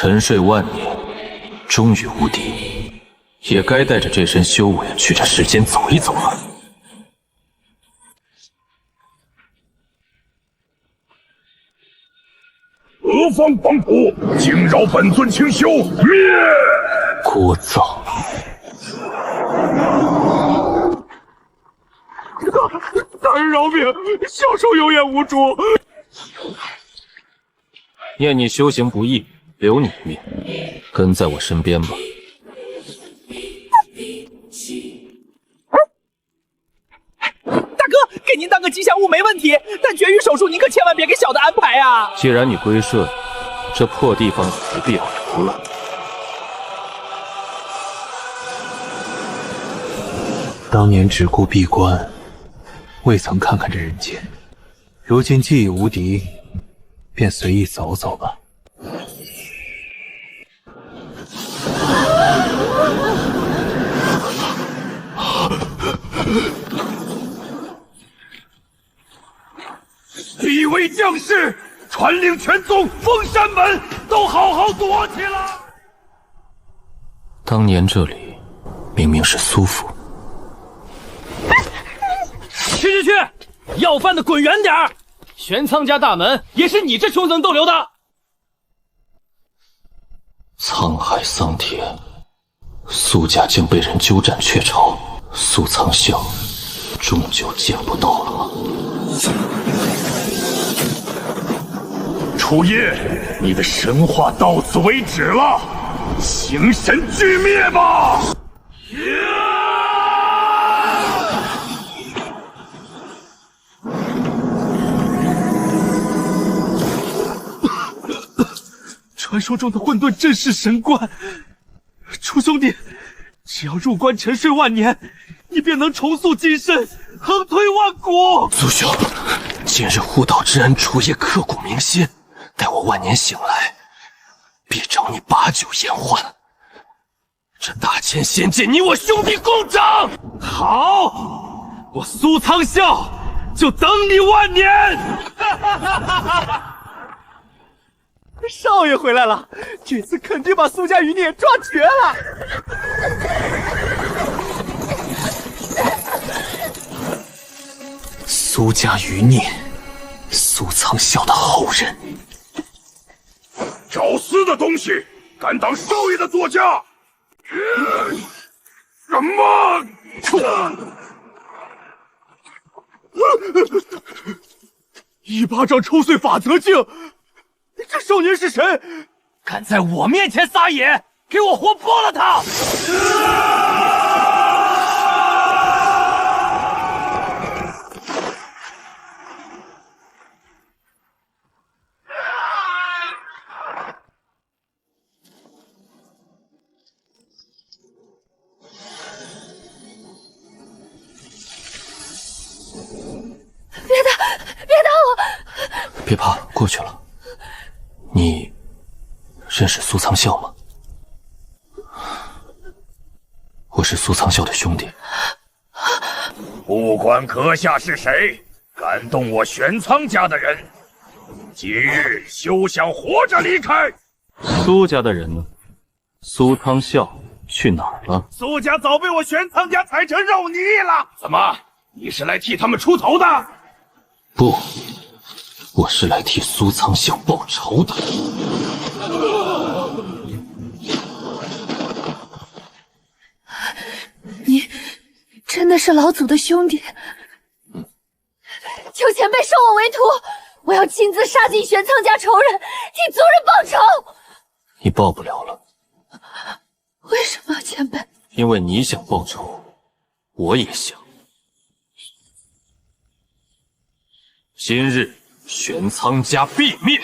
沉睡万年，终于无敌，也该带着这身修为去这世间走一走了。何方狂徒，惊扰本尊清修，灭！聒噪！大人饶命，小兽有眼无珠。念你修行不易，留你一命，跟在我身边吧。大哥，给您当个吉祥物没问题，但绝育手术您可千万别给小的安排啊！既然你归顺，这破地方不必好留了。当年只顾闭关，未曾看看这人间。如今既已无敌，便随意走走吧。必为将士，传令全宗封山门都好好躲起来。当年这里明明是苏府。去！要饭的滚远点儿！玄苍家大门也是你这穷僧逗留的。沧海桑田，苏家竟被人鸠占鹊巢，苏苍笑终究见不到了吗？楚夜，你的神话到此为止了，形神俱灭吧！传说中的混沌阵式神关，楚兄弟，只要入关沉睡万年，你便能重塑金身，横推万古。苏兄，今日护道之恩，楚夜刻骨铭心。待我万年醒来，必找你把酒言欢。这大千仙界，你我兄弟共掌。好，我苏苍笑就等你万年。少爷回来了，这次肯定把苏家余孽抓绝了。苏家余孽，苏苍笑的后人。找私的东西，敢当少爷的座驾？什么？一巴掌抽碎法则镜，这少年是谁？敢在我面前撒野，给我活剥了他！别打我！别怕，过去了。你认识苏苍笑吗？我是苏苍笑的兄弟。不管阁下是谁，敢动我玄苍家的人，今日休想活着离开。苏家的人呢？苏苍笑去哪儿了？苏家早被我玄苍家踩成肉泥了。怎么，你是来替他们出头的？不，我是来替苏苍笑报仇的。你真的是老祖的兄弟？求前辈收我为徒，我要亲自杀尽玄苍家仇人，替族人报仇。你报不了了。为什么，前辈？因为你想报仇，我也想。今日玄苍家必灭。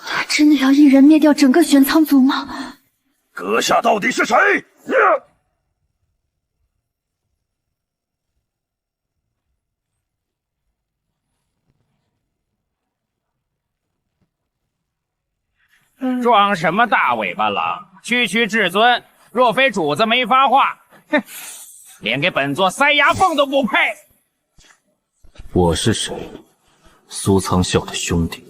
他真的要一人灭掉整个玄苍族吗？阁下到底是谁？装什么大尾巴狼？区区至尊，若非主子没发话，哼，连给本座塞牙缝都不配。我是谁？苏苍笑的兄弟。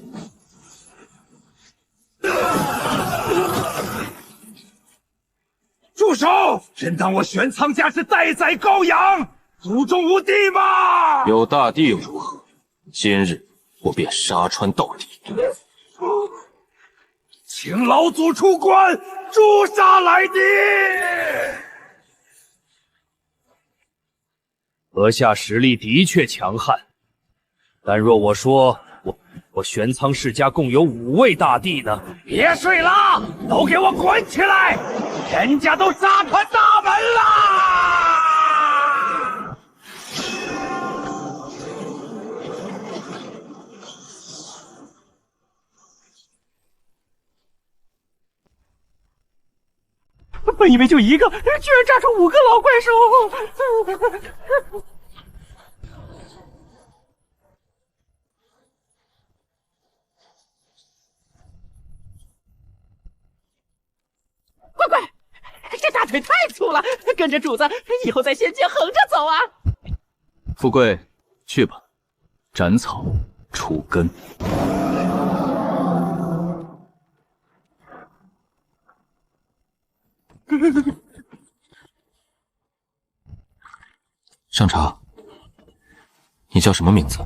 手！真当我玄苍家是待宰羔羊，祖宗无帝吗？有大帝又如何？今日我便杀穿到底。请老祖出关，诛杀来敌！阁下实力的确强悍，但若我说我玄苍世家共有5位大帝呢？别睡了，都给我滚起来！人家都杀穿大门啦！本以为就一个，居然炸出5个老怪兽！乖乖，这大腿太粗了，跟着主子以后在仙界横着走啊！富贵，去吧，斩草除根。上茶，你叫什么名字？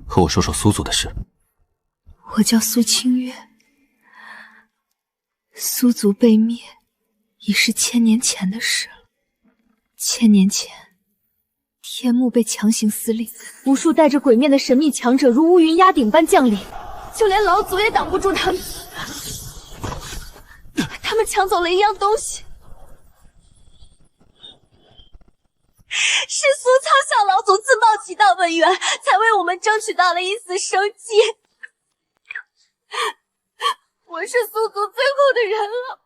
和我说说苏族的事。我叫苏清月。苏族被灭，已是1000年前的事了。1000年前，天幕被强行撕裂，无数带着鬼面的神秘强者如乌云压顶般降临，就连老祖也挡不住他们。他们抢走了一样东西。是苏苍向老祖自冒其道本源，才为我们争取到了一丝生机。我是苏族最后的人了，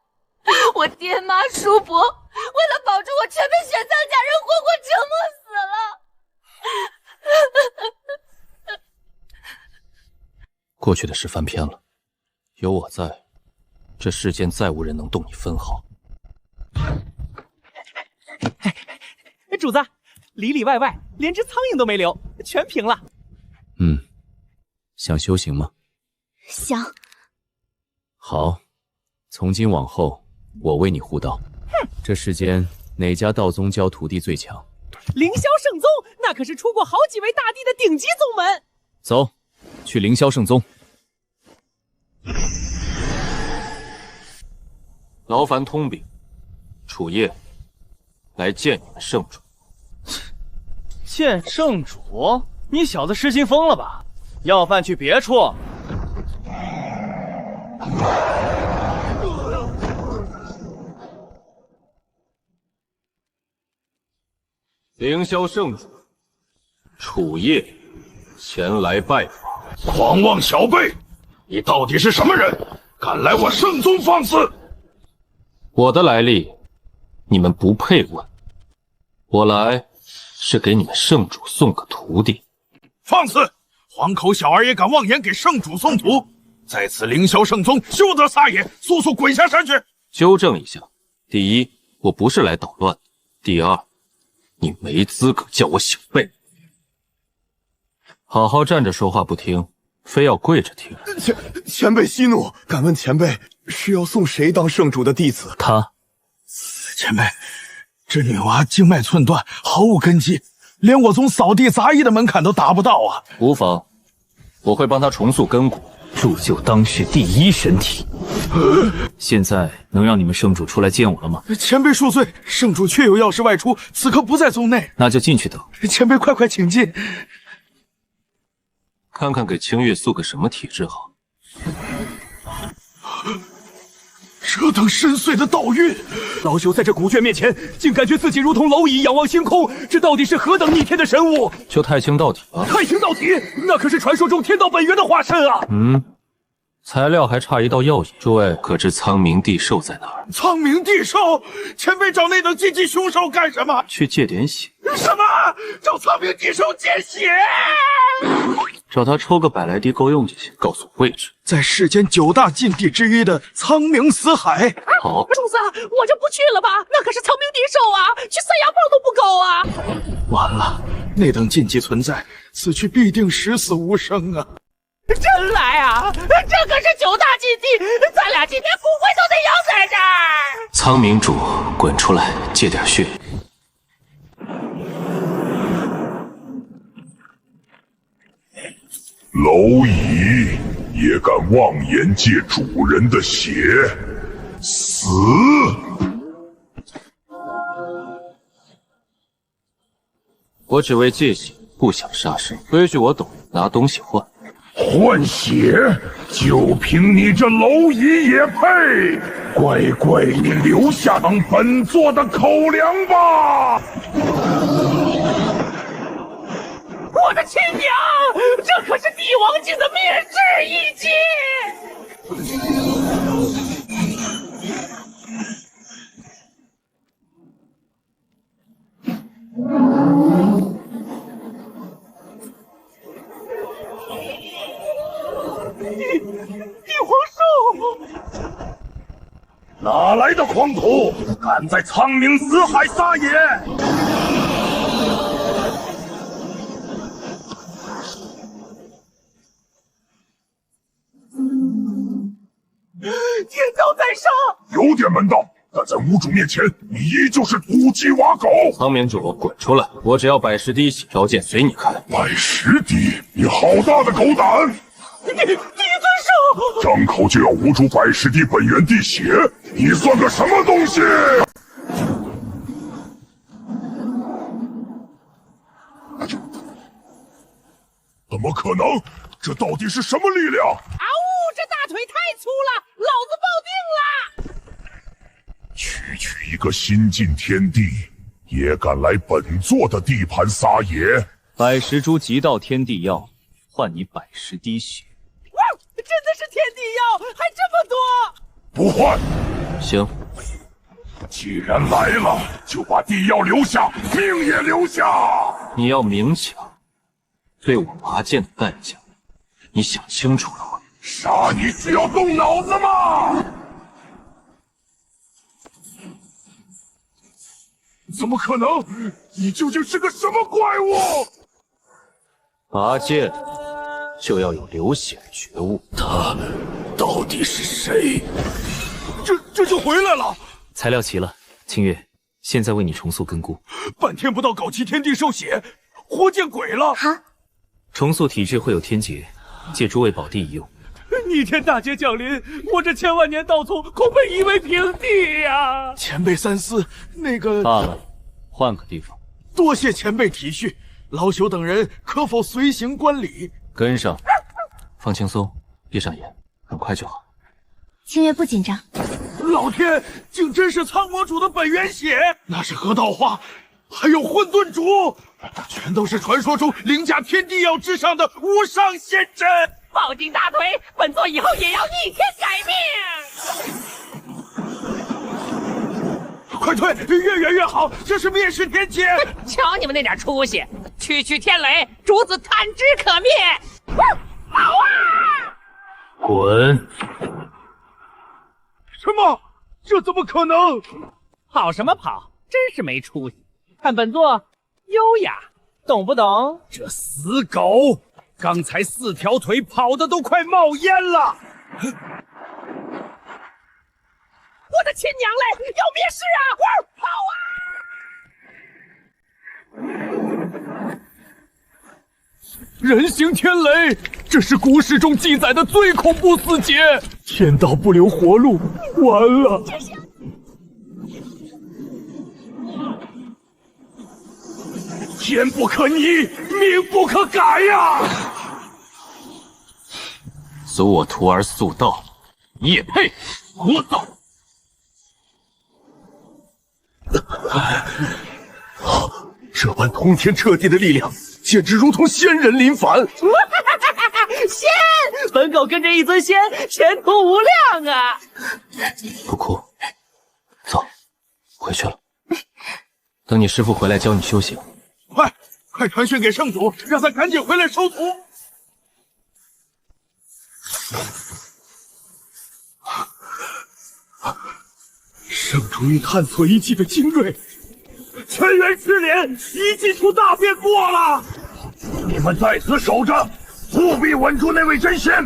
我爹妈叔伯为了保住我，全被玄苍家人活活折磨死了。过去的事翻篇了，有我在，这世间再无人能动你分毫。主子，里里外外连只苍蝇都没留，全平了。想修行吗？想。好，从今往后，我为你护道。这世间哪家道宗教徒弟最强？凌霄圣宗，那可是出过好几位大帝的顶级宗门。走，去凌霄圣宗。劳烦通禀，楚夜来见你们圣主。见圣主？你小子失心疯了吧？要饭去别处。凌霄圣主，楚夜前来拜访。狂妄小辈，你到底是什么人？敢来我圣宗放肆！我的来历，你们不配问。我来是给你们圣主送个徒弟。放肆！黄口小儿也敢妄言给圣主送徒，在此凌霄圣宗休得撒野，速速滚下山去！纠正一下，第一，我不是来捣乱的；第二，你没资格叫我小辈。好好站着说话不听，非要跪着听。前辈息怒，敢问前辈是要送谁当圣主的弟子？他。前辈，这女娃经脉寸断，毫无根基，连我宗扫地杂役的门槛都达不到啊！无妨，我会帮她重塑根骨，铸就当世第一神体。现在能让你们圣主出来见我了吗？前辈恕罪，圣主确有要事外出，此刻不在宗内。那就进去等。前辈快快请进。看看给清月塑个什么体质好。这等深邃的道韵，老朽在这古卷面前，竟感觉自己如同蝼蚁仰望星空，这到底是何等逆天的神物？就太清道体吧。太清道体，那可是传说中天道本源的化身啊！材料还差一道药引。诸位可知苍冥地兽在哪儿？苍冥地兽，前辈找那等禁忌凶兽干什么？去借点血。什么？找苍冥地兽借血？找他抽个100来滴够用就行。告诉我位置。在世间9大禁地之一的苍冥死海。好，主子，我就不去了吧，那可是苍冥地兽啊，去塞牙缝都不够啊！完了，那等禁忌存在，此去必定十死无生啊！真来啊！这可是9大禁地，咱俩今天富贵都得要在这儿。苍明主，滚出来，借点血。蝼蚁也敢妄言借主人的血，死！我只为借血，不想杀生。规矩我懂，拿东西换。换血？就凭你这蝼蚁也配？乖乖，你留下当本座的口粮吧！我的亲娘，这可是帝王境的灭世一击！帝皇兽，哪来的狂徒，敢在苍冥死海撒野？天道在上，有点门道，但在巫主面前，你依旧是土鸡瓦狗。苍明主，滚出来！我只要百十滴血，条件随你开。110滴？你好大的狗胆！帝尊兽，张口就要巫主110滴本源地血，你算个什么东西？怎么可能？这到底是什么力量？这大腿太粗了，老子抱定了！区一个新晋天帝，也敢来本座的地盘撒野？110株极道天地药，换你110滴血。哇，真的是天地药，还这么多！不换。行，既然来了，就把地药留下，命也留下。你要明抢，对我拔剑的代价，你想清楚了吗？杀你需要动脑子吗？怎么可能？你究竟是个什么怪物？拔剑就要有流血的觉悟。他到底是谁？这就回来了。材料齐了，清月，现在为你重塑根菇。半天不到，搞齐天地受血，活见鬼了！哈，重塑体质会有天劫，借诸位宝地一用。逆天大劫降临，我这千万年道宗恐被夷为平地呀！前辈三思，那个罢了，换个地方。多谢前辈体恤，老朽等人可否随行观礼？跟上，放轻松，闭上眼，很快就好。清月不紧张。老天，竟真是苍魔主的本源血！那是河道花，还有混沌主，全都是传说中凌驾天地药之上的无上仙真。抱紧大腿，本座以后也要逆天改命！快退，越远越好，这是灭世天劫！瞧你们那点出息，区天雷，主子探之可灭！跑啊！滚！什么？这怎么可能？跑什么跑？真是没出息！看本座优雅，懂不懂？这死狗！刚才4条腿跑的都快冒烟了！我的亲娘嘞，要灭世啊！跑啊！人形天雷，这是古史中记载的最恐怖死劫，天道不留活路，完了！天不可逆，命不可改呀！阻我徒儿速道，你也配？活走！这般通天彻地的力量，简直如同仙人临凡。仙，本狗跟着一尊仙，前途无量啊！不哭，走，回去了。等你师父回来教你修行。快传讯给圣主，让他赶紧回来收徒。圣主欲探索遗迹的精锐，全员失联，遗迹出大变故了！你们在此守着，务必稳住那位真仙。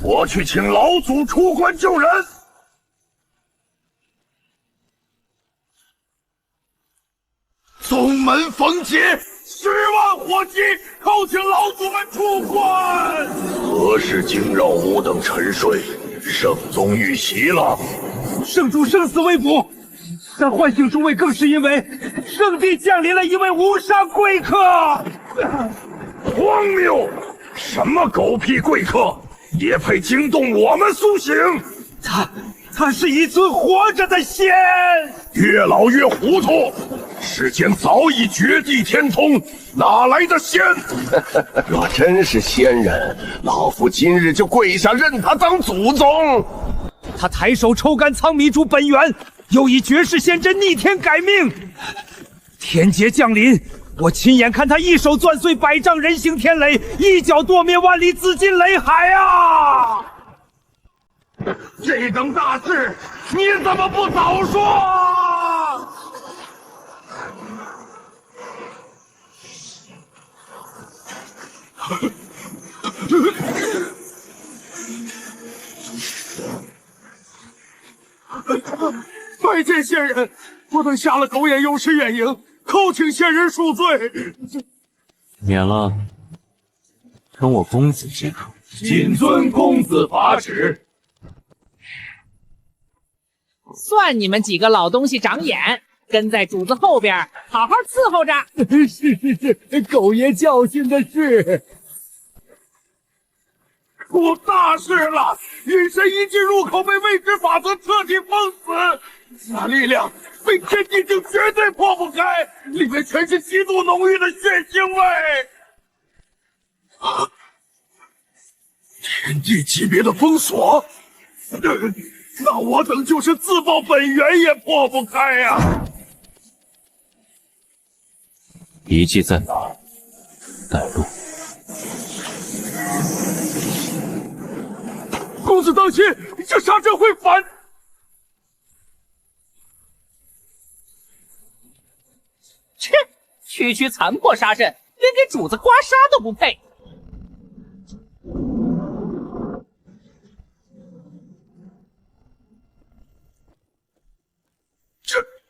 我去请老祖出关救人。宗门封旗，10万火急，叩请老祖们出关。何事惊扰吾等沉睡？圣宗遇袭了。圣主生死未卜，但唤醒诸位更是因为圣地降临了一位无上贵客。荒谬！什么狗屁贵客，也配惊动我们苏醒？他是一尊活着的仙。越老越糊涂，世间早已绝地天通，哪来的仙？若真是仙人，老夫今日就跪下认他当祖宗。他抬手抽干苍迷珠本源，又以绝世仙针逆天改命。天劫降临，我亲眼看他一手攥碎100丈人形天雷，一脚剁灭万里紫金雷海啊！这等大事，你怎么不早说？拜见仙人，我等下了狗眼勇士远迎，叩请仙人恕罪。免了，称我公子即可。谨遵公子法旨。算你们几个老东西长眼，跟在主子后边，好好伺候着。是，狗爷教训的是。出大事了！陨神一进入口，被未知法则彻底封死，那力量被天地境绝对破不开，里面全是极度浓郁的血腥味。天地级别的封锁，那我等就是自爆本源也破不开呀！遗迹在哪儿？带路。公子当心，这沙阵会反。切，区残破沙阵，连给主子刮痧都不配。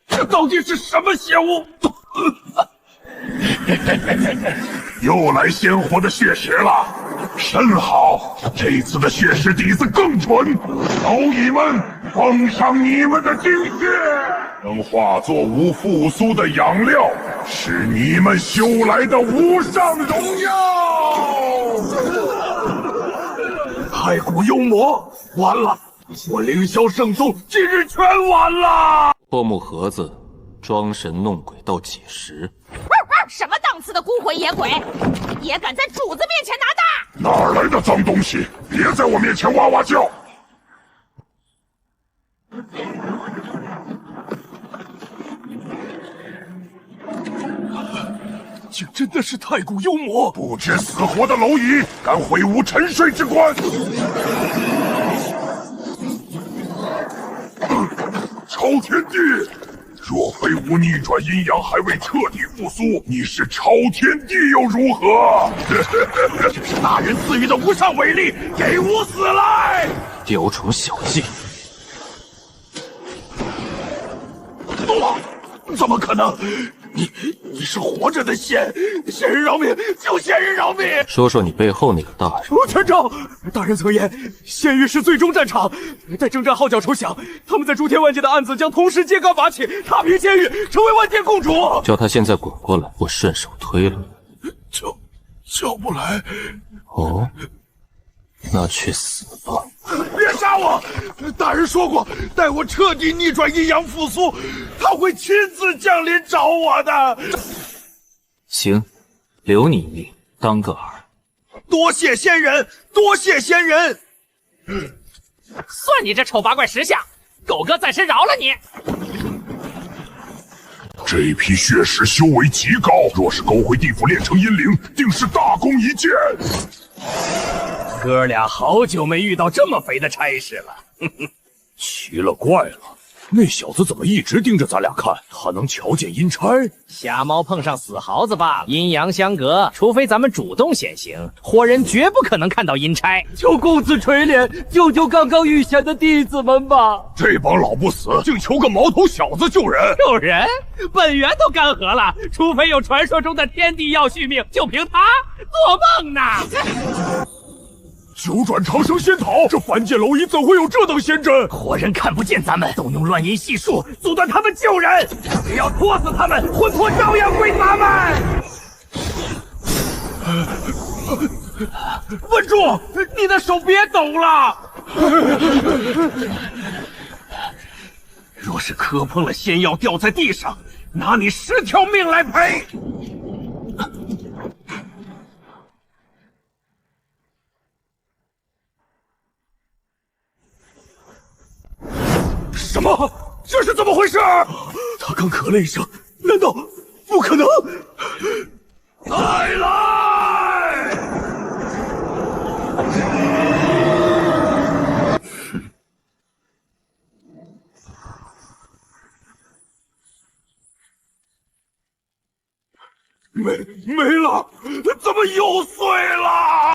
这到底是什么邪物？又来鲜活的血石了，甚好！这次的血石底子更纯，蝼蚁们奉上你们的精血，能化作吾复苏的养料，是你们修来的无上荣耀。太古幽魔，完了！我凌霄圣宗今日全完了！破木盒子装神弄鬼到几时？什么档次的孤魂野鬼，也敢在主子面前拿大？哪来的脏东西！别在我面前哇哇叫！竟真的是太古幽魔！不知死活的蝼蚁，敢毁吾沉睡之关！超天地！若非吾逆转阴阳还未彻底复苏，你是超天地又如何？这是大人赐予的无上伟力，给吾死来！雕虫小技！怎么可能？你是活着的仙，仙人饶命！求仙人饶命！说说你背后那个大人。全招！大人曾言，仙域是最终战场，待征战号角抽响，他们在诸天万界的案子将同时揭竿拔起，踏平仙域，成为万界共主。叫他现在滚过来，我顺手推了。叫不来。哦，那去死吧！别杀我！大人说过，待我彻底逆转阴阳复苏，他会亲自降临找我的。行，留你一命，当个饵。多谢仙人，多谢仙人。算你这丑八怪识相，狗哥暂时饶了你。这批血石修为极高，若是勾回地府炼成阴灵，定是大功一件。哥俩好久没遇到这么肥的差事了，奇了怪了，那小子怎么一直盯着咱俩看？他能瞧见阴差？瞎猫碰上死耗子罢了，阴阳相隔，除非咱们主动显形，活人绝不可能看到阴差。求公子垂怜，救救刚刚遇险的弟子们吧！这帮老不死，竟求个毛头小子救人！救人？本源都干涸了，除非有传说中的天地要续命，就凭他？做梦呢！九转长生仙桃，这凡间蝼蚁怎会有这等仙针？活人看不见咱们，动用乱阴系术阻断他们救人，只要拖死他们，魂魄照样归咱们。稳住！你的手别抖了！若是磕碰了仙药掉在地上，拿你10条命来赔！什么？这是怎么回事？他刚咳了一声，难道不可能？再来！没了，怎么又碎了？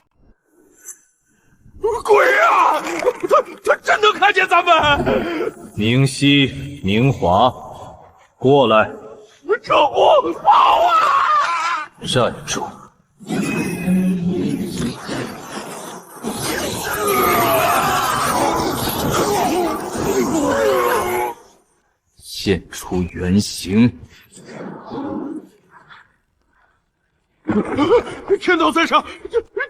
鬼啊！他真能看见咱们！宁熙、宁华，过来！这不跑啊！站住！现出原形！天道在上，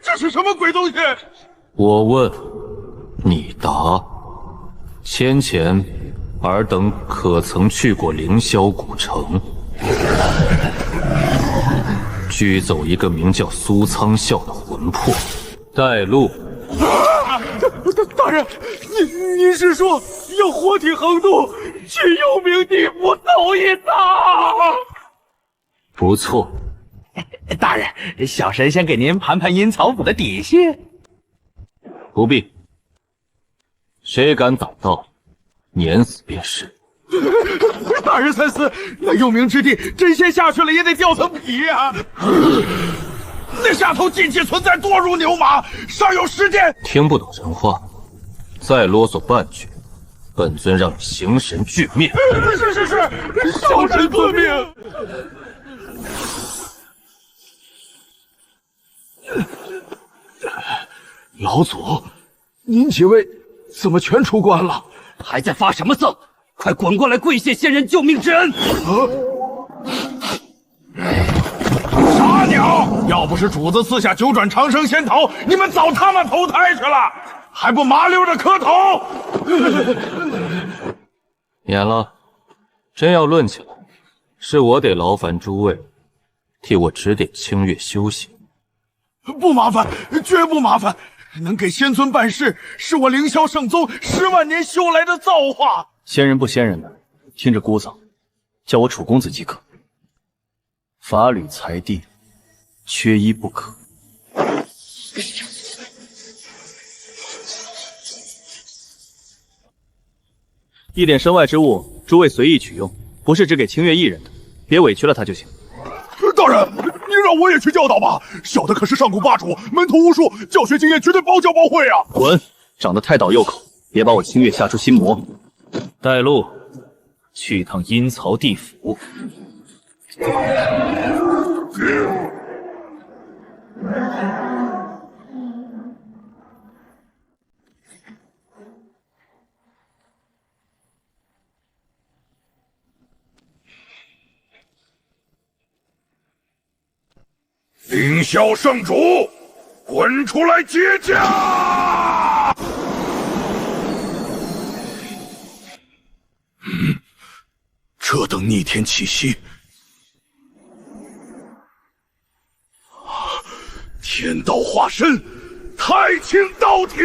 这是什么鬼东西？我问，你答。先前，尔等可曾去过凌霄古城？拘走一个名叫苏苍啸的魂魄，带路。大人，您是说要活体横渡，去幽冥地府走一遭？不错。大人，小神仙给您盘盘阴曹府的底细。不必，谁敢挡道，碾死便是。大人三思，那幽冥之地，真仙下去了也得掉层皮呀！那下头禁忌存在多如牛马，尚有时间。听不懂人话，再啰嗦半句，本尊让你形神俱灭。是，小神遵命。老祖，您几位怎么全出关了？还在发什么丧？快滚过来跪谢仙人救命之恩！傻鸟！要不是主子赐下9转长生仙桃，你们早他妈投胎去了，还不麻溜着磕头？免了。真要论起来，是我得劳烦诸位替我指点清月修行。不麻烦，绝不麻烦。能给仙尊办事，是我凌霄圣宗10万年修来的造化。仙人不仙人的，听着姑嫂，叫我楚公子即可。法履财地，缺一不可。一点身外之物，诸位随意取用，不是只给清月一人的，别委屈了他就行。大人，你让我也去教导吧。小的可是上古霸主，门徒无数，教学经验绝对包教包会啊！滚！长得太倒右口，别把我清月吓出心魔。带路，去一趟阴曹地府。凌霄圣主，滚出来接驾！这等逆天气息，天道化身，太清道体。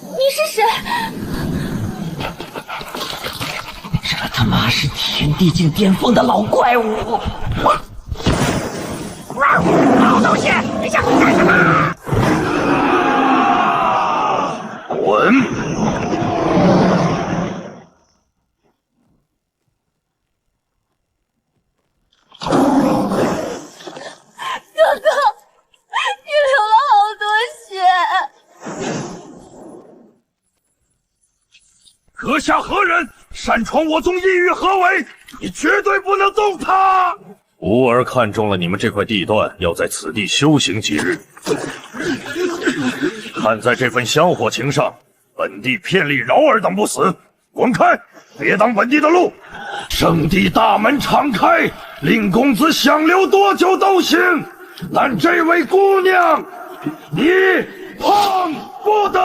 你是谁？这他妈是天地境巅峰的老怪物！老东西，你想干什么？阁下何人？擅闯我宗，意欲何为？你绝对不能动他！吾儿看中了你们这块地段，要在此地修行几日。看在这份香火情上，本地遍历饶尔等不死。滚开，别挡本地的路！圣地大门敞开，令公子想留多久都行。但这位姑娘，你碰不得！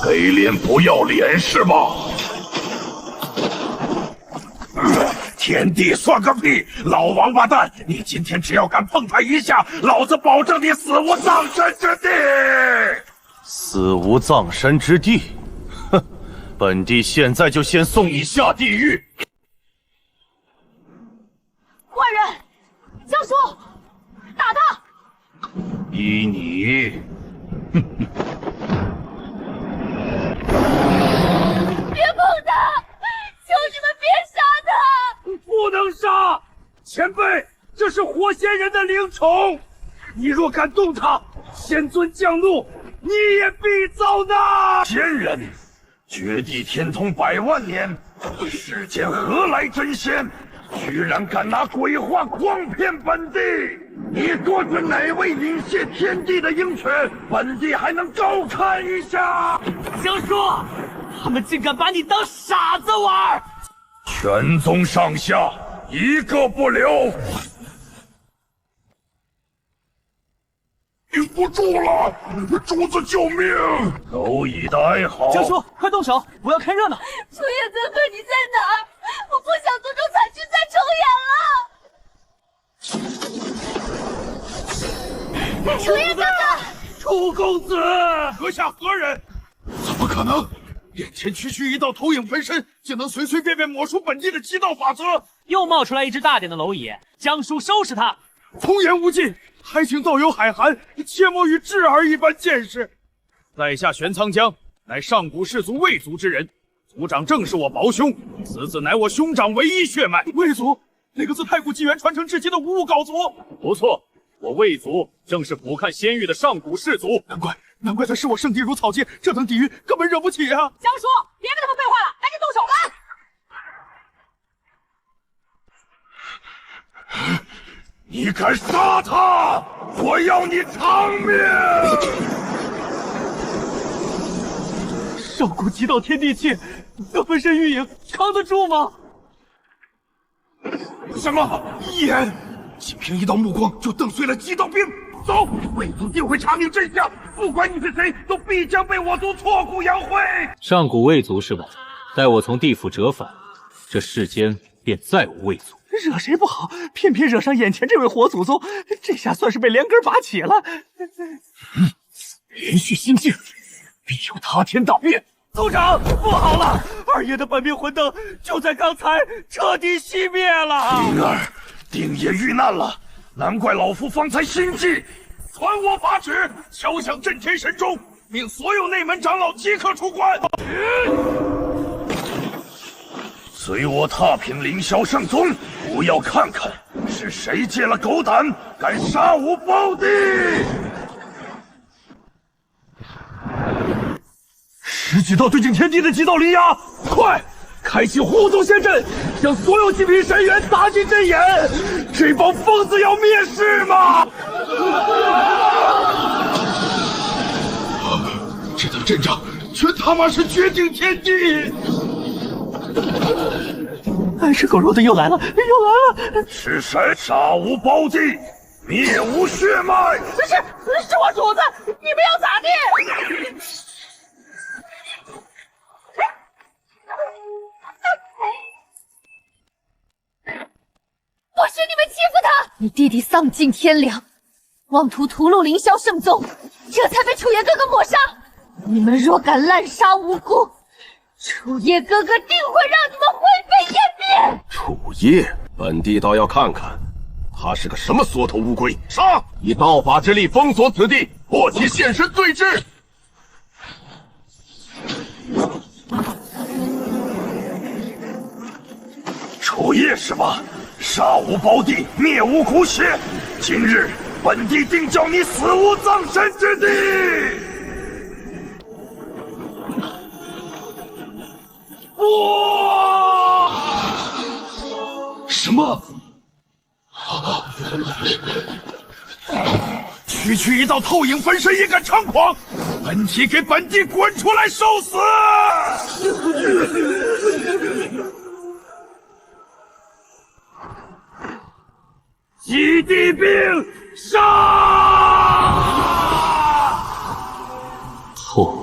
给脸不要脸是吗？天地算个屁！老王八蛋，你今天只要敢碰他一下，老子保证你死无葬身之地！死无葬身之地？哼！本帝现在就先送你下地狱！坏人，江叔，打他！依你，别碰他！求你们别杀他！不能杀！前辈，这是活仙人的灵宠，你若敢动他，仙尊降怒，你也必遭难！仙人，绝地天通100万年，世间何来真仙？居然敢拿鬼话诓骗本地！你说是哪位隐泄天地的鹰犬？本地还能高看一下？江叔，他们竟敢把你当傻子玩！全宗上下一个不留！顶不住了，主子救命！蝼蚁的哀嚎！江叔，快动手，不要看热闹！楚叶哥哥，你在哪儿？我不想这种惨剧再重演了！楚叶哥哥，楚公子，阁下何人？怎么可能？眼前区区一道投影分身，竟能随随便便抹除本地的极道法则？又冒出来一只大点的蝼蚁，江叔收拾他！从言无尽，还请道友海涵，切莫与智儿一般见识。在下玄苍江，乃上古氏族魏族之人，族长正是我胞兄，此子乃我兄长唯一血脉。魏族，那个自太古纪元传承至今的无物槁族。不错，我魏族正是俯瞰仙域的上古氏族。难怪他视我圣地如草芥，这等底蕴根本惹不起啊！江叔，别跟他们废话了，赶紧动手吧！你敢杀他，我要你偿命！上古极道天地气，这分身玉影扛得住吗？什么言？仅凭一道目光就蹬碎了极道兵！走，魏族定会查明真相，不管你是谁，都必将被我族挫骨扬灰。上古魏族是吧？待我从地府折返，这世间便再无魏族。惹谁不好，偏偏惹上眼前这位活祖宗，这下算是被连根拔起了。连续心境，必有他天大变。族长，不好了，二爷的本命魂灯就在刚才彻底熄灭了。灵儿，定也遇难了，难怪老夫方才心悸。传我法旨，敲响震天神钟，命所有内门长老即刻出关。随我踏平凌霄圣宗，我要看看是谁借了狗胆，敢杀吾胞弟！10几道对镜天地的极道灵牙，快开启护宗仙阵，将所有极品神元打进阵眼！这帮疯子要灭世吗？这等阵仗，全他妈是决定天地！爱吃狗肉的又来了，又来了！是谁杀吾胞弟，灭吾血脉？是我主子，你们要咋地？我是你们欺负他！你弟弟丧尽天良，妄图屠戮凌霄圣宗，这才被楚叶哥哥抹杀。你们若敢滥杀无辜，楚叶哥哥定会让你们灰飞烟灭！楚叶，本地倒要看看，他是个什么缩头乌龟！杀！以道法之力封锁此地，迫其现身对质。楚叶是吧？杀吾胞弟，灭吾骨血，今日本地定叫你死无葬身之地！不！什么？区一道透影分身也敢猖狂！本体给本地滚出来受死！基地兵杀！错。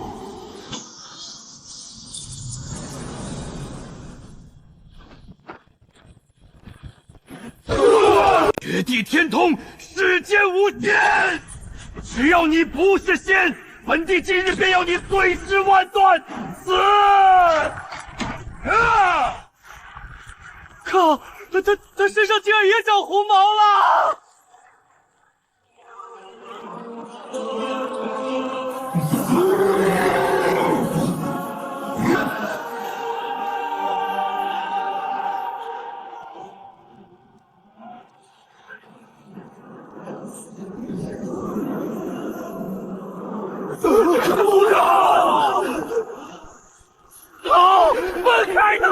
绝地天通，世间无仙。只要你不是仙，本帝今日便要你碎尸万段，死！靠！他身上竟然也长红毛了！不要！逃！分开他！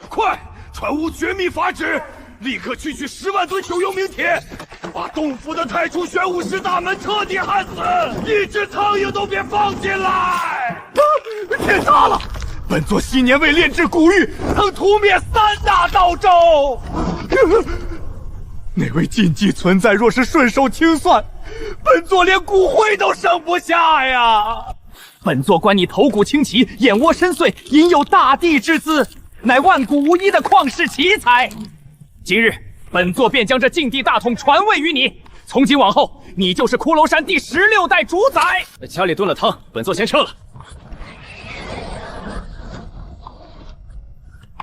快，传吾绝密法旨，立刻区区10万吨九幽冥铁，把洞府的太初玄武石大门彻底焊死，一只苍蝇都别放进来！天塌了！本座昔年为炼制古玉，曾屠灭3大道咒。那位禁忌存在，若是顺手清算，本座连骨灰都剩不下呀！本座观你头骨清奇，眼窝深邃，隐有大帝之姿，乃万古无一的旷世奇才。今日本座便将这禁地大统传位于你，从今往后，你就是骷髅山第16代主宰。家里炖了汤，本座先撤了。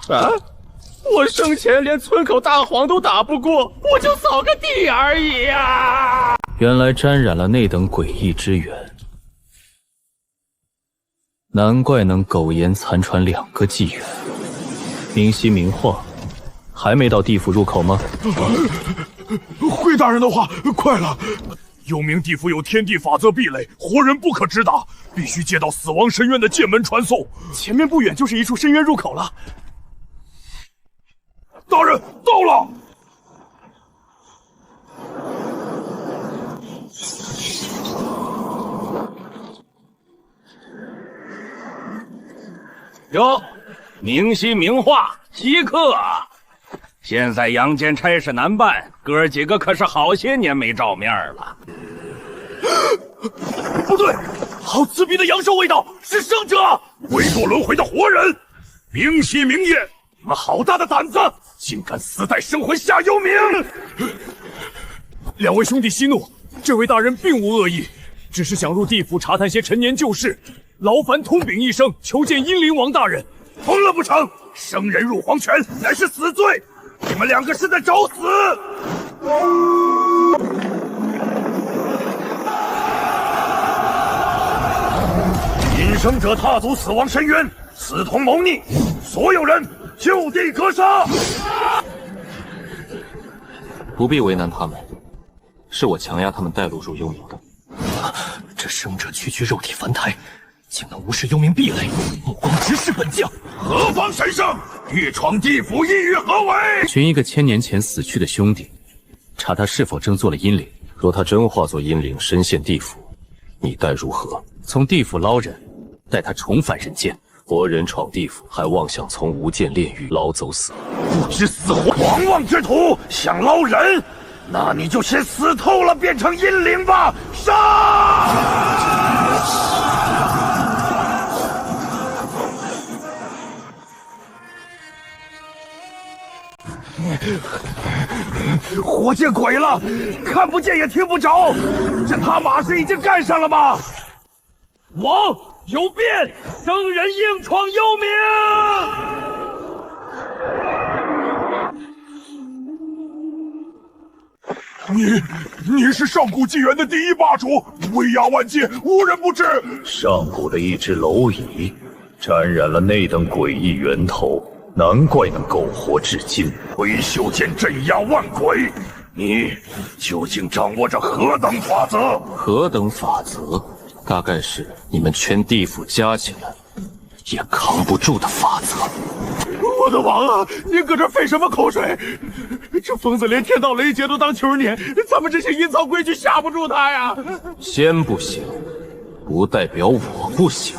啊！我生前连村口大黄都打不过，我就扫个地而已呀！原来沾染了那等诡异之源，难怪能苟延残喘2个纪元。明晰明化，还没到地府入口吗？回大人的话，快了！幽冥地府有天地法则壁垒，活人不可直达，必须借到死亡深渊的剑门传送。前面不远就是一处深渊入口了。大人，到了！哟，明晰明化，稀客啊！现在阳间差事难办，哥儿几个可是好些年没照面了。不对，好刺鼻的阳寿味道，是生者！微堕轮回的活人！明晰明夜，你们好大的胆子，竟敢私带生魂下幽冥！两位兄弟息怒，这位大人并无恶意，只是想入地府查探些陈年旧事，劳烦通禀一声，求见阴灵王大人。疯了不成？生人入黄泉，乃是死罪！你们2个是在找死！隐生者踏足死亡深渊，私通谋逆，所有人就地格杀！不必为难他们，是我强压他们带路入幽冥的。这生者区肉体凡胎，竟能无视幽冥壁垒，目光直视本将，何方神圣？欲闯地府，意欲何为？寻一个1000年前死去的兄弟，查他是否真做了阴灵。若他真化作阴灵，身陷地府，你待如何？从地府捞人，待他重返人间。活人闯地府，还妄想从无间炼狱捞走死，不知死活！狂妄之徒，想捞人？那你就先死透了，变成阴灵吧！杀！活见鬼了，看不见也听不着，这他妈是已经干上了吗？王有变，生人硬闯幽冥。你是上古纪元的第一霸主，威压万界，无人不知。上古的一只蝼蚁，沾染了那等诡异源头，难怪能苟活至今。挥袖剑镇压万鬼，你究竟掌握着何等法则？何等法则？大概是你们全地府加起来也扛不住的法则。我的王啊，您搁这费什么口水？这疯子连天道雷劫都当球撵，咱们这些阴曹规矩吓不住他呀！先不行，不代表我不行。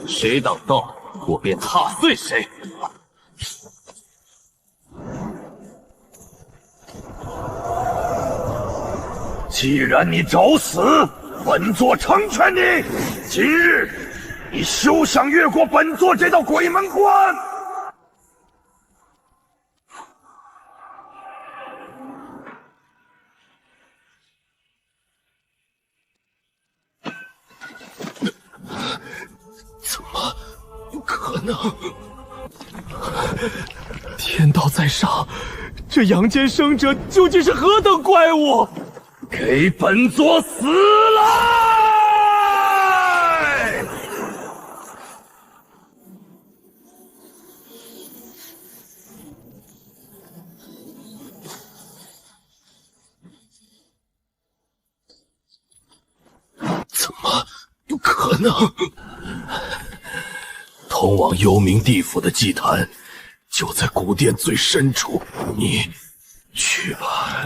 谁挡道，我便踏碎谁。既然你找死，本座成全你。今日，你休想越过本座这道鬼门关！怎么可能？天道在上，这阳间生者究竟是何等怪物？给本座死来！怎么可能？通往幽冥地府的祭坛就在古殿最深处，你去吧。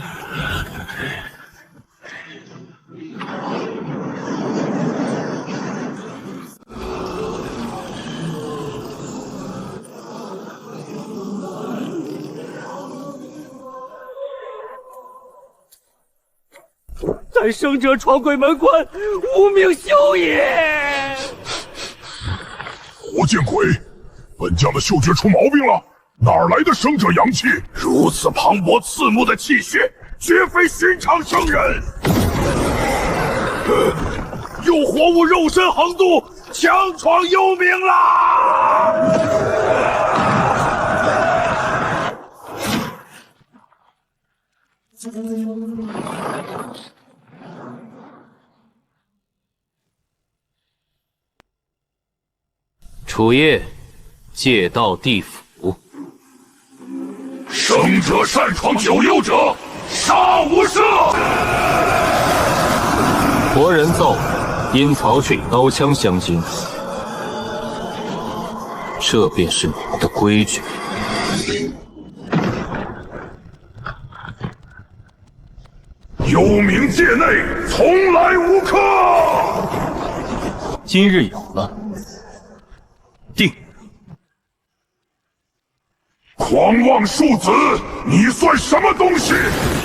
但生者闯鬼门关，无名休也！胡见鬼！本将的嗅觉出毛病了，哪儿来的生者阳气？如此磅礴刺目的气血，绝非寻常生人。有活物肉身横渡，强闯幽冥啦！楚夜，借道地府。生者擅闯九幽者，杀无赦！活人造阴曹却以刀枪相惊，这便是你们的规矩。幽冥界内从来无客。今日有了，定。狂妄庶子，你算什么东西？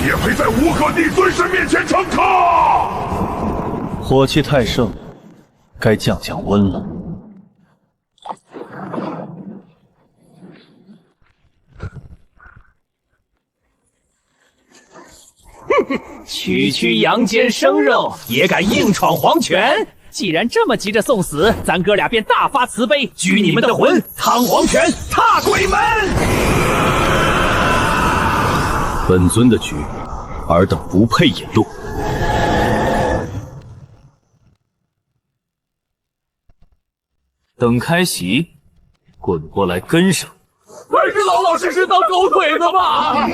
也配在无客帝尊神面前称客？火气太盛，该降降温了。区阳间生肉，也敢硬闯黄泉？既然这么急着送死，咱哥俩便大发慈悲，拘你们的魂，趟黄泉，踏鬼门！本尊的局，尔等不配引路。等开席，滚过来跟上。还是老老实实当狗腿子吧！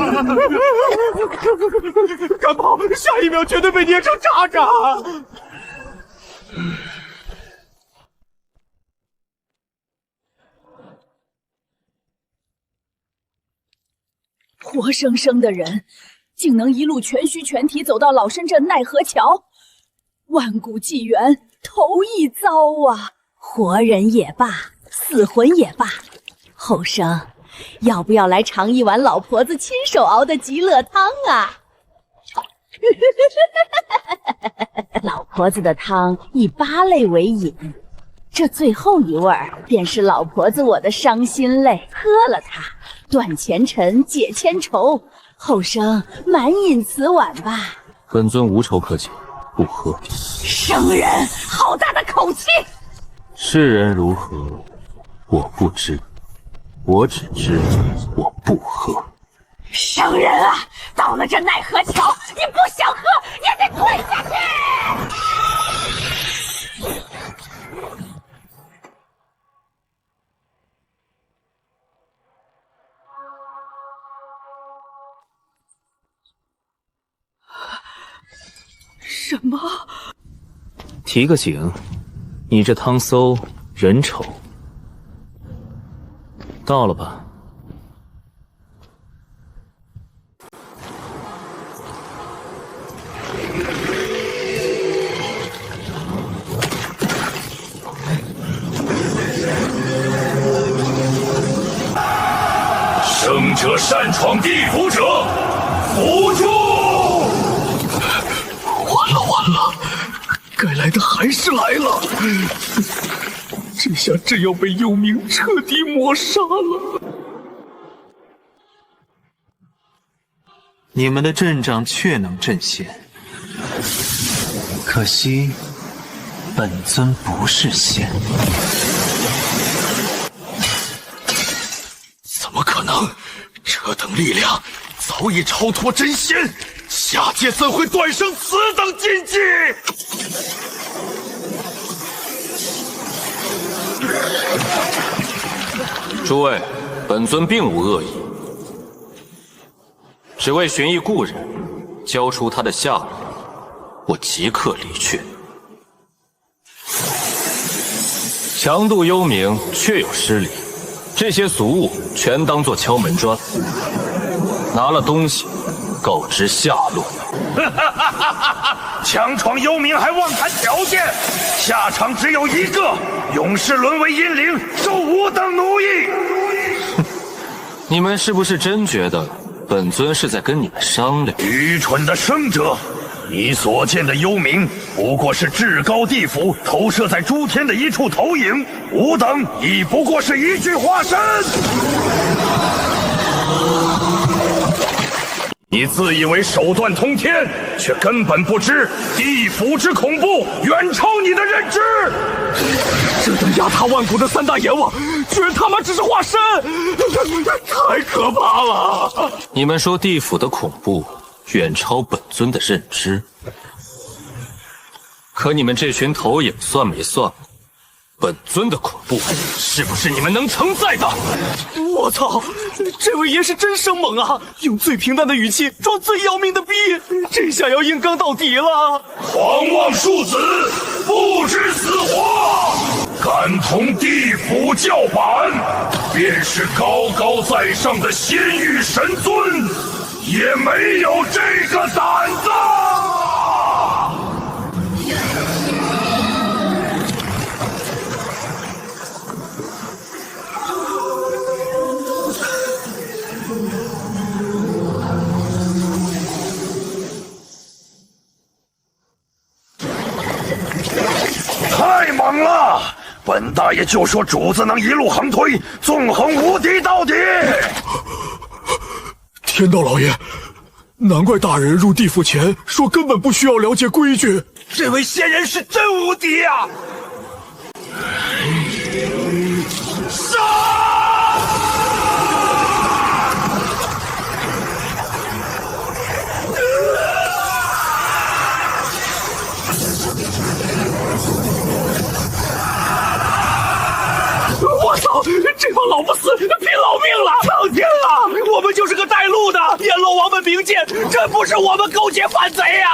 敢跑，下一秒绝对被捏成渣渣！活生生的人，竟能一路全虚全体走到老身镇奈何桥，万古纪元，头一遭啊！活人也罢，死魂也罢，后生，要不要来尝一碗老婆子亲手熬的极乐汤啊？老婆子的汤以8类为饮，这最后一味儿便是老婆子我的伤心泪，喝了它，断前尘，解千愁。后生满饮此碗吧。本尊无仇可解，不喝。生人，好大的口气！世人如何，我不知，我只知我不喝。生人啊，到了这奈何桥，你不想喝也得跪下去！什么？提个醒，你这汤搜人丑，到了吧？生者擅闯地府者，伏诛！完了，该来的还是来了，这下真要被幽冥彻底抹杀了。你们的阵仗确能阵仙，可惜本尊不是仙。怎么可能？这等力量早已超脱真仙，下界怎会断生此等禁忌？诸位，本尊并无恶意，只为寻一故人，交出他的下落，我即刻离去。强渡幽冥确有失礼，这些俗物全当作敲门砖，拿了东西，告知下落。强闯幽冥还妄谈条件，下场只有一个：永世沦为阴灵，受吾等奴役。你们是不是真觉得本尊是在跟你们商量？愚蠢的生者！你所见的幽冥，不过是至高地府投射在诸天的一处投影，吾等亦不过是一具化身。你自以为手段通天，却根本不知地府之恐怖远超你的认知。这等压塌万古的三大阎王，居然他妈只是化身，太可怕了！你们说地府的恐怖远超本尊的认知，可你们这群投影算没算过本尊的恐怖是不是你们能承载的？我操，这位爷是真生猛啊！用最平淡的语气装最要命的逼，这下要硬刚到底了！狂妄庶子，不知死活！敢同地府叫板，便是高高在上的仙域神尊，也没有这个胆子！太猛了！本大爷就说主子能一路横推，纵横无敌到底。天道老爷，难怪大人入地府前说根本不需要了解规矩。这位仙人是真无敌啊！杀！我操！这帮老不死拼老命了！苍天了！我们就是个带路的，阎罗王们明鉴，这不是我们勾结反贼呀！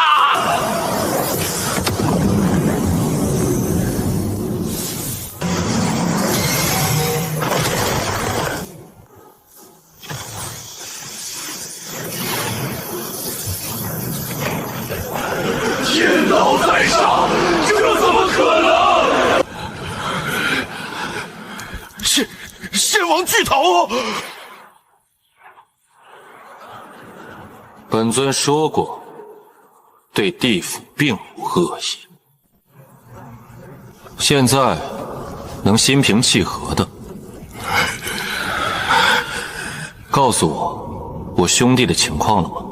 天道在上，这怎么可能？仙王巨头！本尊说过，对地府并无恶意。现在能心平气和的告诉我兄弟的情况了吗？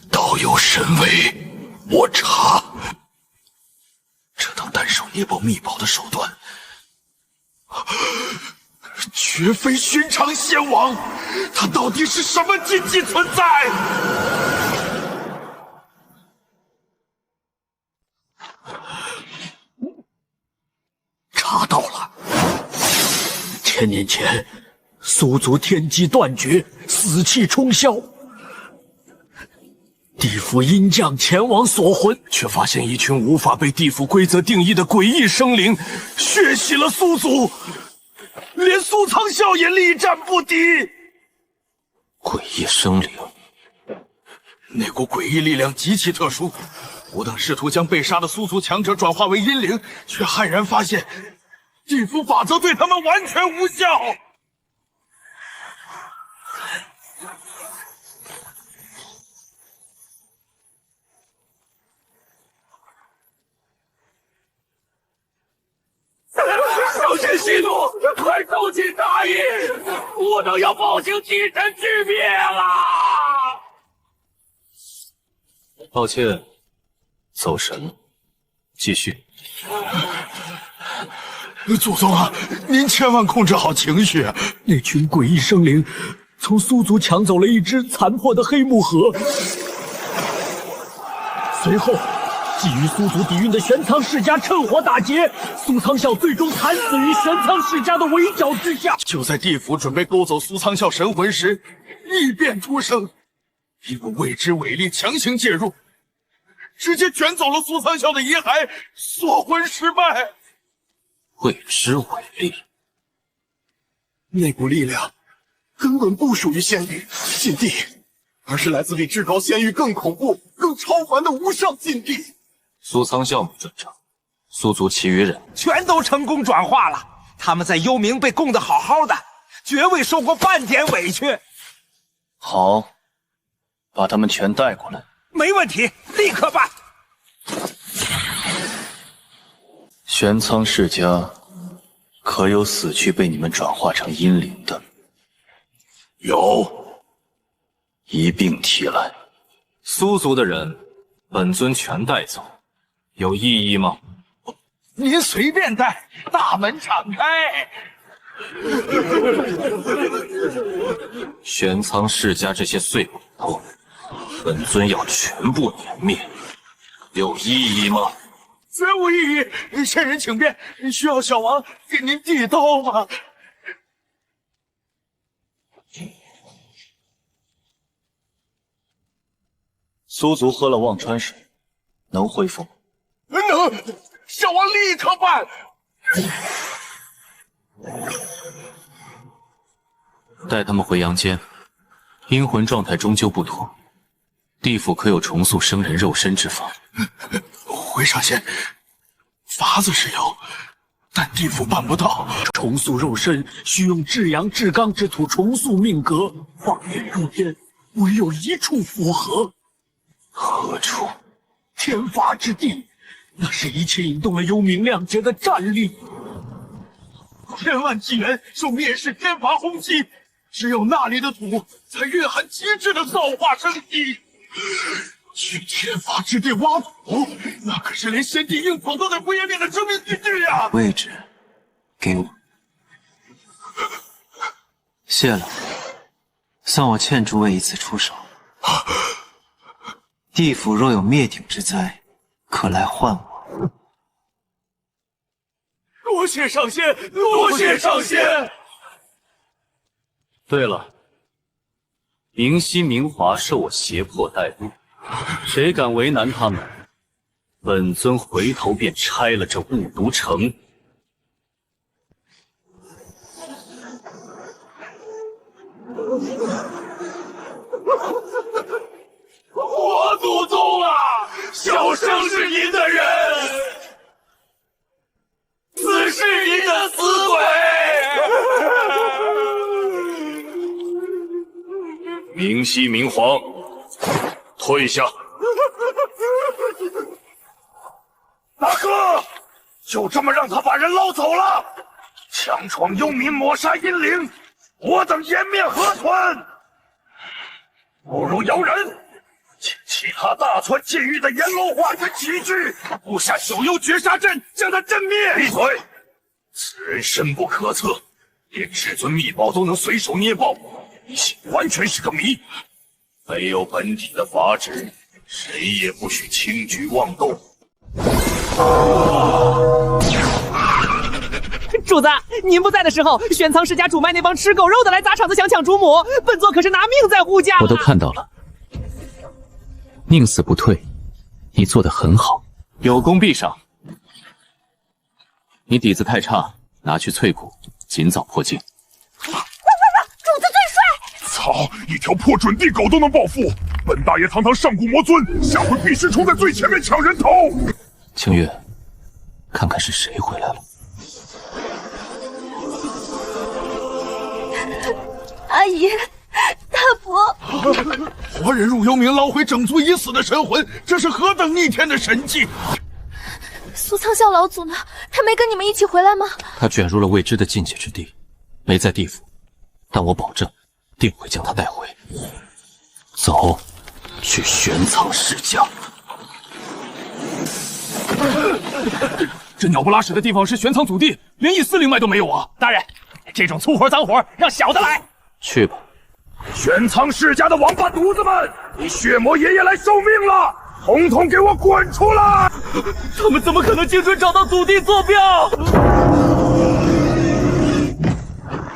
道有神威，我查。这等单手捏爆秘宝的手段，绝非寻常仙王。他到底是什么禁忌存在？查到了，1000年前，苏族天机断绝，死气冲霄。地府阴将前往锁魂，却发现一群无法被地府规则定义的诡异生灵，血洗了苏族，连苏苍啸也力战不敌。诡异生灵，那股诡异力量极其特殊，我等试图将被杀的苏族强者转化为阴灵，却骇然发现，地府法则对他们完全无效。圣贤息怒，快奏请大义！我等要暴行替身去灭了。抱歉，走神了。继续。祖宗啊，您千万控制好情绪啊！那群诡异生灵从苏族抢走了一只残破的黑木盒，随后觊觎苏族底蕴的玄苍世家趁火打劫，苏苍啸最终惨死于玄苍世家的围剿之下。就在地府准备勾走苏苍啸神魂时，异变出生，一股未知伟力强行介入，直接卷走了苏苍啸的遗骸，锁魂失败。未知伟力，那股力量根本不属于仙域禁地，而是来自比至高仙域更恐怖、更超凡的无上禁地。苏苍啸没转账，苏族其余人全都成功转化了。他们在幽冥被供得好好的，绝未受过半点委屈。好，把他们全带过来。没问题，立刻办。玄苍世家可有死去被你们转化成阴灵的？有，一并提来。苏族的人，本尊全带走，有异议吗？您随便带，大门敞开。玄苍世家这些碎骨头，本尊要全部碾灭，有异议吗？绝无异议，仙人请便，需要小王给您递刀吗？苏族喝了忘川水，能恢复吗？能，小王立刻办。带他们回阳间，阴魂状态终究不妥，地府可有重塑生人肉身之法？回上仙，法子是有，但地府办不到。重塑肉身需用至阳至刚之土重塑命格，化元入天，唯有一处符合。何处？天罚之地，那是一切引动了幽冥亮劫的战力。千万纪元受灭世天罚轰击，只有那里的土才蕴含极致的造化生机。去天罚之地挖土，那可是连先帝硬否都得不湮灭的生命巨巨呀！位置给我，谢了，算我欠诸位一次出手。地府若有灭顶之灾，可来唤我。多谢上仙，多谢上仙。对了，明熙、明华受我胁迫带路，谁敢为难他们，本尊回头便拆了这雾毒城。我祖宗啊！小生是您的人，此是您的死鬼！明熙、明皇，退下！大哥，就这么让他把人捞走了？强闯幽冥，抹杀阴灵，我等颜面何存？不如由人请其他大川禁域的阎罗化身齐聚，布下九幽绝杀阵，将他震灭。闭嘴！此人深不可测，连至尊秘宝都能随手捏爆，一心完全是个谜。没有本体的法旨，谁也不许轻举妄动。主子，您不在的时候，玄苍世家主卖那帮吃狗肉的来砸场子想抢主母，本座可是拿命在护驾。我都看到了，宁死不退，你做得很好，有功必赏。你底子太差，拿去淬骨，尽早破境。主子最帅！操！一条破准地狗都能报复，本大爷堂堂上古魔尊，下回必须冲在最前面抢人头。清月，看看是谁回来了。阿姨，大伯，活人入幽冥，捞回整族已死的神魂，这是何等逆天的神迹！苏苍啸老祖呢？他没跟你们一起回来吗？他卷入了未知的境界之地，没在地府，但我保证，定会将他带回。走，去玄苍世家。这鸟不拉屎的地方是玄苍祖地，连一丝灵脉都没有啊！大人，这种粗活脏活让小的来。去吧。玄苍世家的王八犊子们，你血魔爷爷来受命了！统统给我滚出来！他们怎么可能精准找到祖地坐标？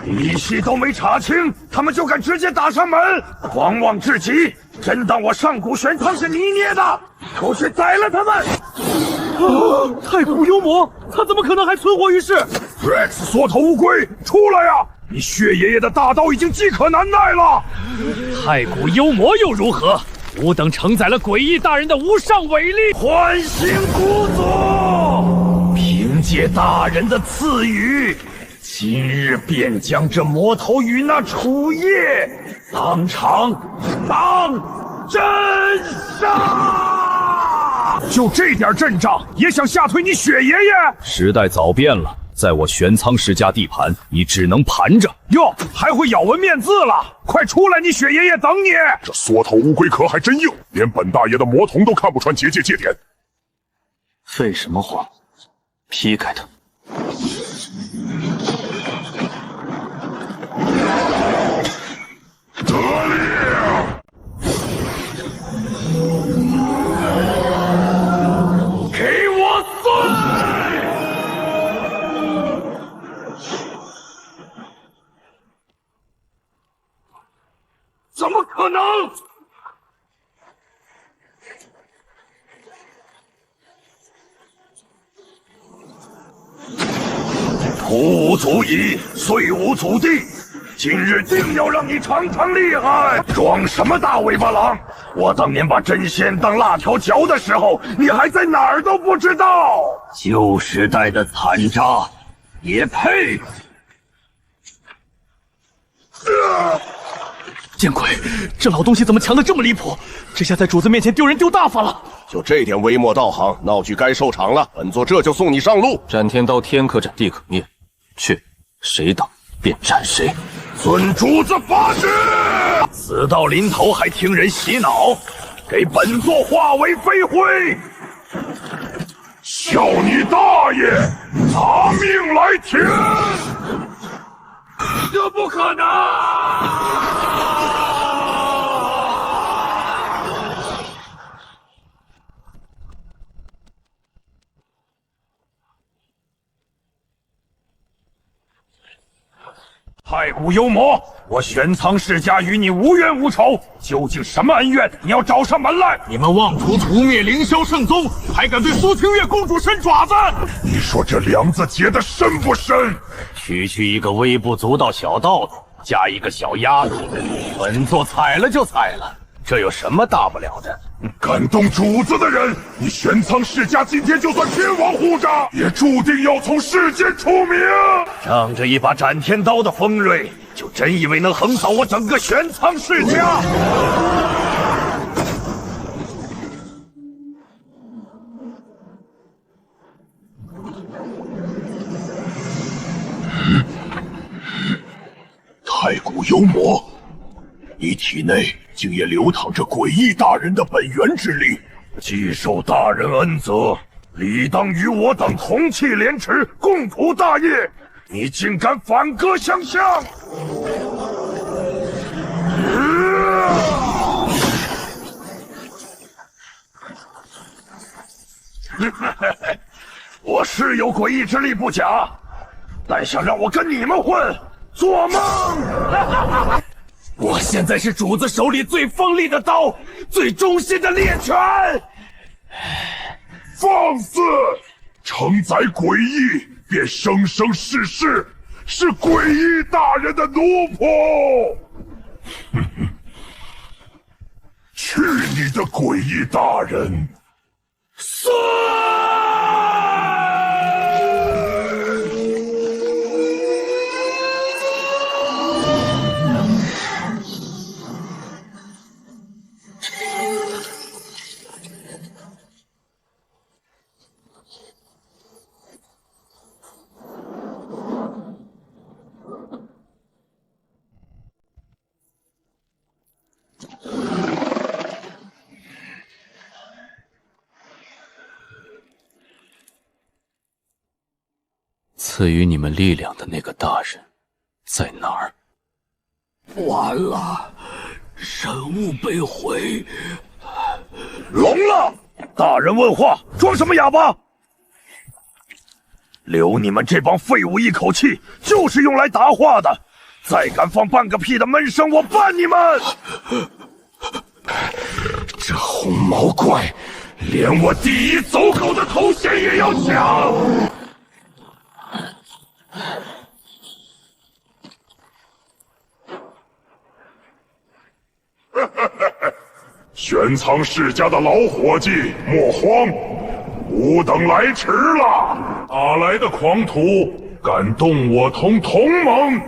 一气都没查清，他们就敢直接打上门，狂妄至极！真当我上古玄苍是你捏的？出去宰了他们！太古幽魔，他怎么可能还存活于世 ？Rex 缩头乌龟，出来呀！你血爷爷的大刀已经饥渴难耐了。太古幽魔又如何？吾等承载了诡异大人的无上伟力，唤醒古祖！凭借大人的赐予，今日便将这魔头与那楚夜当场真杀！就这点阵仗，也想吓退你血爷爷？时代早变了。在我玄苍世家地盘，你只能盘着。哟，还会咬文面字了！快出来，你血爷爷等你！这缩头乌龟壳还真硬，连本大爷的魔瞳都看不穿结界界点。废什么话？劈开他！得令！给我碎！怎么可能？徒无足矣，虽无祖地，今日定要让你尝尝厉害！装什么大尾巴狼？我当年把真仙当辣条嚼的时候，你还在哪儿都不知道。旧时代的残渣，也配？见鬼！这老东西怎么强得这么离谱？这下在主子面前丢人丢大发了。就这点微末道行，闹剧该收场了。本座这就送你上路。斩天刀，天可斩，地可灭。去，谁挡便斩谁。遵主子法旨！死到临头还听人洗脑，给本座化为飞灰！笑你大爷！拿命来填！这不可能！太古幽魔，我玄苍世家与你无冤无仇，究竟什么恩怨？你要找上门来！你们妄图屠灭凌霄圣宗，还敢对苏清月公主伸爪子？你说这梁子结得深不深？区区一个微不足道小道子，加一个小丫头，本座踩了就踩了，这有什么大不了的？敢动主子的人，你玄苍世家今天就算天王护驾，也注定要从世间出名。仗着一把斩天刀的锋锐，就真以为能横扫我整个玄苍世家？太古幽魔，你体内竟也流淌着诡异大人的本源之力，既受大人恩泽，理当与我等同气连池，共图大业。你竟敢反戈相向！我是有诡异之力不假，但想让我跟你们混，做梦！我我现在是主子手里最锋利的刀，最忠心的猎犬。放肆！承载诡异，便生生世世是诡异大人的奴仆。去你的诡异大人！算！赐予你们力量的那个大人在哪儿？完了，神物被毁。聋了！大人问话，装什么哑巴？留你们这帮废物一口气，就是用来答话的。再敢放半个屁的闷声，我办你们！这红毛怪，连我第一走狗的头衔也要抢！玄苍世家的老伙计，莫慌，吾等来迟了。哪来的狂徒敢动我同盟？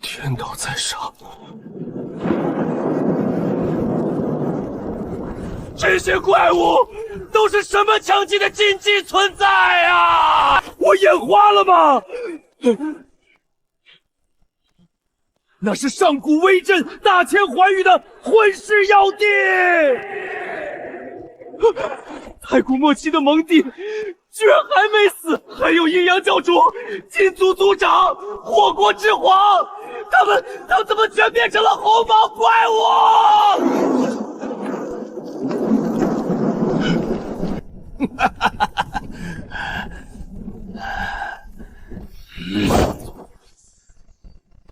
天道在上，这些怪物都是什么强劲的禁忌存在啊！我眼花了吗？那是上古威震、大千寰宇的混世要地，太古末期的蒙帝居然还没死，还有阴阳教主、金族族长、火国之皇，他怎么全变成了红毛怪物？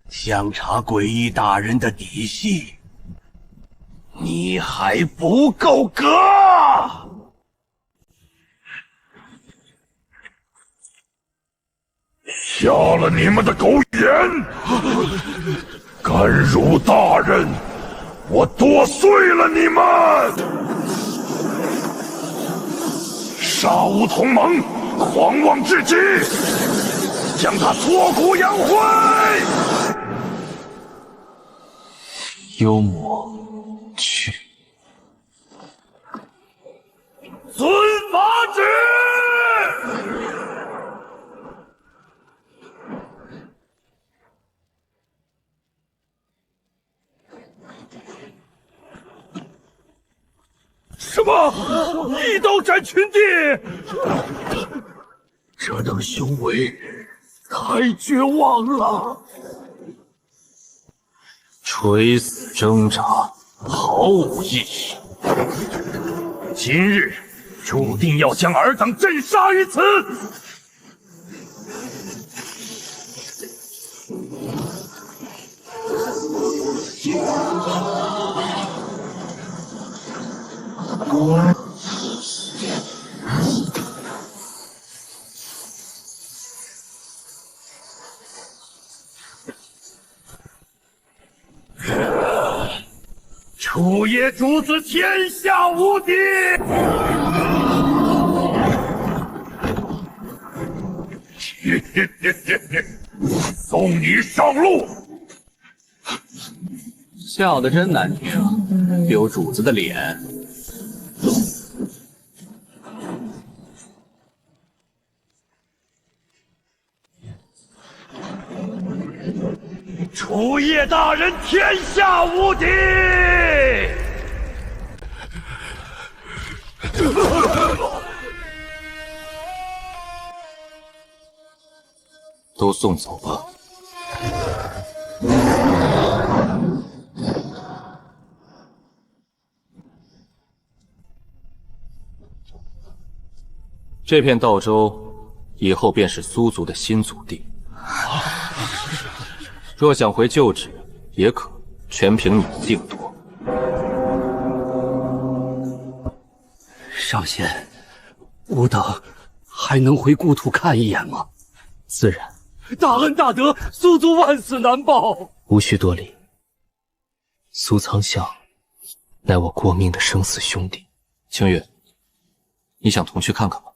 想查诡异大人的底细，你还不够格！瞎了你们的狗眼！敢辱大人，我剁碎了你们！杀无同盟，狂妄至极，将他挫骨扬灰！幽默，去！遵法旨！什么？一刀斩群帝？这等雄伟，太绝望了！垂死挣扎毫无意义。今日注定要将尔等震杀于此！楚野主子天下无敌！送你上路！笑得真难听，丢主子的脸。楚野大人天下无敌！都送走吧。这片道州以后便是苏族的新祖地。若想回旧址，也可，全凭你的定夺。上仙，吾等还能回故土看一眼吗？自然。大恩大德，苏族万死难报。无需多礼。苏苍笑乃我过命的生死兄弟。清月，你想同去看看吗？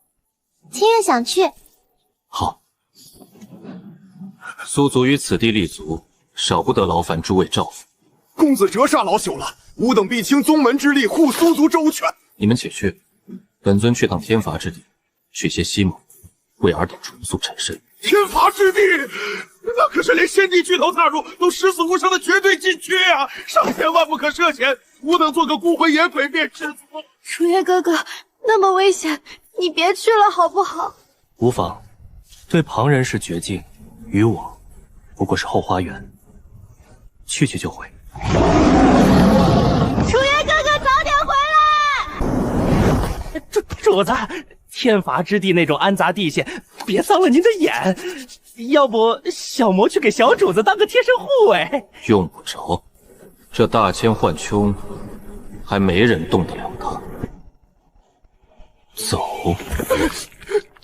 清月想去。好。苏族于此地立足，少不得劳烦诸位照拂。公子折煞老朽了，吾等必倾宗门之力护苏族周全。你们且去，本尊去趟天罚之地，取些西木，为尔等重塑陈身。天罚之地，那可是连先帝巨头踏入都十死无生的绝对禁区啊！上天万不可涉险，吾等做个孤魂野鬼便知足。楚月哥哥，那么危险，你别去了好不好？无妨，对旁人是绝境，于我不过是后花园，去就回。楚月哥哥，早点回来！主子，天罚之地那种安杂地线，别脏了您的眼。要不小魔去给小主子当个贴身护卫？用不着，这大千幻穹还没人动得了他。走，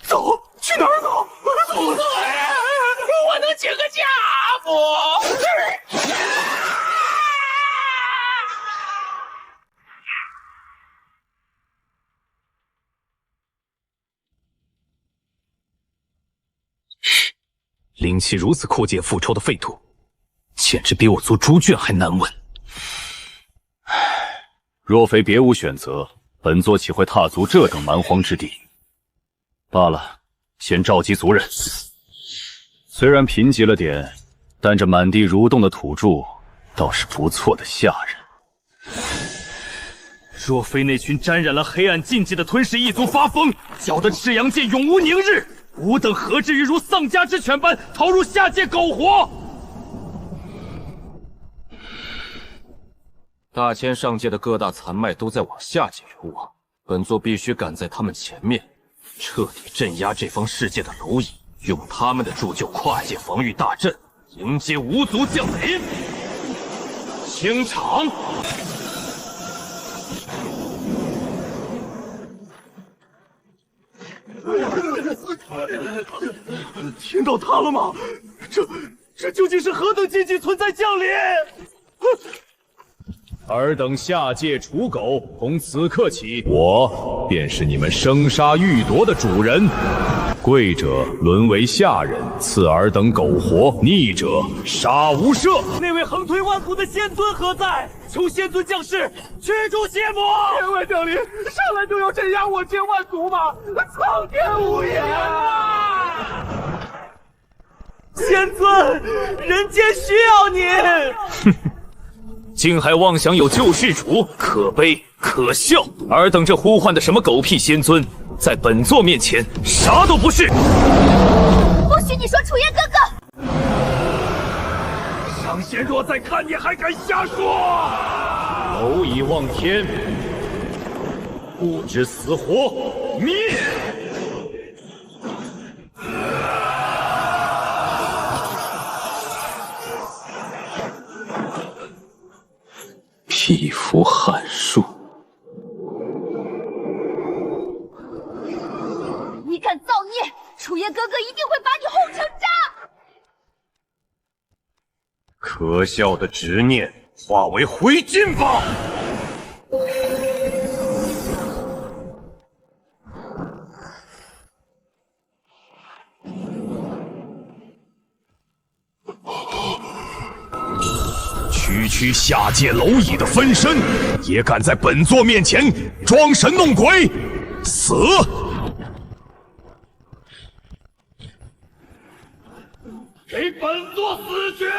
走，去哪儿走？主子，我能请个假不？灵气如此枯竭复仇的废土，简直比我做猪圈还难闻。若非别无选择，本座岂会踏足这等蛮荒之地？罢了，先召集族人。虽然贫瘠了点，但这满地蠕动的土著倒是不错的下人。若非那群沾染了黑暗禁忌的吞噬异族发疯，搅得赤阳界永无宁日，吾等何至于如丧家之犬般逃入下界苟活？大千上界的各大残脉都在往下界流亡，本座必须赶在他们前面，彻底镇压这方世界的蝼蚁，用他们的铸就跨界防御大阵，迎接无族降临。清场！天道塌了吗？这究竟是何等禁忌存在降临？尔等下界刍狗，从此刻起，我便是你们生杀予夺的主人。贵者沦为下人，赐尔等苟活；逆者杀无赦。那位横推万古的仙尊何在？求仙尊降世，驱逐邪魔！天外降临，上来就要镇压我千万族吗？苍天无言啊！仙尊，人间需要你。竟还妄想有救世主，可悲可笑！尔等这呼唤的什么狗屁仙尊，在本座面前啥都不是。不许你说楚烟哥哥！上仙若在看，你还敢瞎说？蝼蚁望天，不知死活，灭！匹夫撼树！你敢造孽，楚烟哥哥一定会把你轰成渣！可笑的执念，化为灰烬吧！区下界蝼蚁的分身，也敢在本座面前装神弄鬼，死！给本座死去！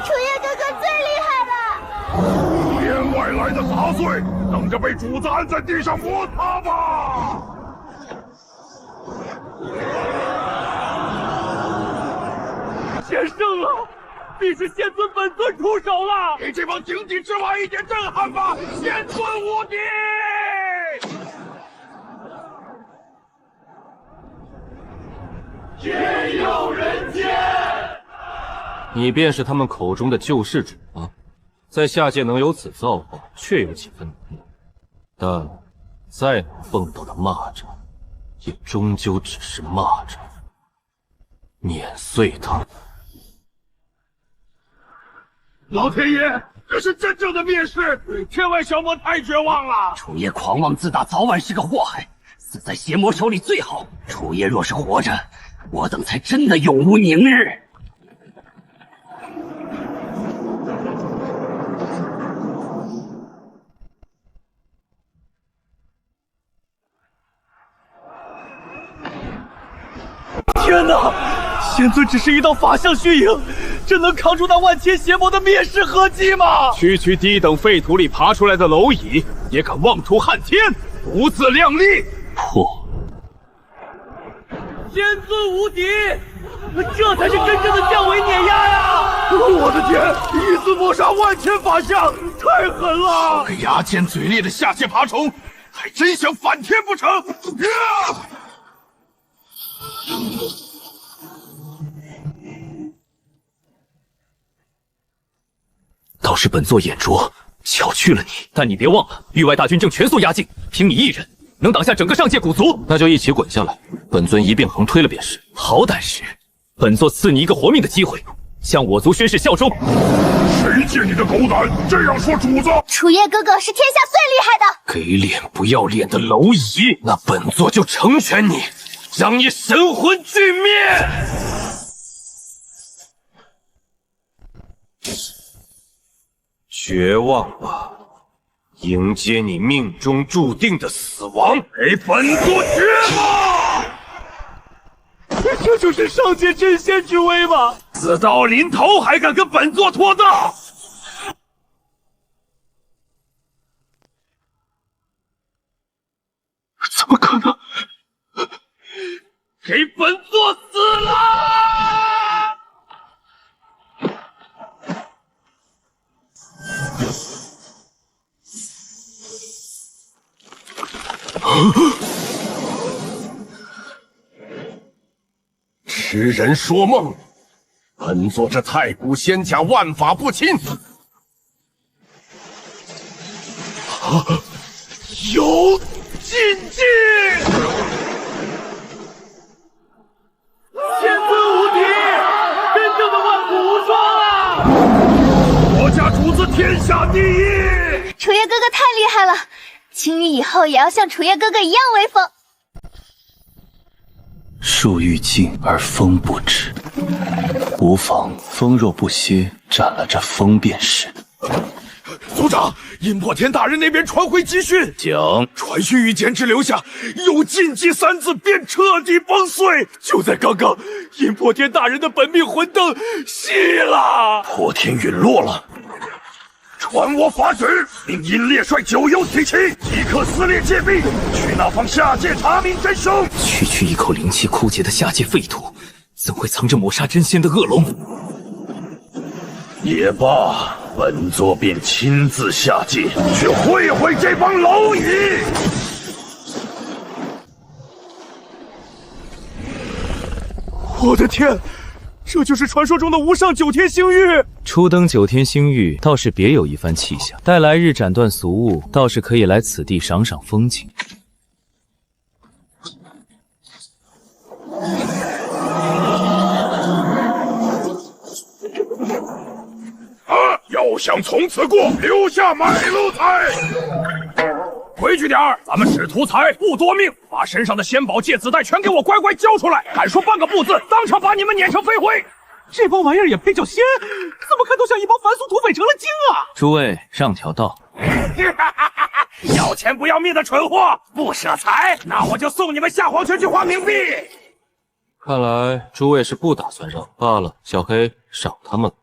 楚烟哥哥最厉害了！天外来的杂碎，等着被主子按在地上摩擦吧！险胜了！必是仙尊本尊出手了！给这帮井底之蛙一点震撼吧！仙尊无敌！天佑人间！你便是他们口中的救世主吗？在下界能有此造化，确有几分难得。但再能蹦到的蚂蚱，也终究只是蚂蚱。碾碎它！老天爷，这是真正的灭世！天外小魔太绝望了！楚夜狂妄自大，早晚是个祸害，死在邪魔手里最好。楚夜若是活着，我等才真的永无宁日。天哪！仙尊只是一道法相虚影，真能扛住那万千邪魔的灭世合击吗？区区低等废土里爬出来的蝼蚁，也敢妄图撼天，不自量力！破！仙尊无敌，这才是真正的降维碾压呀！我的天，一字抹杀万千法相，太狠了！个牙尖嘴裂的下界爬虫，还真想反天不成？倒是本座眼拙，巧去了你。但你别忘了，域外大军正全速压境，凭你一人能挡下整个上界古族？那就一起滚下来，本尊一并横推了便是。好胆识，本座赐你一个活命的机会，向我族宣誓效忠。谁借你的狗胆这样说主子？楚夜哥哥是天下最厉害的。给脸不要脸的蝼蚁，那本座就成全你，让你神魂俱灭！绝望吧，迎接你命中注定的死亡！给本座绝望！这就是上界真仙之威吗？死到临头还敢跟本座拖大？怎么可能？给本座死了！痴人说梦，本座这太古仙甲万法不侵。有禁忌！仙尊无敌，真正的万古无双啊！我家主子天下第一！楚夜哥哥太厉害了，青羽以后也要像楚夜哥哥一样威风。树欲静而风不止，无妨，风若不歇，斩了这风便是。族长，阴破天大人那边传回急讯，讲传讯与简只留下有禁忌三字，便彻底崩碎。就在刚刚，阴破天大人的本命魂灯熄了，破天陨落了。传我法旨，令阴烈帅九幽提旗，即刻撕裂界壁，去那方下界查明真凶。区一口灵气枯竭的下界废土，怎会藏着抹杀真仙的恶龙？也罢，本座便亲自下界，去会会这帮蝼蚁。我的天，这就是传说中的无上九天星域。初登九天星域，倒是别有一番气象。待来日斩断俗物，倒是可以来此地赏赏风景。要想从此过，留下买路财。规矩点儿，咱们使图财不夺命，把身上的仙宝戒子带全给我乖乖交出来！敢说半个不字，当场把你们碾成飞灰！这帮玩意儿也配叫仙？怎么看都像一帮凡俗土匪成了精啊！诸位让条道。要钱不要命的蠢货，不舍财，那我就送你们下黄泉去换冥币。看来诸位是不打算让罢了。小黑，赏他们了。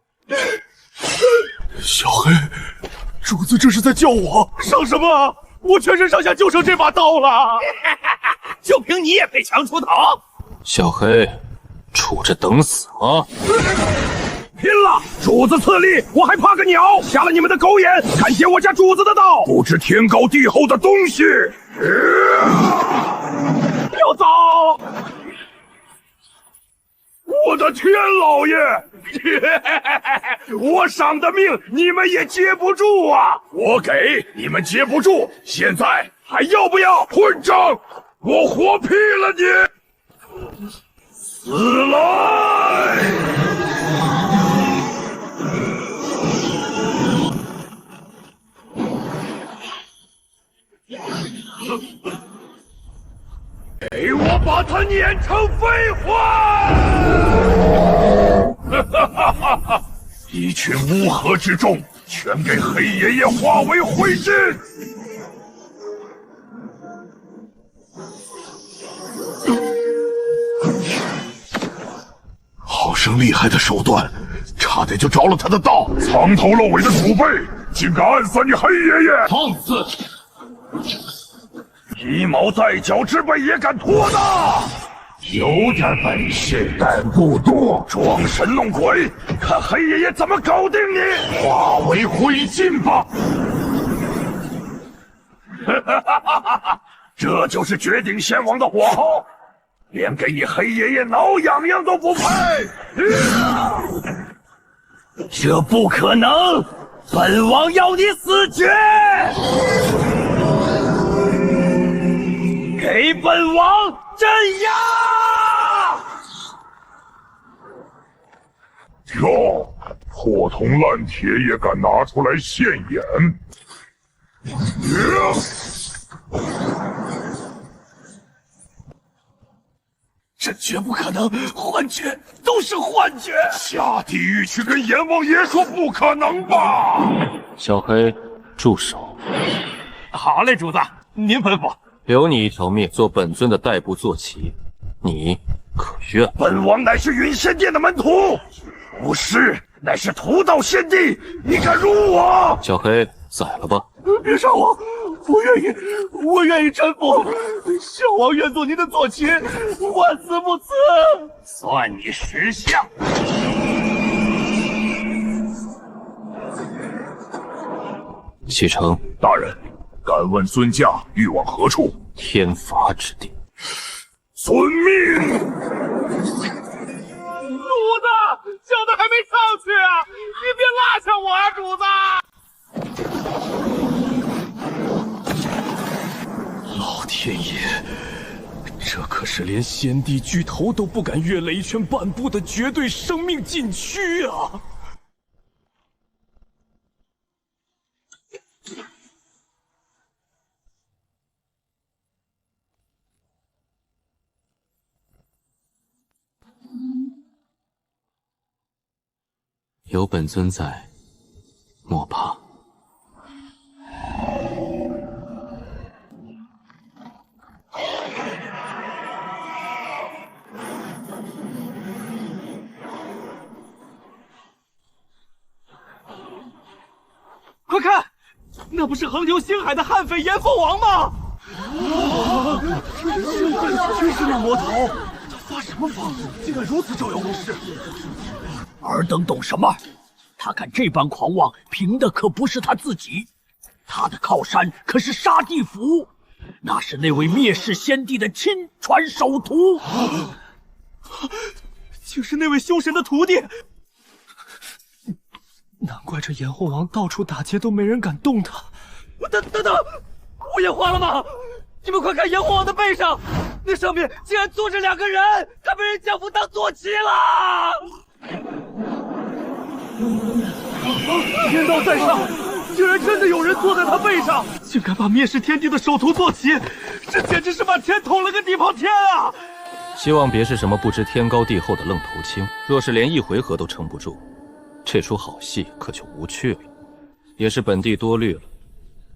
小黑，主子这是在叫我赏什么？我全身上下就剩这把刀了，就凭你也配强出头？小黑，杵着等死吗？拼了！主子赐力，我还怕个鸟！瞎了你们的狗眼，看见我家主子的道！不知天高地厚的东西！要走！我的天老爷！我赏的命你们也接不住啊！我给你们接不住，现在还要不要？混账！我活劈了你！死来！给我把他碾成废话！一群乌合之众，全给黑爷爷化为灰烬！好生厉害的手段，差点就着了他的道。藏头露尾的土匪，竟敢暗算你黑爷爷！放肆！一毛在脚之辈也敢托大？有点本事，但不多。装神弄鬼，看黑爷爷怎么搞定你！化为灰烬吧！这就是绝顶仙王的火候，连给你黑爷爷挠痒痒都不配！这不可能！本王要你死绝！给本王镇压！哟，破铜烂铁也敢拿出来现眼！这绝不可能，幻觉，都是幻觉！下地狱去跟阎王爷说不可能吧！小黑，住手！好嘞，主子，您吩咐。留你一条命，做本尊的代步坐骑，你可愿？本王乃是云仙殿的门徒，不是，乃是屠道仙帝，你敢辱我？小黑，宰了吧！别杀我！我愿意臣服。小王愿做您的坐骑，万死不辞。算你识相。启程。大人，敢问尊驾欲往何处？天罚之地。遵命。主子，小的还没上去啊！你别落下我啊，主子！老天爷，这可是连先帝巨头都不敢越雷拳半步的绝对生命禁区啊！有本尊在，莫怕。快看，那不是横流星海的悍匪炎凤王吗？真是那魔头！他发什么疯，竟敢如此招摇过市？尔等懂什么？他敢这般狂妄，凭的可不是他自己，他的靠山可是沙地府，那是那位灭世先帝的亲传首徒，竟是那位凶神的徒弟。难怪这炎后王到处打劫都没人敢动他。等，我眼花了吗？你们快看炎后王的背上，那上面竟然坐着2个人，他被人降服当坐骑了！天道在上，竟然真的有人坐在他背上，竟敢把灭世天帝的首徒坐骑，这简直是把天捅了个地包天啊！希望别是什么不知天高地厚的愣头青，若是连1回合都撑不住，这出好戏可就无趣了。也是本地多虑了，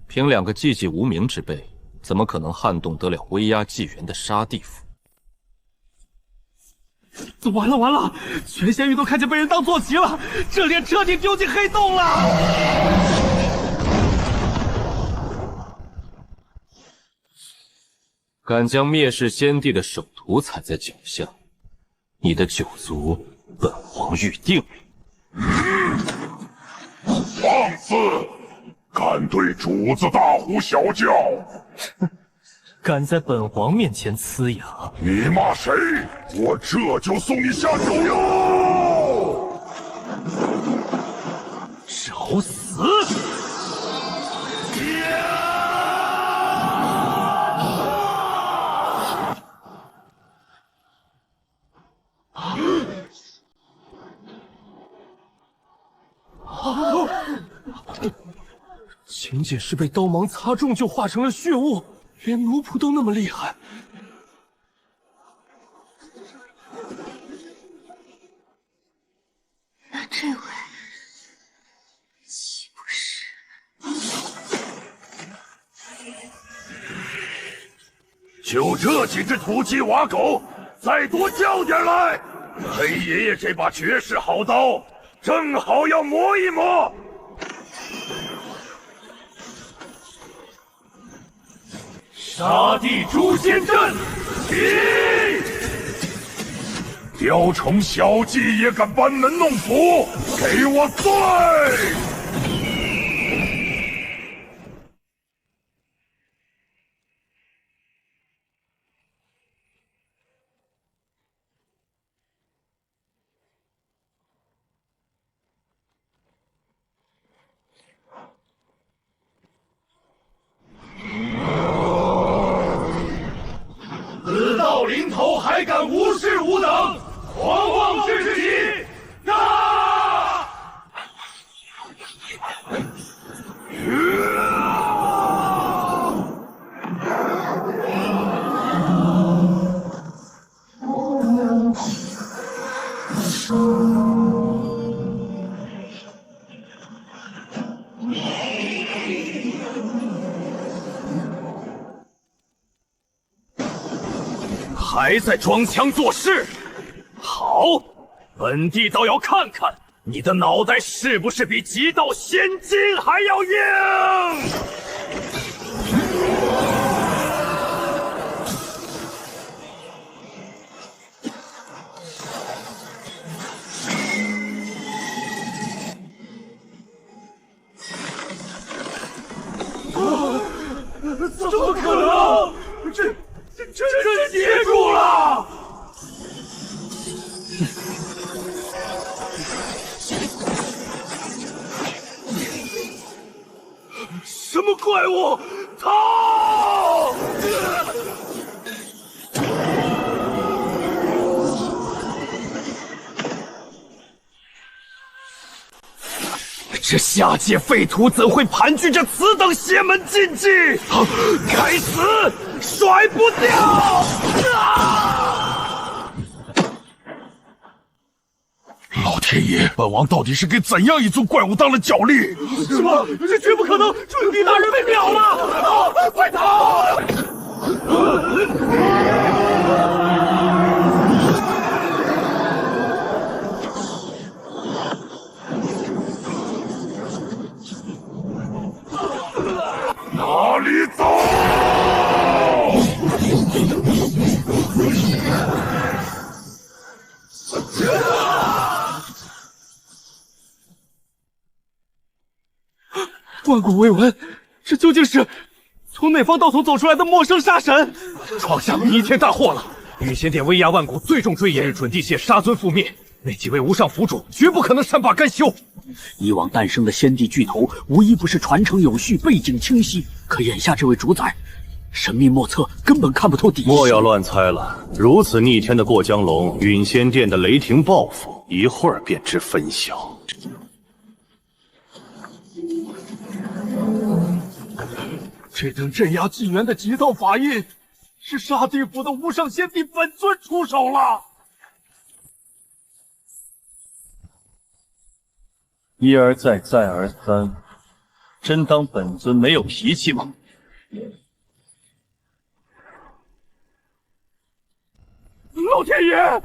凭2个寂寂无名之辈，怎么可能撼动得了威压纪元的沙地府？完了！全仙域都看见被人当坐骑了，这脸彻底丢进黑洞了！敢将灭世先帝的首徒踩在脚下，你的九族，本王预定。放肆！敢对主子大呼小叫！敢在本王面前呲牙！你骂谁？我这就送你下九幽！找死！秦姐是被刀芒擦中就化成了血雾，连奴仆都那么厉害。那这位岂不是？就这几只土鸡瓦狗，再多叫点来！黑爷爷这把绝世好刀，正好要磨一磨。杀地诛仙阵，起！雕虫小技也敢班门弄斧，给我醉！死到临头还敢无视吾等，狂妄至极！啊！还在装腔作势？好，本帝倒要看看你的脑袋是不是比极道仙金还要硬！怎么可能？真接住了！什么怪物？逃！这下界废土怎会盘踞着此等邪门禁忌？该死，甩不掉！老天爷，本王到底是给怎样一尊怪物当了脚力？什么？这绝不可能！准帝大人被秒了！快逃！哪里走？万古未闻，这究竟是从哪方道统走出来的陌生杀神？闯下弥天大祸了！御仙殿威压万古，最重追严，准帝谢杀尊覆灭，那几位无上府主绝不可能善罢甘休。以往诞生的先帝巨头，无一不是传承有序、背景清晰。可眼下这位主宰，神秘莫测，根本看不透底细。莫要乱猜了，如此逆天的过江龙，陨仙殿的雷霆报复，一会儿便知分晓。这等镇压纪元的极道法印，是杀地府的无上仙帝本尊出手了。一而再，再而三，真当本尊没有脾气吗？老天爷，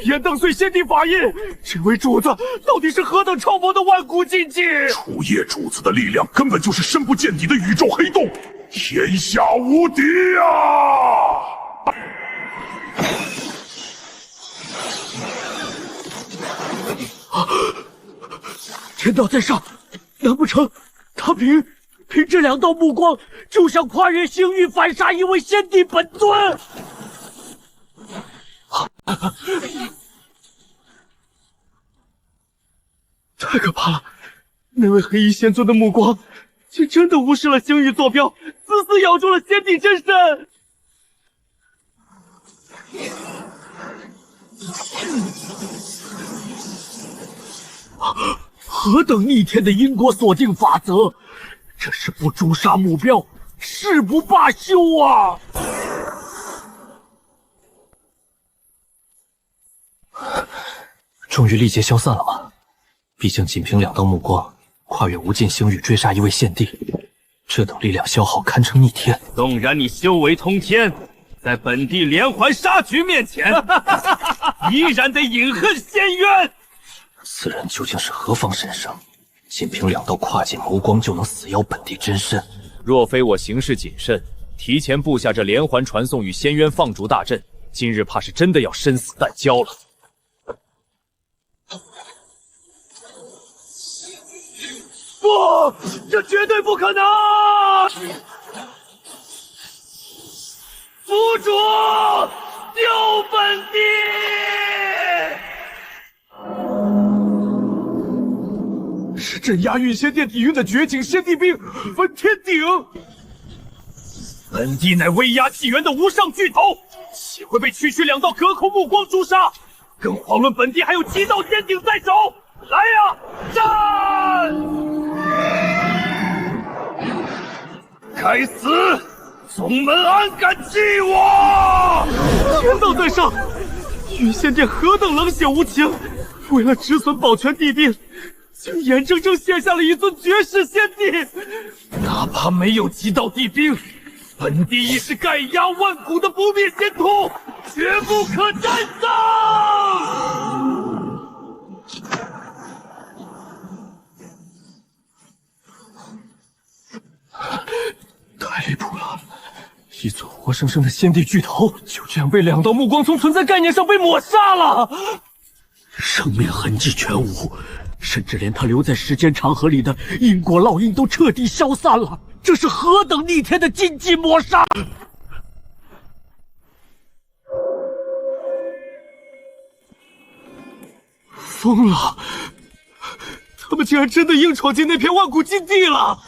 严当岁先帝法印，这位主子到底是何等超薄的万古禁忌？楚夜主子的力量根本就是深不见底的宇宙黑洞，天下无敌啊！天道在上，难不成他凭这2道目光就想跨越星域反杀一位先帝本尊？太可怕了！那位黑衣仙尊的目光，竟真的无视了星域坐标，死死咬住了先帝真身。何等逆天的因果锁定法则！这是不诛杀目标，誓不罢休啊！终于力竭消散了吗？毕竟仅凭2道目光，跨越无尽星域追杀一位献帝，这等力量消耗堪称逆天。纵然你修为通天，在本地连环杀局面前，依然得饮恨仙渊。此人究竟是何方神圣？仅凭2道跨境眸光就能死咬本地真身？若非我行事谨慎，提前布下这连环传送与仙渊放逐大阵，今日怕是真的要身死蛋交了。不，这绝对不可能！府主，救本地！是镇压御仙殿底蕴的绝景仙帝兵焚天鼎。本地乃威压纪元的无上巨头，岂会被区区2道隔空目光诛杀？更遑论本地还有7道仙鼎在手！来呀，战！该死！宗门安敢欺我！天道在上，御仙殿何等冷血无情！为了止损保全帝兵，竟眼睁睁献下了一尊绝世仙帝。哪怕没有7道帝兵，本地亦是盖压万古的不灭仙土，绝不可战胜！太离谱了！一尊活生生的仙帝巨头，就这样被2道目光从存在概念上被抹杀了，生命痕迹全无，甚至连他留在时间长河里的因果烙印都彻底消散了。这是何等逆天的禁忌抹杀！疯了！他们竟然真的硬闯进那片万古禁地了！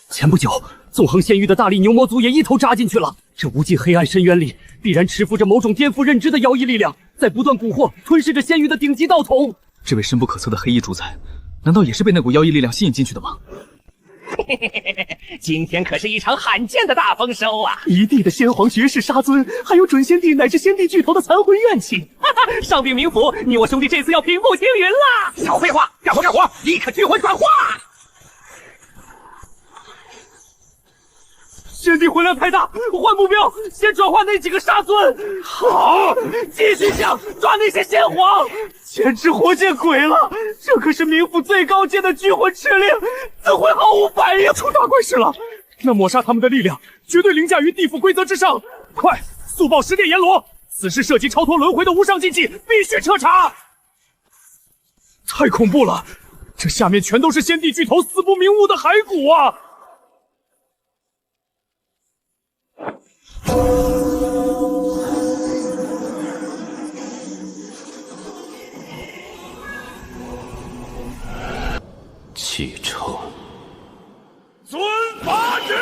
前不久，纵横仙域的大力牛魔族也一头扎进去了。这无尽黑暗深渊里，必然蛰伏着某种颠覆认知的妖异力量，在不断蛊惑、吞噬着仙域的顶级道统。这位深不可测的黑衣主宰，难道也是被那股妖异力量吸引进去的吗？今天可是一场罕见的大丰收啊！一地的先皇绝世杀尊，还有准仙帝乃至仙帝巨头的残魂怨气。上禀冥府，你我兄弟这次要平步青云啦！少废话，干活，立刻拘魂转化！仙帝魂量太大，换目标，先转化那几个杀尊。好，继续想抓那些先皇，简直活见鬼了！这可是冥府最高阶的拘魂敕令，怎会毫无反应？出大怪事了！那抹杀他们的力量，绝对凌驾于地府规则之上。快，速报十殿阎罗，此事涉及超脱轮回的无上禁忌，必须彻查。太恐怖了，这下面全都是仙帝巨头死不瞑目的骸骨啊！启程。尊法旨。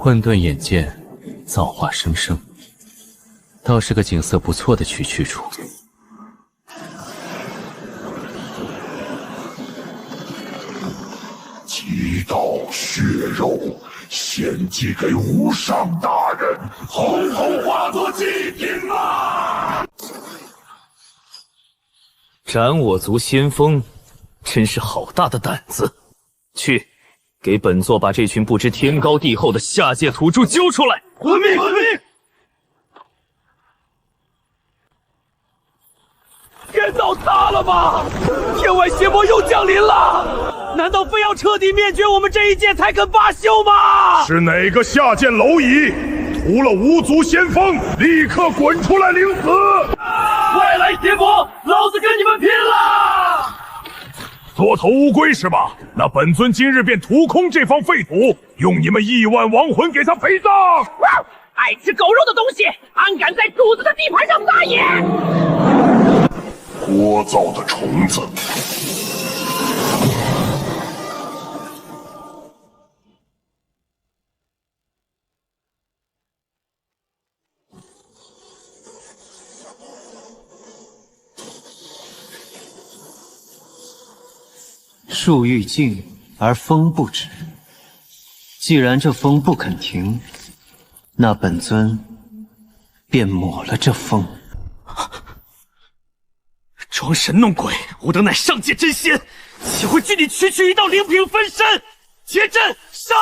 混沌眼见，造化生生。倒是个景色不错的区区处。几道血肉献祭给无上大人，统统化作祭品啊！斩我族先锋，真是好大的胆子！去，给本座把这群不知天高地厚的下界土著揪出来！遵命，遵命！天道塌了吗？天外邪魔又降临了！难道非要彻底灭绝我们这一界才肯罢休吗？是哪个下贱蝼蚁屠了无族先锋？立刻滚出来领死！外来邪魔，老子跟你们拼了！做头乌龟是吧？那本尊今日便屠空这方废土，用你们亿万亡魂给他陪葬！爱吃狗肉的东西，安敢在主子的地盘上撒野！聒噪的虫子！树欲静而风不止，既然这风不肯停，那本尊便抹了这风。装神弄鬼，吾等乃上界真仙，岂会惧你区区一道灵品分身？结阵杀！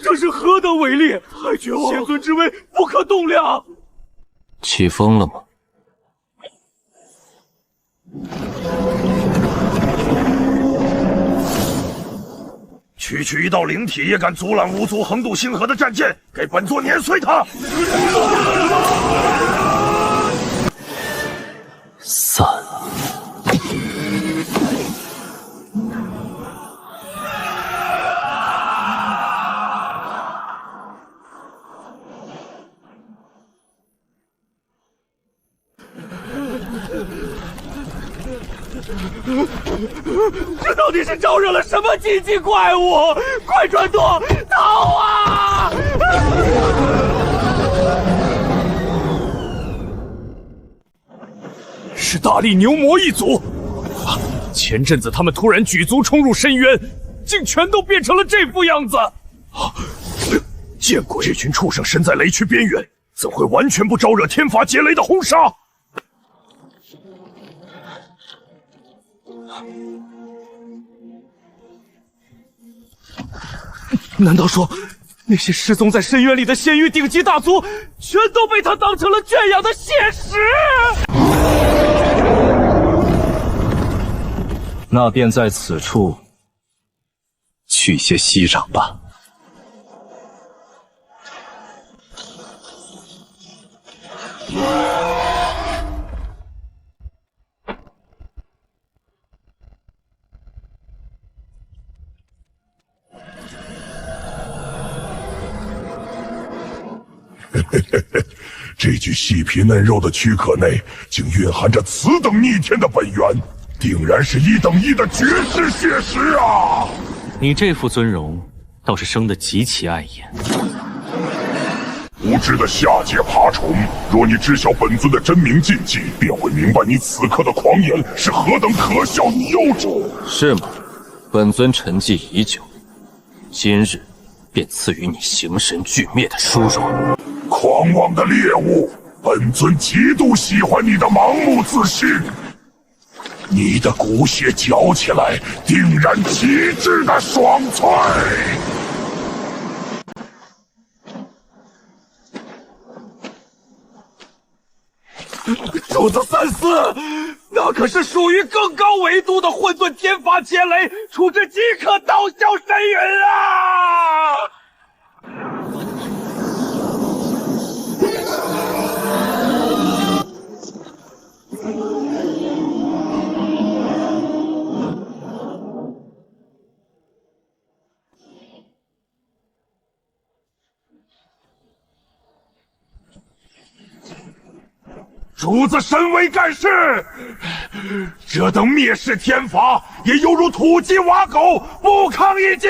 这是何等伟力！太绝望！仙尊之威不可动量。起风了吗？区区一道灵体也敢阻拦无族横渡星河的战舰，给本座碾碎他！散。这到底是招惹了什么奇迹怪物？快转舵，逃啊！是大力牛魔一族。前阵子他们突然举族冲入深渊，竟全都变成了这副样子。见鬼！这群畜生身在雷区边缘，怎会完全不招惹天罚劫雷的轰杀？难道说，那些失踪在深渊里的仙域顶级大族，全都被他当成了圈养的血食？那便在此处去些息壤吧。这具细皮嫩肉的躯壳内，竟蕴含着此等逆天的本源，定然是1等1的绝世血石啊！你这副尊容，倒是生得极其碍眼。无知的下界爬虫，若你知晓本尊的真名禁忌，便会明白你此刻的狂言是何等可笑与幼稚。是吗？本尊沉寂已久，今日便赐予你形神俱灭的殊荣。狂妄的猎物，本尊极度喜欢你的盲目自信。你的骨血嚼起来，定然极致的爽脆。主子三思，那可是属于更高维度的混沌天罚劫雷，处置即可刀削神云啊！主子身为干事，这等蔑视天法，也犹如土鸡瓦狗，不抗一击。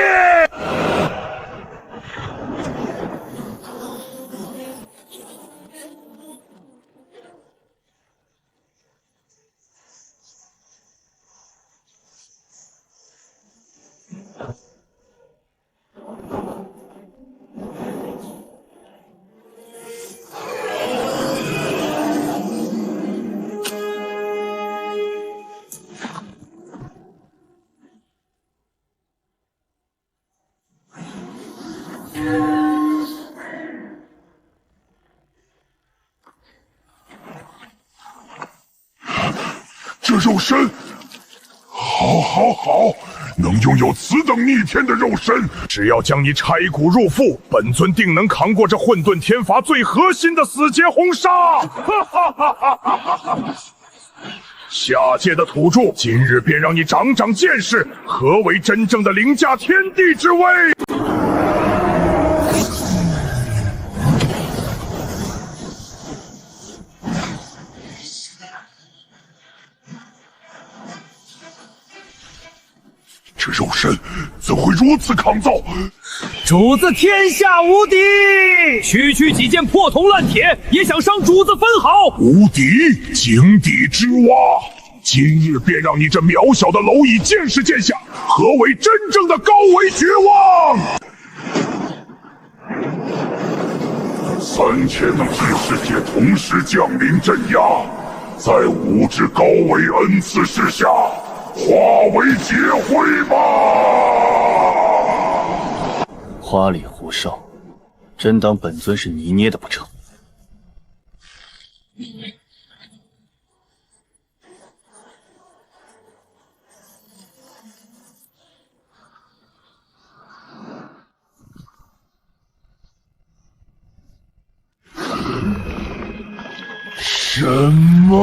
这肉身，好，能拥有此等逆天的肉身，只要将你拆骨入腹，本尊定能扛过这混沌天罚最核心的死劫轰杀！下界的土著，今日便让你长长见识，何为真正的凌驾天地之威！这肉身怎会如此抗造？主子天下无敌，区区几件破铜烂铁也想伤主子分毫？无敌，井底之蛙！今日便让你这渺小的蝼蚁见识见下，何为真正的高维绝望！3000的巨世界同时降临镇压，在5只高维恩赐之下，化为劫灰吧！花里胡哨，真当本尊是泥捏的不成？什么？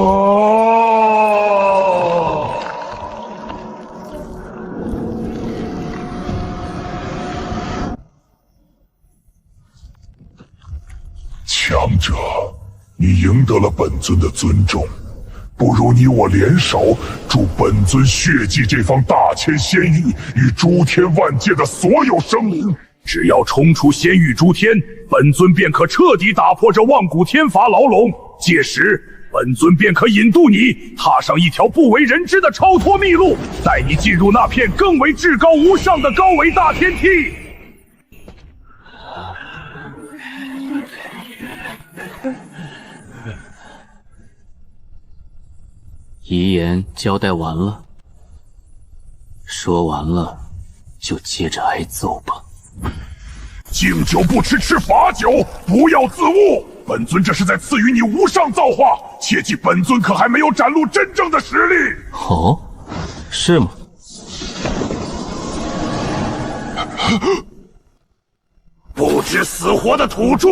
强者，你赢得了本尊的尊重，不如你我联手，助本尊血祭这方大千仙域与诸天万界的所有生灵。只要冲出仙域诸天，本尊便可彻底打破这万古天罚牢笼。届时，本尊便可引渡你踏上一条不为人知的超脱秘路，带你进入那片更为至高无上的高维大天梯。遗言交代完了，说完了就接着挨揍吧。敬酒不吃吃罚酒，不要自误。本尊这是在赐予你无上造化，切记本尊可还没有展露真正的实力。哦，是吗？不知死活的土著，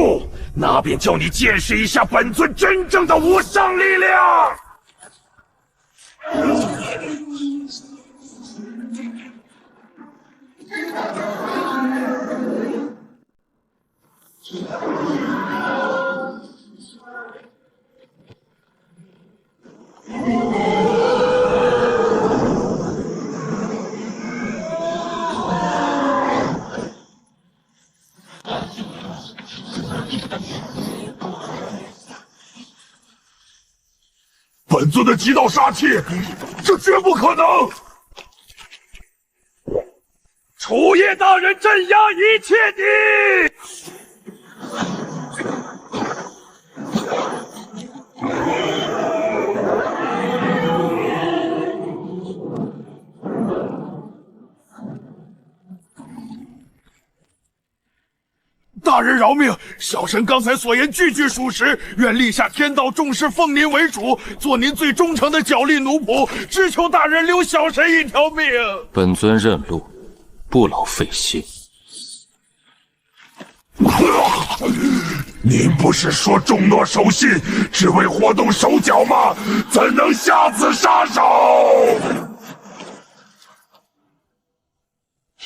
那便叫你见识一下本尊真正的无上力量。本尊的极道杀气，这绝不可能！楚叶大人镇压一切敌！大人饶命！小神刚才所言句句属实，愿立下天道重视，奉您为主，做您最忠诚的脚力奴仆，只求大人留小神一条命。本尊认路，不劳费心。您不是说重诺守信，只为活动手脚吗？怎能下此杀手？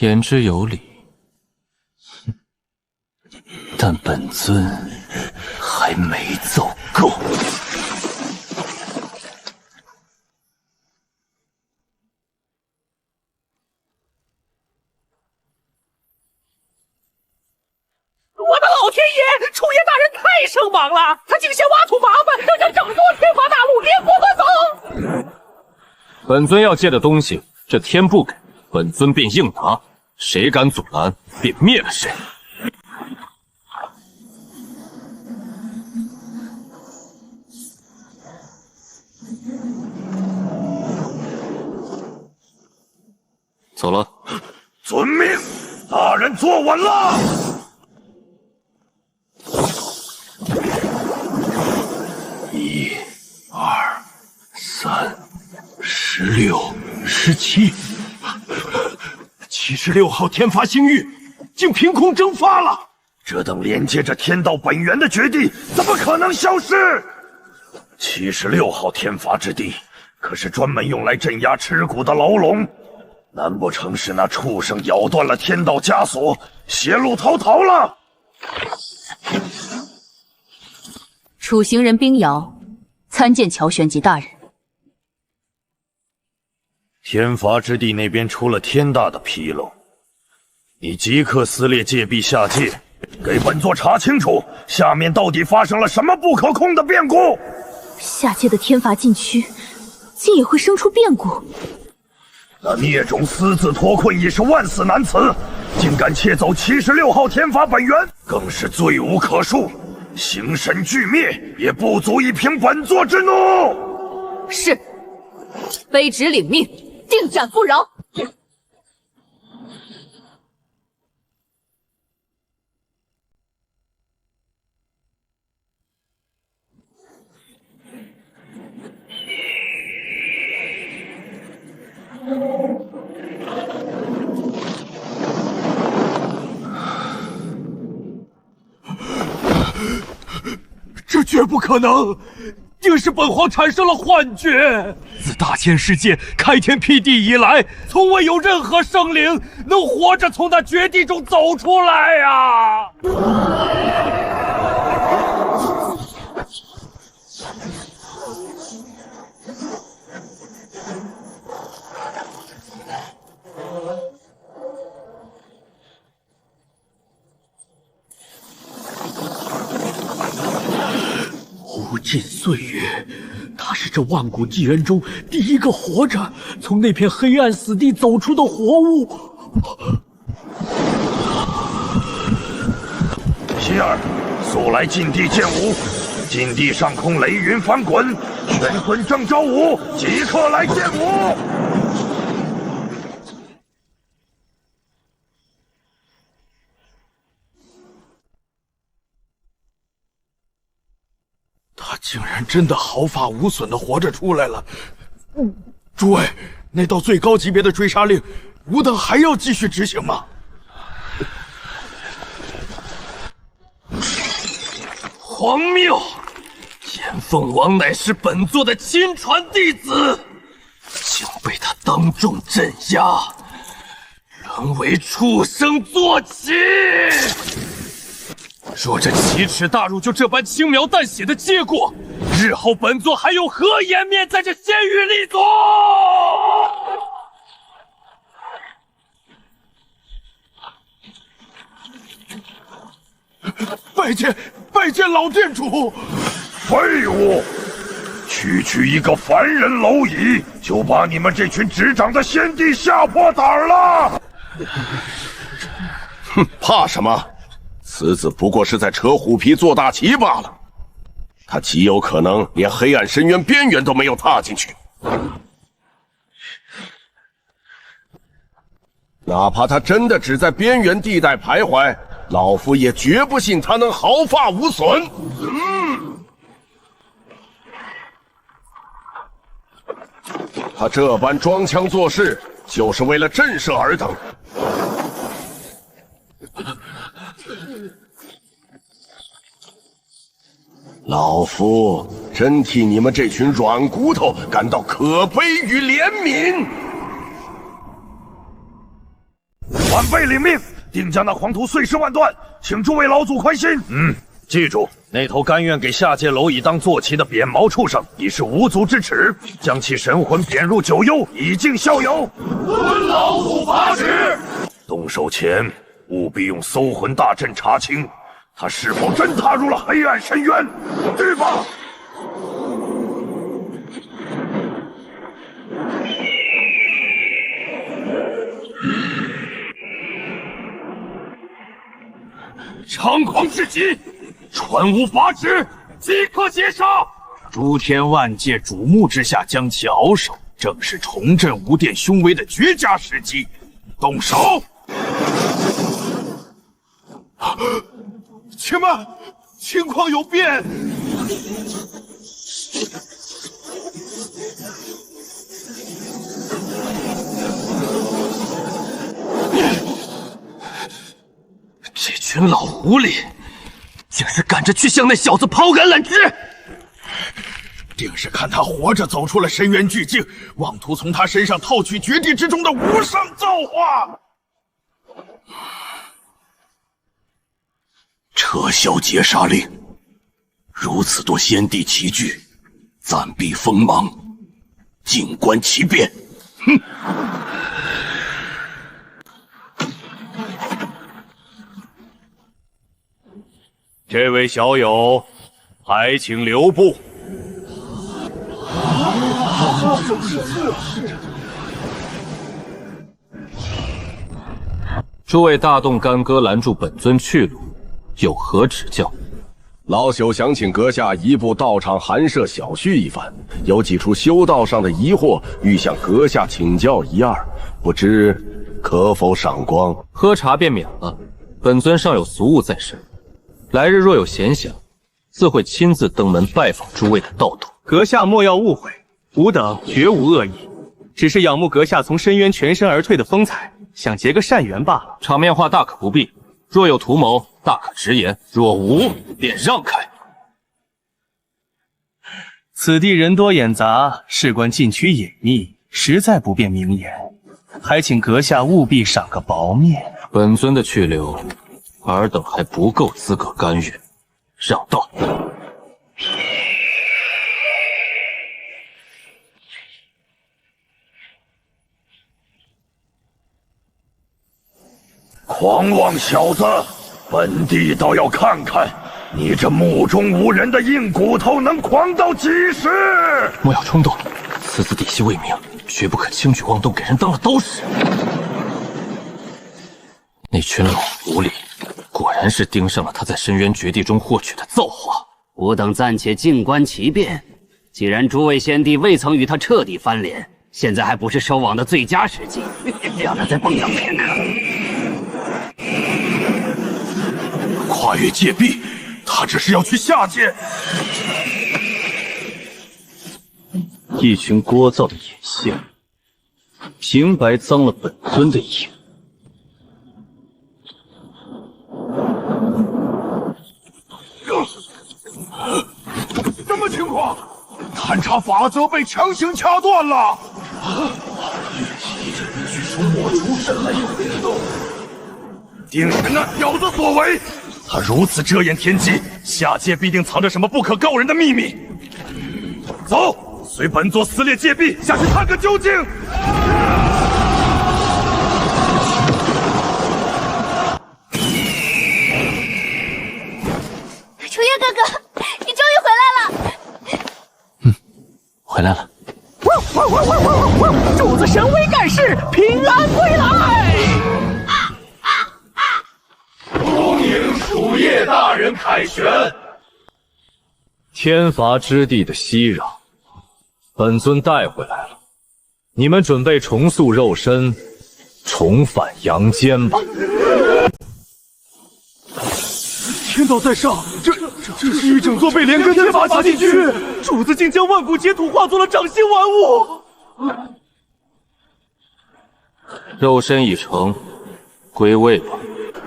言之有理。但本尊还没走够。我的老天爷，楚爷大人太生忙了，他竟嫌挖土麻烦，要将整座天罚大陆颠覆夺走。本尊要借的东西，这天不给，本尊便硬拿，谁敢阻拦，便灭了谁。走了。遵命，大人坐稳了。1、2、3、16、17， 76号天罚星域竟凭空蒸发了。这等连接着天道本源的绝地，怎么可能消失？76号天罚之地，可是专门用来镇压尸骨的牢笼。难不成是那畜生咬断了天道枷锁，泄露逃了？楚行人冰瑶参见乔玄吉大人。天罚之地那边出了天大的纰漏，你即刻撕裂界壁下界，给本座查清楚，下面到底发生了什么不可控的变故？下界的天罚禁区，竟也会生出变故。那孽种私自脱困已是万死难辞，竟敢窃走76号天罚本源，更是罪无可恕。形神俱灭，也不足以平本座之怒。是，卑职领命，定斩不饶。这绝不可能，定是本皇产生了幻觉。自大千世界开天辟地以来，从未有任何生灵能活着从那绝地中走出来呀！无尽岁月，他是这万古纪元中第一个活着从那片黑暗死地走出的活物。希儿，速来禁地剑舞！禁地上空雷云翻滚，玄魂正招舞，即刻来剑舞！他竟然真的毫发无损的活着出来了。诸位，那道最高级别的追杀令，吾等还要继续执行吗？荒谬！炎凤王乃是本座的亲传弟子，竟被他当众镇压，沦为畜生坐骑。若这奇耻大辱就这般轻描淡写的接过，日后本座还有何颜面在这仙域立足？拜见老店主！废物！区一个凡人蝼蚁，就把你们这群执掌的先帝吓破胆了！哼，怕什么？此子不过是在扯虎皮做大旗罢了，他极有可能连黑暗深渊边缘都没有踏进去。哪怕他真的只在边缘地带徘徊，老夫也绝不信他能毫发无损。他这般装腔作势，就是为了震慑尔等。老夫真替你们这群软骨头感到可悲与怜悯。晚辈领命，定将那黄土碎尸万段，请诸位老祖宽心。记住，那头甘愿给下界蝼蚁当坐骑的扁毛畜生，已是无足之耻，将其神魂贬入九幽，以儆效尤。遵老祖法旨。动手前务必用搜魂大阵查清，他是否真踏入了黑暗深渊？去吧！猖狂至极，传吾法旨，即刻截杀！诸天万界瞩目之下将其鳌首，正是重振无殿凶威的绝佳时机。动手！且慢，情况有变。这群老狐狸，竟是赶着去向那小子抛橄榄枝！定是看他活着走出了深渊巨境，妄图从他身上套取绝地之中的无上造化。撤销截杀令，如此多先帝齐聚，暂避锋芒，静观其变。哼！这位小友，还请留步。诸位大动干戈，拦住本尊去路，有何指教？老朽想请阁下移步道场寒舍小叙一番，有几处修道上的疑惑，欲向阁下请教一二，不知可否赏光？喝茶便免了，本尊尚有俗务在身，来日若有闲暇，自会亲自登门拜访诸位的道途。阁下莫要误会，吾等绝无恶意，只是仰慕阁下从深渊全身而退的风采，想结个善缘罢了。场面话大可不必，若有图谋，大可直言；若无，便让开。此地人多眼杂，事关禁区隐秘，实在不便明言，还请阁下务必赏个薄面。本尊的去留，尔等还不够资格干预，让道。狂妄小子，本帝倒要看看你这目中无人的硬骨头能狂到几时！莫要冲动，此子底细未明，绝不可轻举妄动，给人当了刀使。那群老狐狸，果然是盯上了他在深渊绝地中获取的造化。吾等暂且静观其变。既然诸位先帝未曾与他彻底翻脸，现在还不是收网的最佳时机，让他再蹦跶片刻。跨越界壁，他这是要去下界。一群聒噪的眼线，平白脏了本尊的眼。什么情况？探查法则被强行掐断了。据说莫出神来有灵动。定是那小子所为。他如此遮掩天机，下界必定藏着什么不可告人的秘密。走，随本座撕裂界壁，下去探个究竟。楚月哥哥，你终于回来了。回来了。主子神威盖世，平安归来。恭迎鼠夜大人凯旋。天罚之地的熙攘，本尊带回来了。你们准备重塑肉身，重返阳间吧。天道在上，这是一整座被连根天罚砸进去，主子竟将万古劫土化作了掌心玩物。肉身已成，归位吧。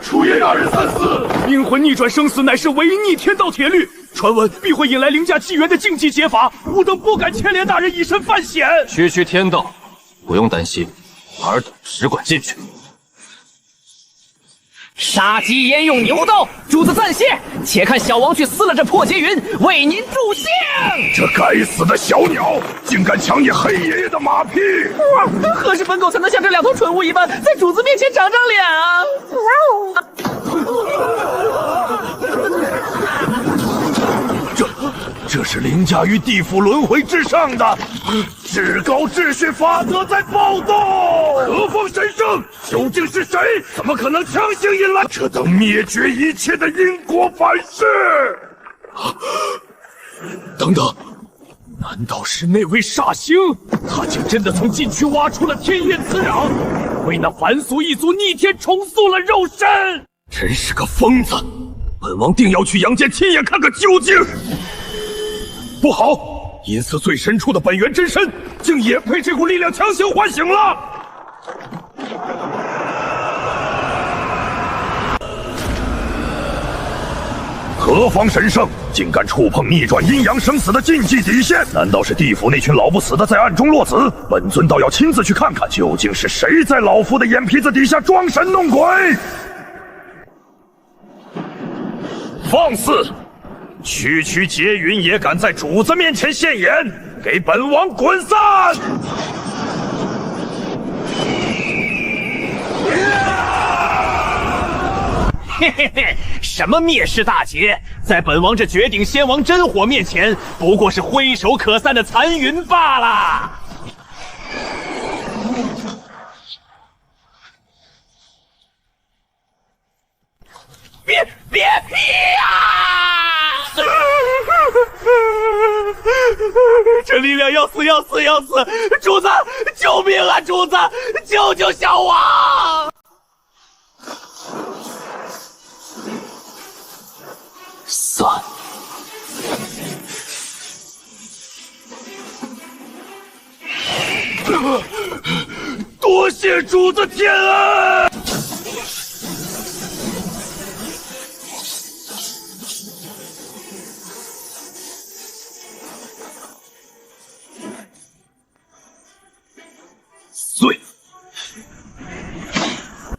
楚夜大人三思，阴魂逆转生死乃是违逆天道铁律，传闻必会引来凌驾纪元的禁忌劫法，吾等不敢牵连大人以身犯险。区天道，不用担心，尔等只管进去。杀鸡焉用牛刀，主子暂歇，且看小王去撕了这破劫云，为您助兴。这该死的小鸟，竟敢抢你黑爷爷的马屁！何时本狗才能像这两头蠢物一般，在主子面前长长脸啊？这是凌驾于地府轮回之上的至高秩序法则在暴动！何方神圣？究竟是谁？怎么可能强行引来这等灭绝一切的因果反噬？等等，难道是那位煞星？他竟真的从禁区挖出了天焰磁壤，为那凡俗一族逆天重塑了肉身？真是个疯子！本王定要去阳间亲眼看个究竟！不好，阴司最深处的本源真身，竟也被这股力量强行唤醒了！何方神圣，竟敢触碰逆转阴阳生死的禁忌底线？难道是地府那群老不死的在暗中落子？本尊倒要亲自去看看，究竟是谁在老夫的眼皮子底下装神弄鬼！放肆！区区劫云也敢在主子面前现眼，给本王滚散！嘿嘿嘿，什么灭世大劫，在本王这绝顶仙王真火面前，不过是挥手可散的残云罢了。别劈呀！这力量要死要死要死！主子，救命啊！主子，救救小王！散。多谢主子天恩！碎！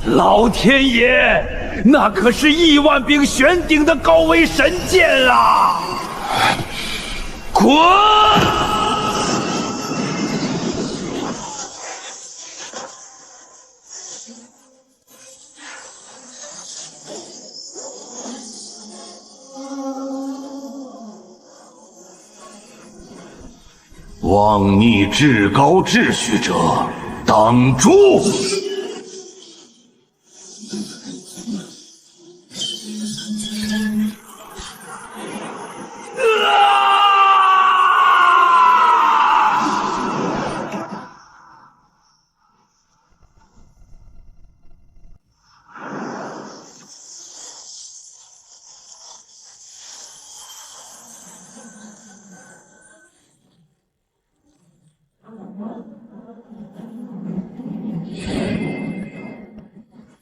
老天爷，那可是亿万柄玄鼎的高维神剑啊！滚！妄逆至高秩序者，等住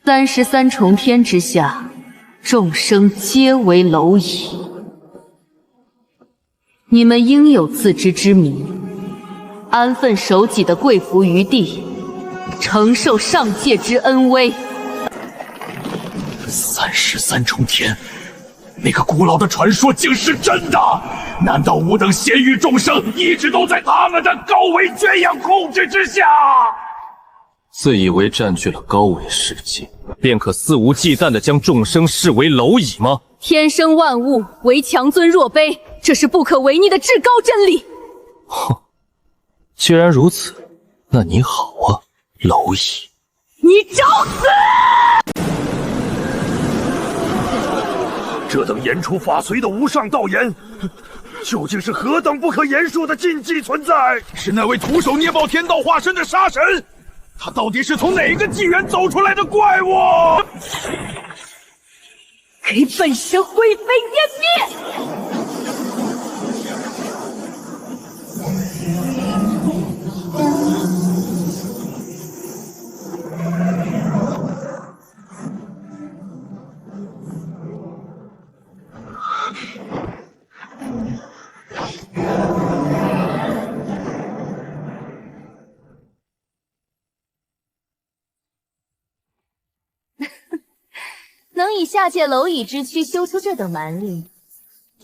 ！33重天之下，众生皆为蝼蚁。你们应有自知之明，安分守己的跪伏于地，承受上界之恩威。33重天，那个古老的传说竟是真的？难道吾等咸鱼众生一直都在他们的高维圈养控制之下？自以为占据了高维世界，便可肆无忌惮地将众生视为蝼蚁吗？天生万物，唯强尊弱卑，这是不可违逆的至高真理。哼，既然如此，那你好啊，蝼蚁！你找死！这等言出法随的无上道言，究竟是何等不可言述的禁忌存在？是那位徒手捏爆天道化身的杀神，他到底是从哪个纪元走出来的怪物？给本神灰飞烟灭！能以下界蝼蚁之躯修出这等蛮力，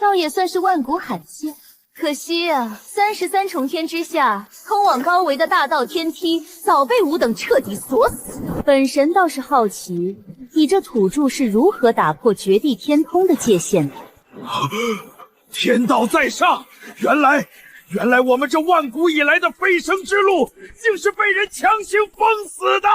倒也算是万古罕见。可惜啊，33重天之下，通往高维的大道天梯早被吾等彻底锁死。本神倒是好奇，你这土著是如何打破绝地天通的界限的？天道在上，原来我们这万古以来的飞升之路，竟是被人强行封死的！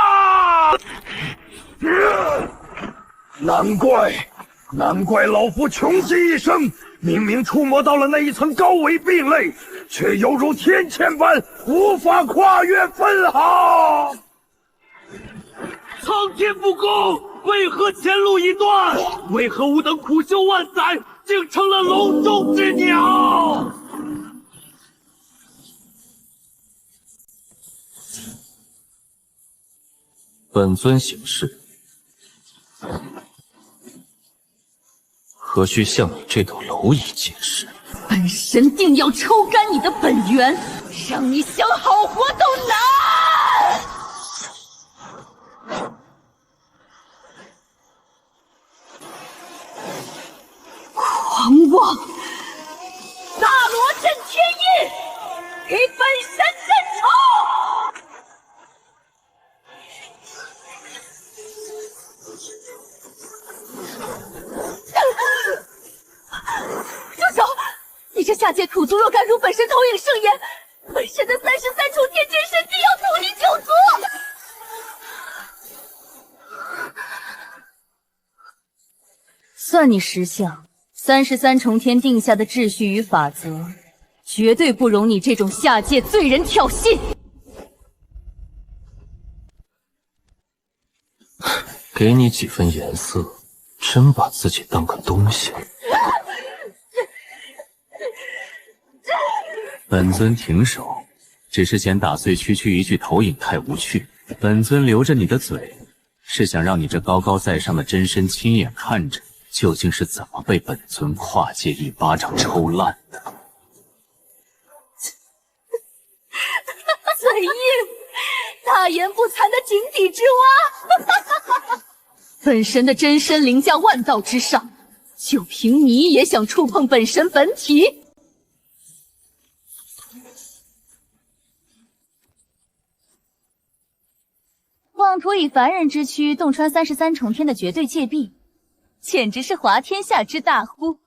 难怪老夫穷极一生，明明触摸到了那一层高维壁垒，却犹如天堑般无法跨越分毫。苍天不公，为何前路已断？为何吾等苦修万载，竟成了笼中之鸟？本尊醒世，何须向你这栋蝼蚁解释？本神定要抽干你的本源，让你想好活都难！狂妄！大罗震天印，给本神镇仇！住手！你这下界土族若敢辱本神投影圣言，本神的33重天真神定要诛你九族！算你识相，33重天定下的秩序与法则，绝对不容你这种下界罪人挑衅。给你几分颜色，真把自己当个东西？本尊停手，只是嫌打碎区区一具投影太无趣。本尊留着你的嘴，是想让你这高高在上的真身亲眼看着，究竟是怎么被本尊跨界一巴掌抽烂的。嘴硬，大言不惭的井底之蛙。本神的真身凌驾万道之上，就凭你也想触碰本神本体？妄图以凡人之躯洞穿33重天的绝对界壁，简直是滑天下之大乎！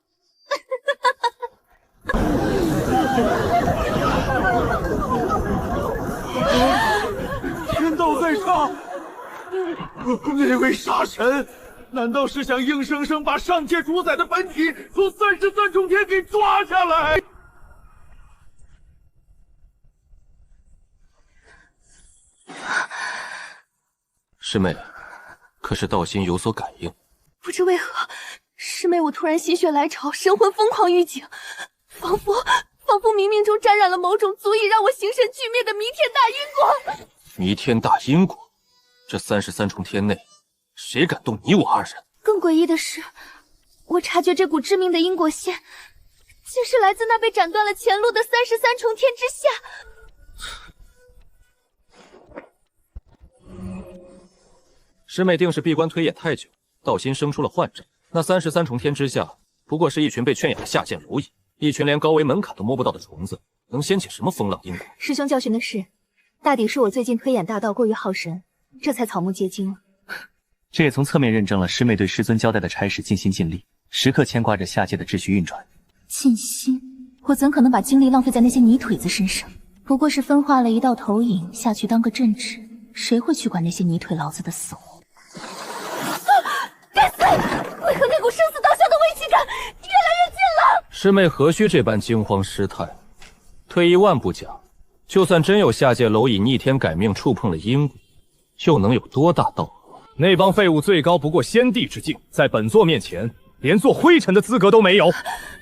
天道在上，那位杀神，难道是想硬生生把上界主宰的本体从33重天给抓下来？师妹，可是道心有所感应？不知为何，师妹我突然心血来潮，神魂疯狂预警，仿佛冥冥中沾染了某种足以让我形神俱灭的弥天大因果。弥天大因果，这33重天内，谁敢动你我二人？更诡异的是，我察觉这股致命的因果线，竟是来自那被斩断了前路的33重天之下。师妹定是闭关推演太久，道心生出了幻症。那33重天之下，不过是一群被圈养的下贱蝼蚁，一群连高维门槛都摸不到的虫子，能掀起什么风浪因果？师兄教训的是，大抵是我最近推演大道过于耗神，这才草木皆惊了。这也从侧面认证了师妹对师尊交代的差事尽心尽力，时刻牵挂着下界的秩序运转。尽心？我怎可能把精力浪费在那些泥腿子身上？不过是分化了一道投影下去当个镇纸，谁会去管那些泥腿老子的死活？该死！为何那股生死道消的危机感越来越近了？师妹何须这般惊慌失态？退一万步讲，就算真有下界蝼蚁逆天改命触碰了因果，又能有多大道行？那帮废物最高不过先帝之境，在本座面前，连做灰尘的资格都没有。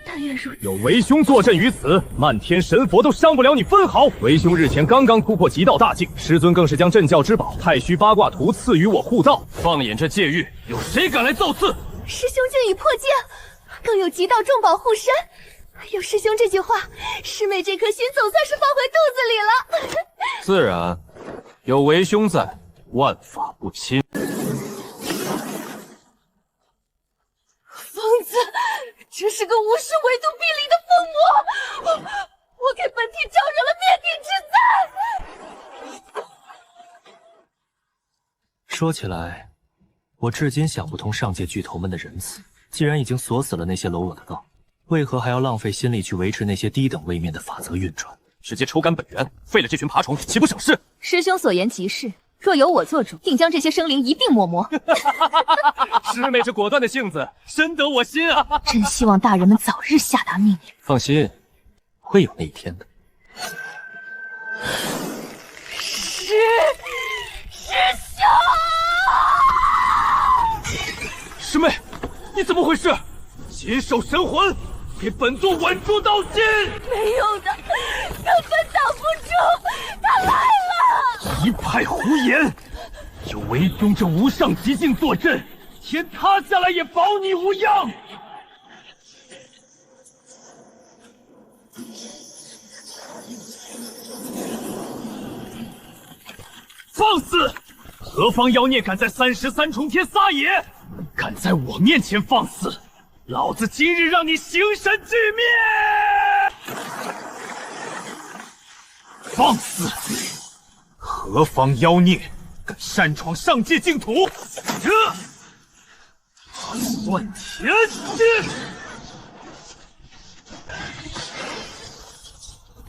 但愿如此。有为兄坐镇于此，漫天神佛都伤不了你分毫。为兄日前刚刚突破极道大境，师尊更是将镇教之宝太虚八卦图赐予我护道。放眼这界域，有谁敢来造次？师兄竟已破戒，更有极道重宝护身。有师兄这句话，师妹这颗心总算是放回肚子里了。自然，有为兄在，万法不侵。疯子，这是个无视唯独必离的疯魔！我给本体招惹了灭顶之灾。说起来，我至今想不通上界巨头们的仁慈。既然已经锁死了那些搂我的道，为何还要浪费心力去维持那些低等位面的法则运转？直接抽干本源，废了这群爬虫，岂不省事？师兄所言极是，若由我做主，定将这些生灵一并抹魔。师妹这果断的性子，深得我心啊！真希望大人们早日下达命令。放心，会有那一天的。师兄，师妹，你怎么回事？紧守神魂，给本座稳住道心。没用的，根本挡不住，他来了！一派胡言！有为兄这无上极境坐镇，天塌下来也保你无恙。放肆！何方妖孽敢在33重天撒野？敢在我面前放肆！老子今日让你形神俱灭！放肆！何方妖孽敢擅闯上界净土？算天机！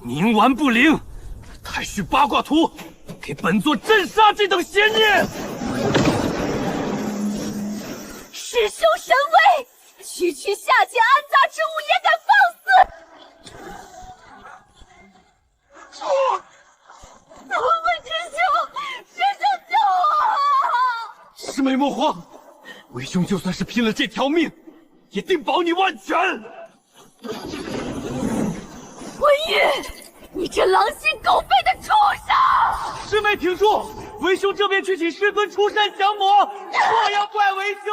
冥顽不灵，太虚八卦图，给本座镇杀这等邪念！师兄神威！区区下界安杂之物也敢放肆！同门师兄，师兄救我！师妹莫慌，为兄就算是拼了这条命，也定保你万全。文玉，你这狼心狗肺的畜生！师妹挺住，为兄这边去请师尊出山降魔，莫要怪为兄。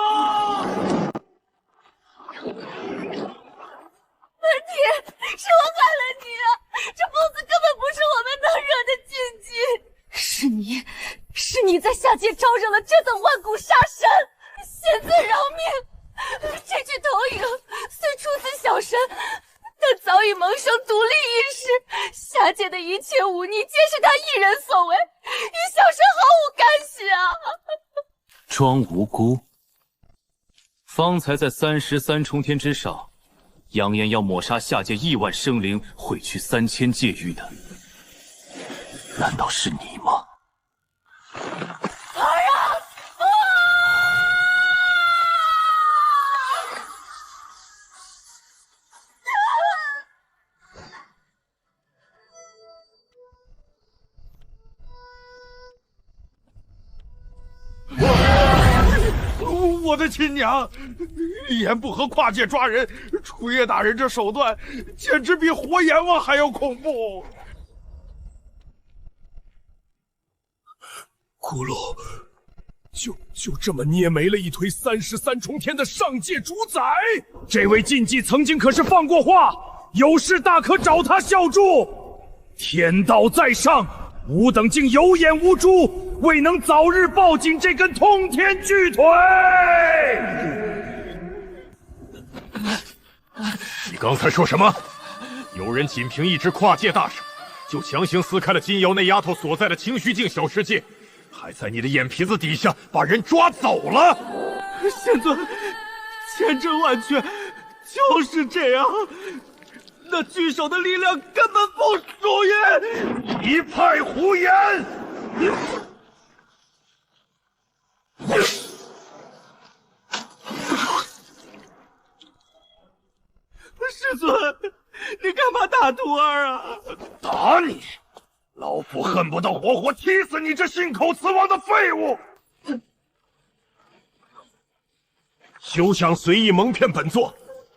文婷，是我害了你啊！这疯子根本不是我们能惹的禁忌。是你在下界招惹了这等万古杀神，现在饶命！这具投影虽出自小神，但早已萌生独立意识，下界的一切忤逆皆是他一人所为，与小神毫无干系啊！装无辜。方才在33重天之上，扬言要抹杀下界亿万生灵，毁去3000界域的，难道是你吗？儿啊！我的亲娘，一言不合跨界抓人，楚叶大人这手段简直比活阎王还要恐怖。骷髅，就这么捏没了一推33重天的上界主宰。这位禁忌曾经可是放过话，有事大可找他效助。天道在上，吾等竟有眼无珠，未能早日抱紧这根通天巨腿。你刚才说什么？有人仅凭一只跨界大手，就强行撕开了金瑶那丫头所在的清虚境小世界，还在你的眼皮子底下把人抓走了。仙尊，千真万确，就是这样。那巨手的力量根本不属于。一派胡言！师尊，你干嘛打徒儿啊？打你！老夫恨不得活活踢死你这信口雌黄的废物！休想随意蒙骗本座！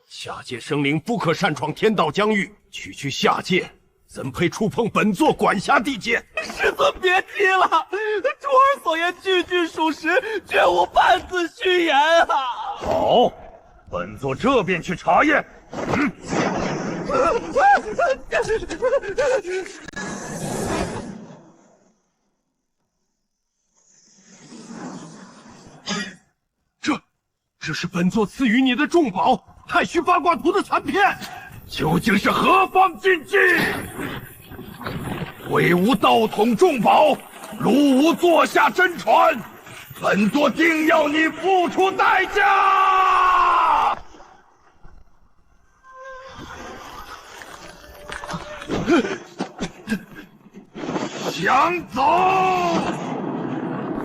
下界生灵不可擅闯天道疆域，区下界，怎配触碰本座管辖地界？师尊别提了，徒儿所言句句属实，绝无半字虚言啊！好，本座这便去查验。这是本座赐予你的重宝——太虚八卦图的残片，究竟是何方禁忌？为吾道统重宝，戮吾座下真传，本座定要你付出代价！抢走！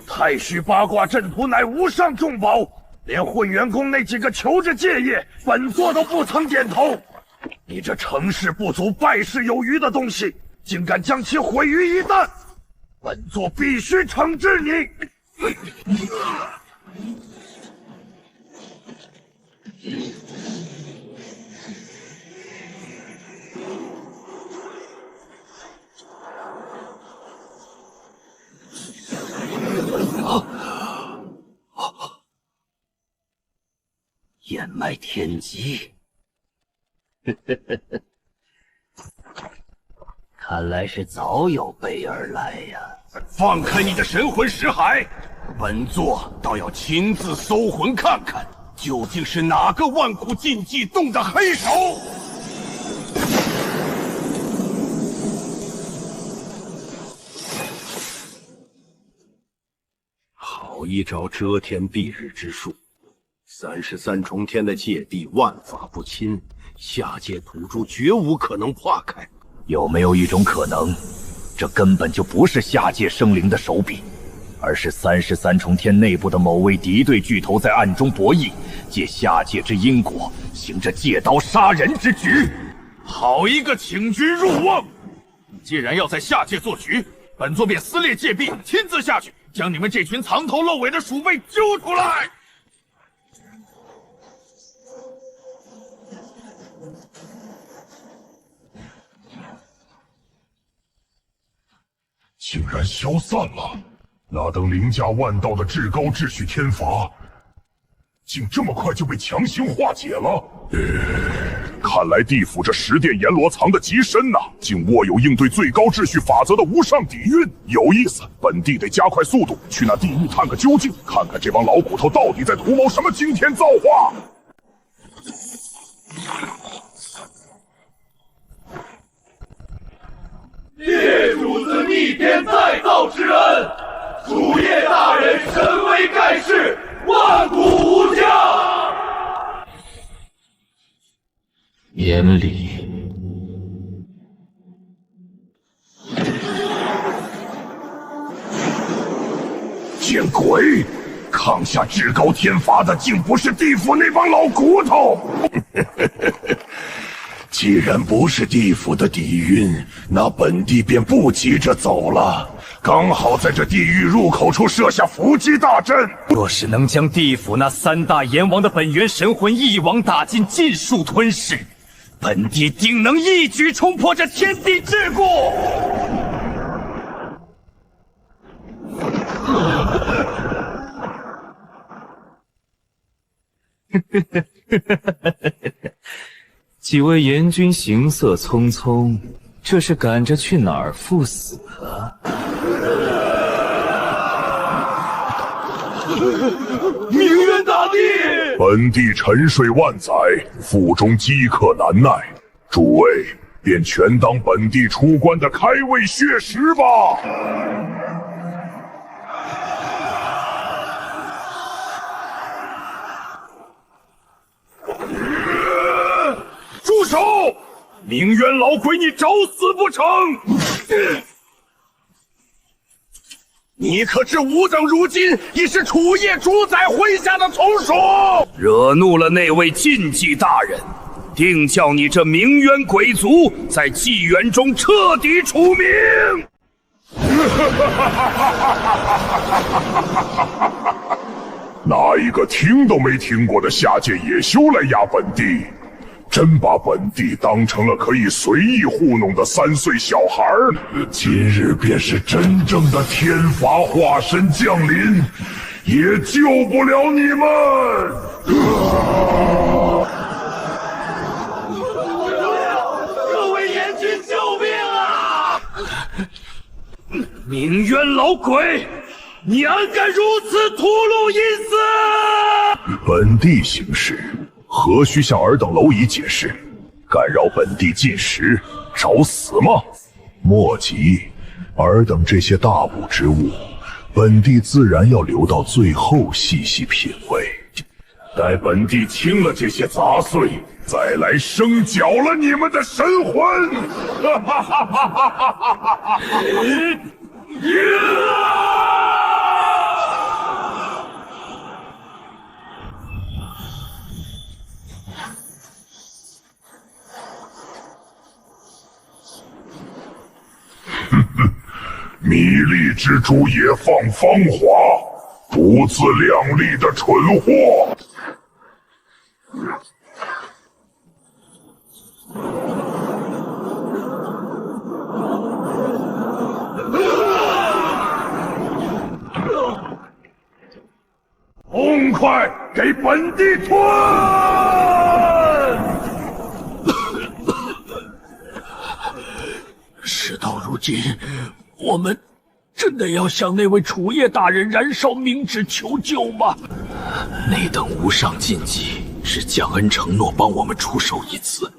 太虚八卦阵图乃无上重宝，连混元宫那几个求着借业，本座都不曾点头。你这成事不足败事有余的东西，竟敢将其毁于一旦，本座必须惩治你！燕麦天机，看来是早有备而来呀！放开你的神魂识海，本座倒要亲自搜魂看看，究竟是哪个万古禁忌动的黑手！好一招遮天蔽日之术！33重天的界地万法不侵，下界土著绝无可能破开。有没有一种可能，这根本就不是下界生灵的手笔，而是33重天内部的某位敌对巨头在暗中博弈，借下界之因果，行着借刀杀人之举？好一个请君入瓮！既然要在下界做局，本座便撕裂界壁，亲自下去，将你们这群藏头露尾的鼠辈揪出来！竟然消散了！那等凌驾万道的至高秩序天罚，竟这么快就被强行化解了。看来地府这10殿阎罗藏得极深呐，竟握有应对最高秩序法则的无上底蕴，有意思。本地得加快速度，去那地狱探个究竟，看看这帮老骨头到底在图谋什么惊天造化。业主子逆天再造之恩，主业大人神威盖世，万古无疆。眼里见鬼！抗下至高天罚的，竟不是地府那帮老骨头。既然不是地府的底蕴，那本地便不急着走了。刚好在这地狱入口处设下伏击大阵。若是能将地府那3大阎王的本源神魂一网打尽，尽数吞噬，本地定能一举冲破这天地桎梏。几位阎君行色匆匆，这是赶着去哪儿赴死啊？明渊大帝，本地沉睡万载，腹中饥渴难耐，诸位便全当本地出关的开胃血食吧。住手！明渊老鬼，你找死不成？你可知吾等如今已是楚业主宰麾下的从属？惹怒了那位禁忌大人，定叫你这明渊鬼族在纪元中彻底除名！拿一个听都没听过的下界野修来压本地？真把本地当成了可以随意糊弄的3岁小孩儿？今日便是真正的天罚化身降临，也救不了你们！各位阎君，救命啊！明渊老鬼，你安敢如此吐露阴私？本地行事，何须向尔等蝼蚁解释？敢扰本地进食，找死吗？莫急，尔等这些大补之物，本地自然要留到最后细细品味。待本地清了这些杂碎，再来生搅了你们的神魂！米粒之主也放芳华，不自量力的蠢货！痛快给本地吞！事到如今，我们真的要向那位楚叶大人燃烧冥纸求救吗？那等无上禁忌是蒋恩承诺帮我们出手一次，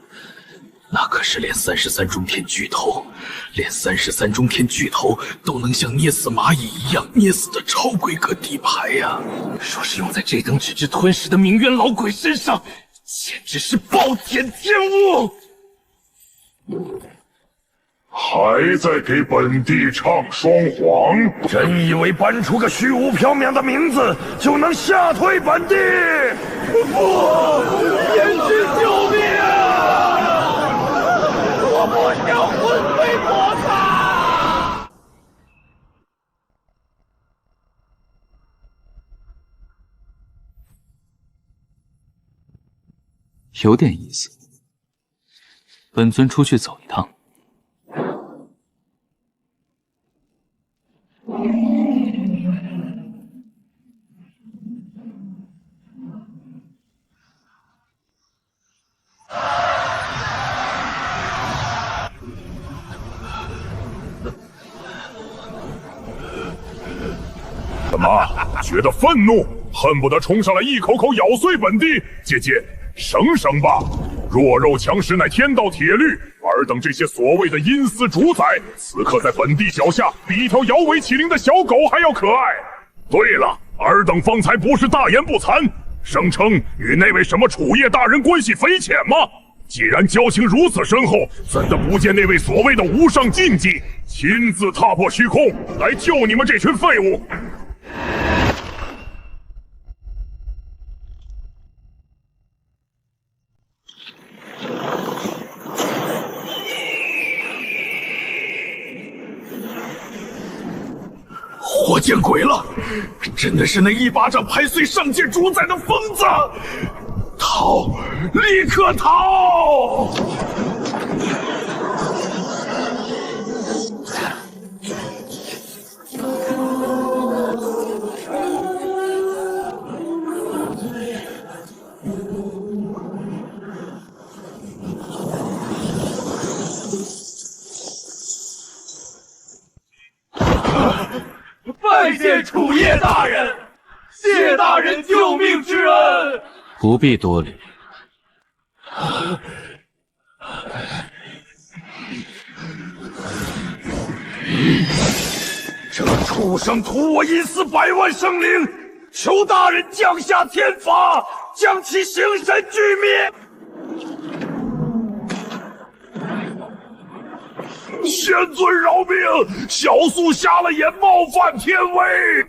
那可是连33中天巨头，连33中天巨头都能像捏死蚂蚁一样捏死的超规格底牌呀！说是用在这等只知吞噬的冥渊老鬼身上，简直是暴殄天物！还在给本地唱双簧？真以为搬出个虚无缥缈的名字就能吓退本地？不，燕军救命啊！我不想魂飞魄散！有点意思。本尊出去走一趟。怎么觉得愤怒，恨不得冲上来一口口咬碎本地？姐姐，省省吧！弱肉强食乃天道铁律，尔等这些所谓的阴司主宰，此刻在本地脚下，比一条摇尾乞灵的小狗还要可爱。对了，尔等方才不是大言不惭，声称与那位什么楚叶大人关系匪浅吗？既然交情如此深厚，怎的不见那位所谓的无上禁忌亲自踏破虚空来救你们这群废物？我见鬼了！真的是那一巴掌拍碎上界主宰的疯子！逃！立刻逃！拜见楚叶大人，谢大人救命之恩。不必多礼。这畜生屠我阴司100万生灵，求大人降下天罚，将其形神俱灭。仙尊饶命！小素瞎了眼，冒犯天威。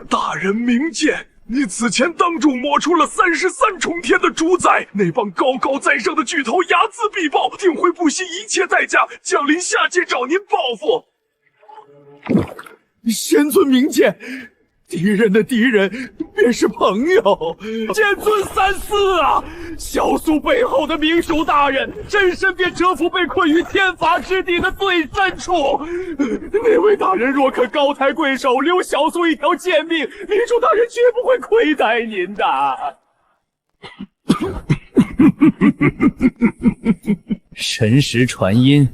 大人明鉴，你此前当众抹出了33重天的主宰，那帮高高在上的巨头睚眦必报，定会不惜一切代价降临下界找您报复。仙尊明鉴，敌人的敌人便是朋友。剑尊三思啊！小素背后的明属大人，真身便蛰伏被困于天罚之地的最深处。那位大人若肯高抬贵手，留小素一条贱命，明属大人绝不会亏待您的。神识传音，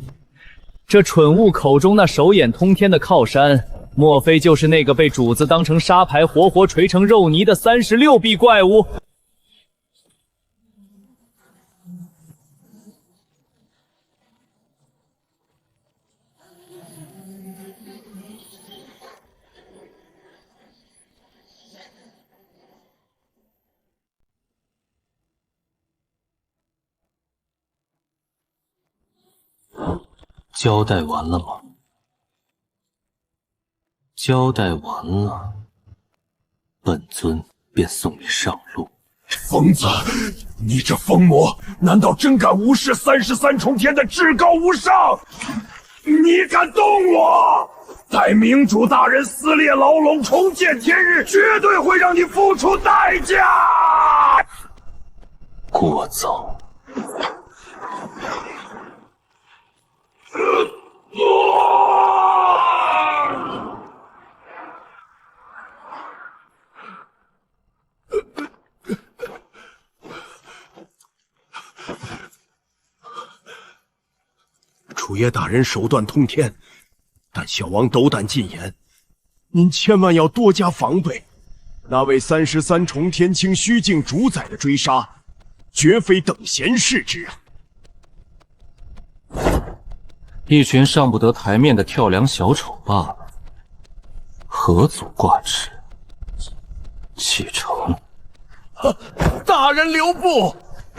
这蠢物口中那手眼通天的靠山，莫非就是那个被主子当成沙牌活活锤成肉泥的36臂怪物？交代完了吗？交代完了，本尊便送你上路。疯子，你这疯魔，难道真敢无视33重天的至高无上？你敢动我？待明主大人撕裂牢笼，重见天日，绝对会让你付出代价！聒噪！楚叶大人手段通天，但小王斗胆进言，您千万要多加防备。那位33重天清虚境主宰的追杀，绝非等闲视之啊！一群上不得台面的跳梁小丑罢了，何足挂齿？启程！大人留步！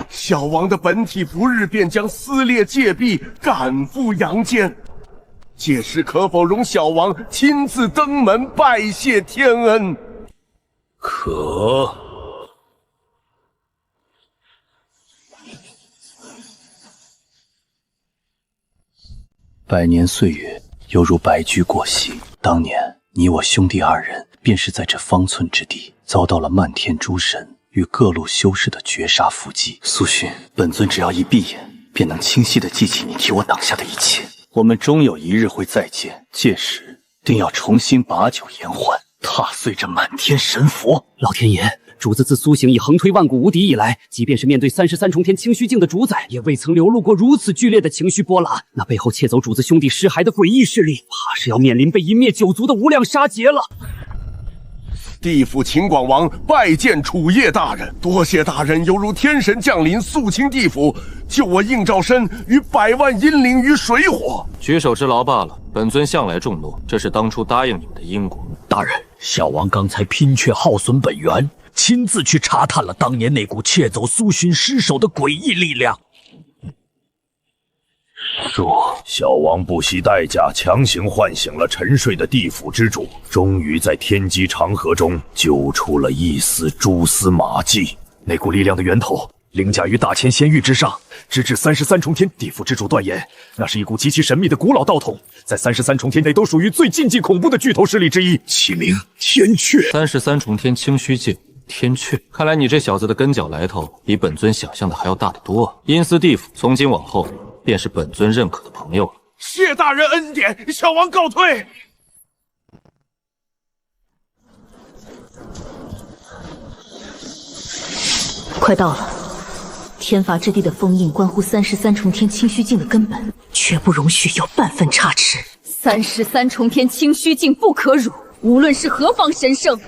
小王的本体不日便将撕裂戒壁，赶赴阳间。届时可否容小王亲自登门拜谢天恩？可。百年岁月犹如白驹过隙，当年你我兄弟二人便是在这方寸之地遭到了漫天诸神与各路修士的绝杀伏击。苏洵，本尊只要一闭眼，便能清晰地记起你替我挡下的一切。我们终有一日会再见，届时定要重新把酒言欢，踏碎这满天神佛。老天爷，主子自苏醒以横推万古无敌以来，即便是面对33重天清虚境的主宰，也未曾流露过如此剧烈的情绪波澜。那背后窃走主子兄弟尸骸的诡异势力，怕是要面临被一灭九族的无量杀劫了。地府秦广王拜见楚叶大人，多谢大人犹如天神降临，肃清地府，救我应兆申与100万阴灵于水火。举手之劳罢了，本尊向来重诺，这是当初答应你们的因果。大人，小王刚才拼却耗损本源，亲自去查探了当年那股窃走苏洵尸首的诡异力量。小王不惜代价强行唤醒了沉睡的地府之主，终于在天机长河中揪出了一丝蛛丝马迹。那股力量的源头凌驾于大千仙域之上，直至33重天。地府之主断言，那是一股极其神秘的古老道统，在33重天内都属于最禁忌恐怖的巨头势力之一，其名天阙。33重天清虚境。天阙，看来你这小子的根脚来头比本尊想象的还要大得多。阴司地府从今往后便是本尊认可的朋友了。谢大人恩典，小王告退。快到了，天罚之地的封印关乎33重天清虚境的根本，绝不容许有半分差池。33重天清虚境不可辱，无论是何方神圣，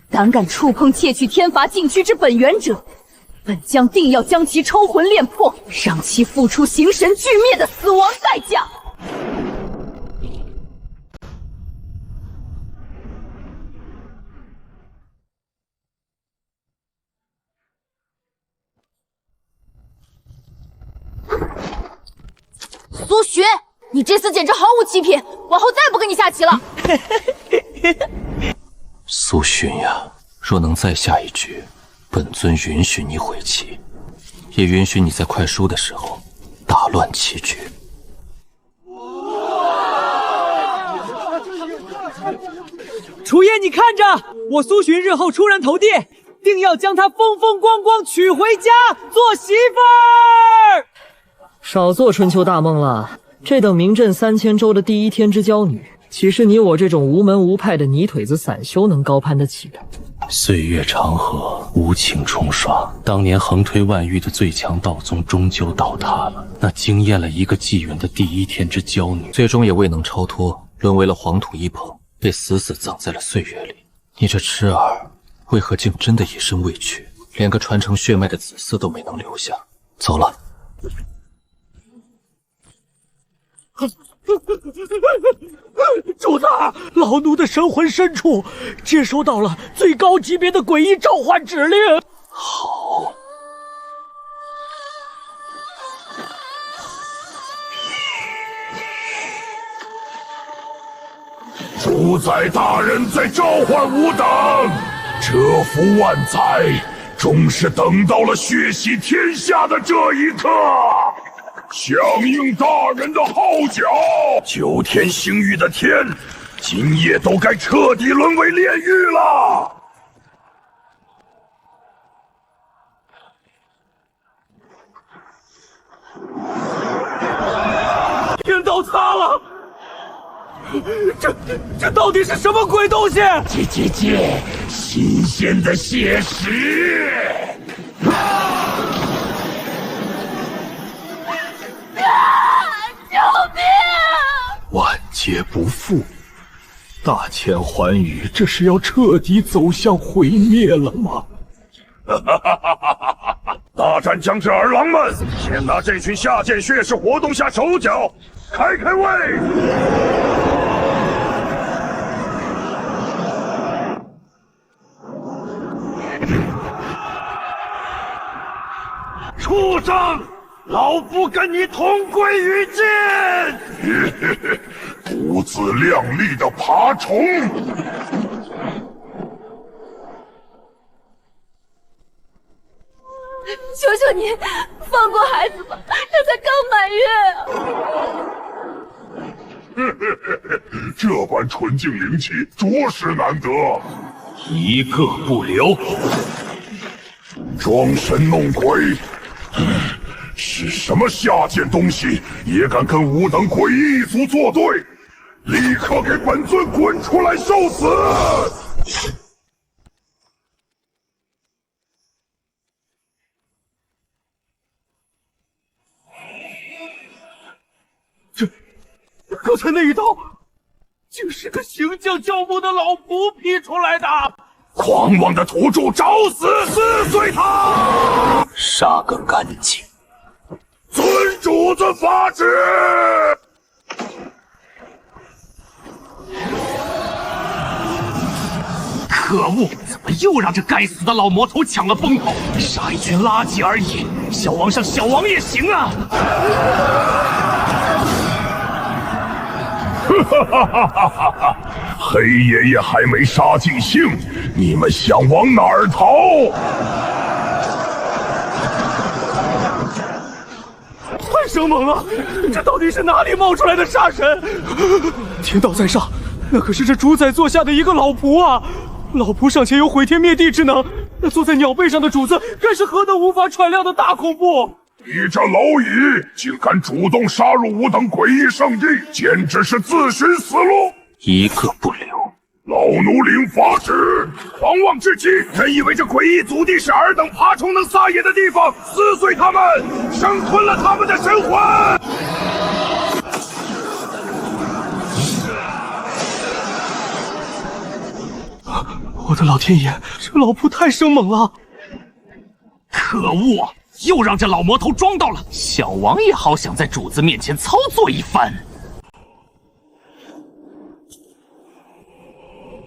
胆敢触碰窃取天罚禁区之本源者，本将定要将其抽魂炼魄，让其付出形神俱灭的死亡代价。苏洵，你这次简直毫无七品，往后再不跟你下棋了。苏洵呀，若能再下一局，本尊允许你悔棋，也允许你在快输的时候打乱棋局。楚叶，你看着，我苏洵日后出人头地，定要将她风风光光娶回家做媳妇儿。少做春秋大梦了，这等名震3000州的第一天之娇女，岂是你我这种无门无派的泥腿子散修能高攀得起的？岁月长河，无情冲刷，当年横推万域的最强道宗终究倒塌了。那惊艳了一个纪元的第一天之娇女，最终也未能超脱，沦为了黄土一捧，被死死葬在了岁月里。你这痴儿，为何竟真的一身未娶，连个传承血脉的子嗣都没能留下？走了。主子，老奴的神魂深处接收到了最高级别的诡异召唤指令。好。主宰大人在召唤吾等，蛰伏万载，终是等到了血洗天下的这一刻。响应大人的号角，9天星域的天，今夜都该彻底沦为炼狱了。天都塌了！这到底是什么鬼东西？新鲜的血石！救命！万劫不复，大千寰宇，这是要彻底走向毁灭了吗？大战将至，儿郎们，先拿这群下贱血士活动下手脚，开胃！畜生！老夫跟你同归于尽！不自量力的爬虫！求求你放过孩子吧，他才刚满月。这般纯净灵气，着实难得，一个不留。装神弄鬼，是什么下贱东西，也敢跟吾等诡异一族作对？立刻给本尊滚出来受死！刚才那一刀，竟是个行将教母的老仆劈出来的！狂妄的土著，找死！撕碎他！杀个干净！遵主子法旨！可恶！怎么又让这该死的老魔头抢了风头？杀一群垃圾而已，小王上小王也行啊！哈！黑爷爷还没杀尽兴，你们想往哪儿逃？太生猛了！这到底是哪里冒出来的杀神？天道在上，那可是这主宰座下的一个老仆啊！老仆尚且有毁天灭地之能，那坐在鸟背上的主子该是何等无法喘量的大恐怖！你这蝼蚁，竟敢主动杀入吾等诡异圣地，简直是自寻死路！一个不留！老奴领法旨！狂妄至极！真以为这诡异祖地是尔等爬虫能撒野的地方？撕碎他们，生吞了他们的神魂！我的老天爷，这老仆太生猛了！可恶！又让这老魔头装到了，小王也好想在主子面前操作一番。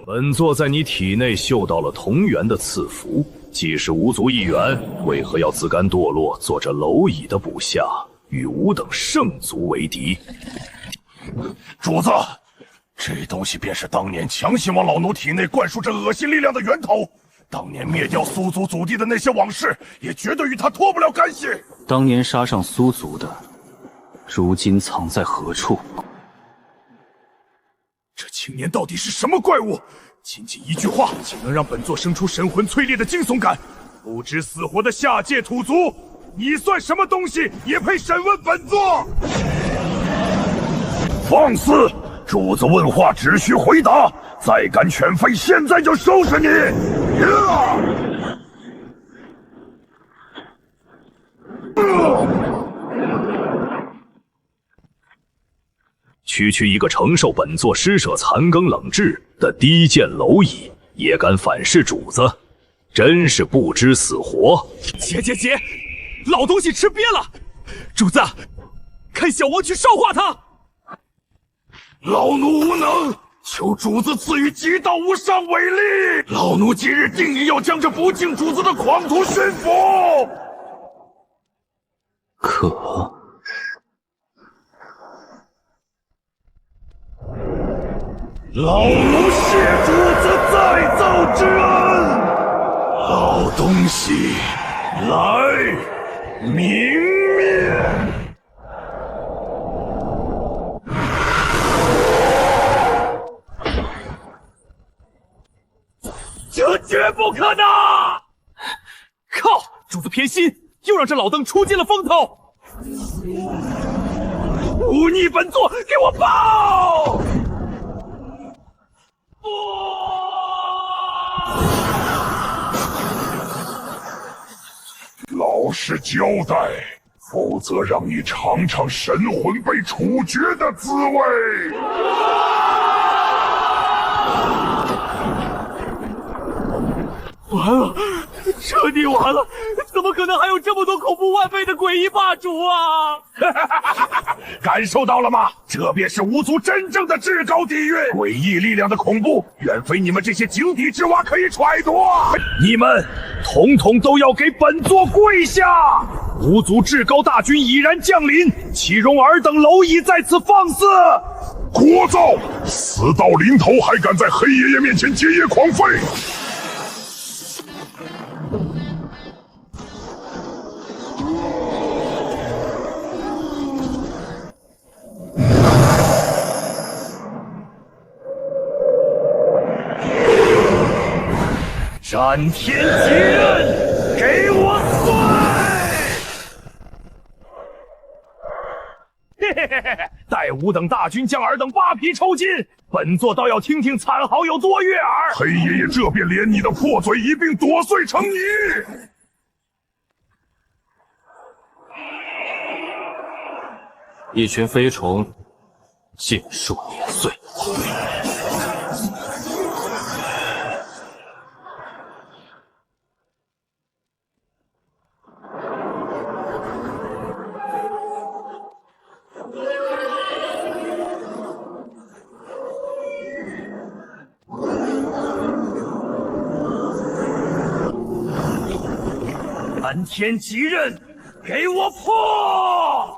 本座在你体内嗅到了同源的赐福，既是吾族一员，为何要自甘堕落，做这蝼蚁的部下，与吾等圣族为敌？主子，这东西便是当年强行往老奴体内灌输这恶心力量的源头。当年灭掉苏族祖地的那些往事，也绝对与他脱不了干系。当年杀上苏族的，如今藏在何处？这青年到底是什么怪物？仅仅一句话，竟能让本座生出神魂淬裂的惊悚感。不知死活的下界土族，你算什么东西，也配审问本座？放肆！主子问话只需回答，再敢犬吠，现在就收拾你！区一个承受本座施舍残羹冷炙的低贱蝼蚁，也敢反噬主子，真是不知死活！姐，老东西吃瘪了！主子，看小王去烧化他！老奴无能，求主子赐予极道无上伟力！老奴今日定义要将这不敬主子的狂徒驯服！老奴谢主子再造之恩。好东西，来明面！这绝不可能！靠！主子偏心，又让这老邓出尽了风头。忤逆本座，给我报！老实交代，否则让你尝尝神魂被处决的滋味。完了，彻底完了！怎么可能还有这么多恐怖万倍的诡异霸主啊！感受到了吗？这便是巫族真正的至高底蕴，诡异力量的恐怖，远非你们这些井底之蛙可以揣度。你们统统都要给本座跪下！巫族至高大军已然降临，岂容尔等蝼蚁在此放肆？聒噪！死到临头还敢在黑爷爷面前结业狂吠！斩天极刃，给我碎！嘿嘿嘿嘿，待吾等大军将尔等扒皮抽筋，本座倒要听听惨嚎有多悦耳。黑爷爷这便连你的破嘴一并剁碎成泥。一群飞虫，尽数碾碎。斩天极刃，给我破！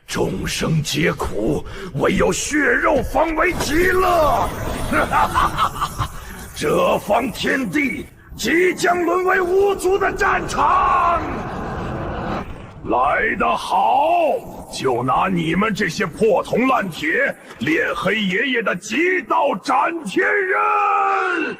众生皆苦，唯有血肉方为极乐。这方天地即将沦为巫族的战场。来得好，就拿你们这些破铜烂铁练黑爷爷的极道斩天刃！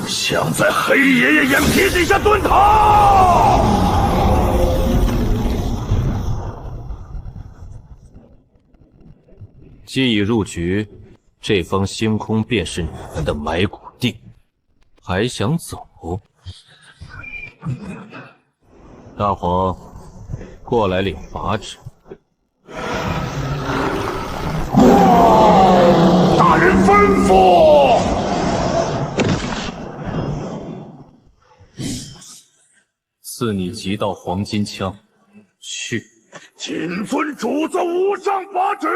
想在黑爷爷眼皮底下蹲头！既已入局，这方星空便是你们的埋骨地，还想走？大黄，过来领法旨。大人吩咐。赐你极道黄金枪，去。谨遵主子无上法旨，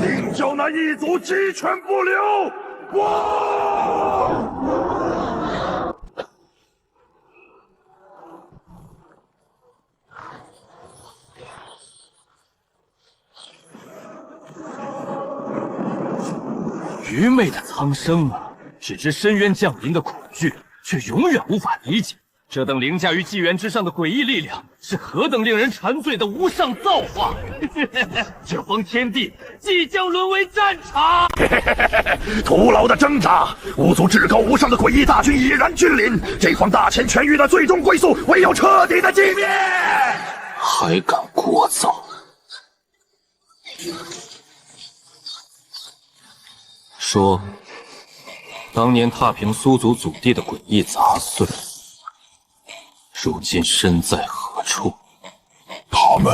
定叫那一族鸡犬不留。愚昧的苍生啊，只知深渊降临的恐惧，却永远无法理解这等凌驾于纪元之上的诡异力量是何等令人馋醉的无上造化。这方天地即将沦为战场。徒劳的挣扎，巫族至高无上的诡异大军已然君临，这方大千全域的最终归宿，唯有彻底的击灭。还敢聒噪！说，当年踏平苏族祖地的诡异杂碎，如今身在何处？他们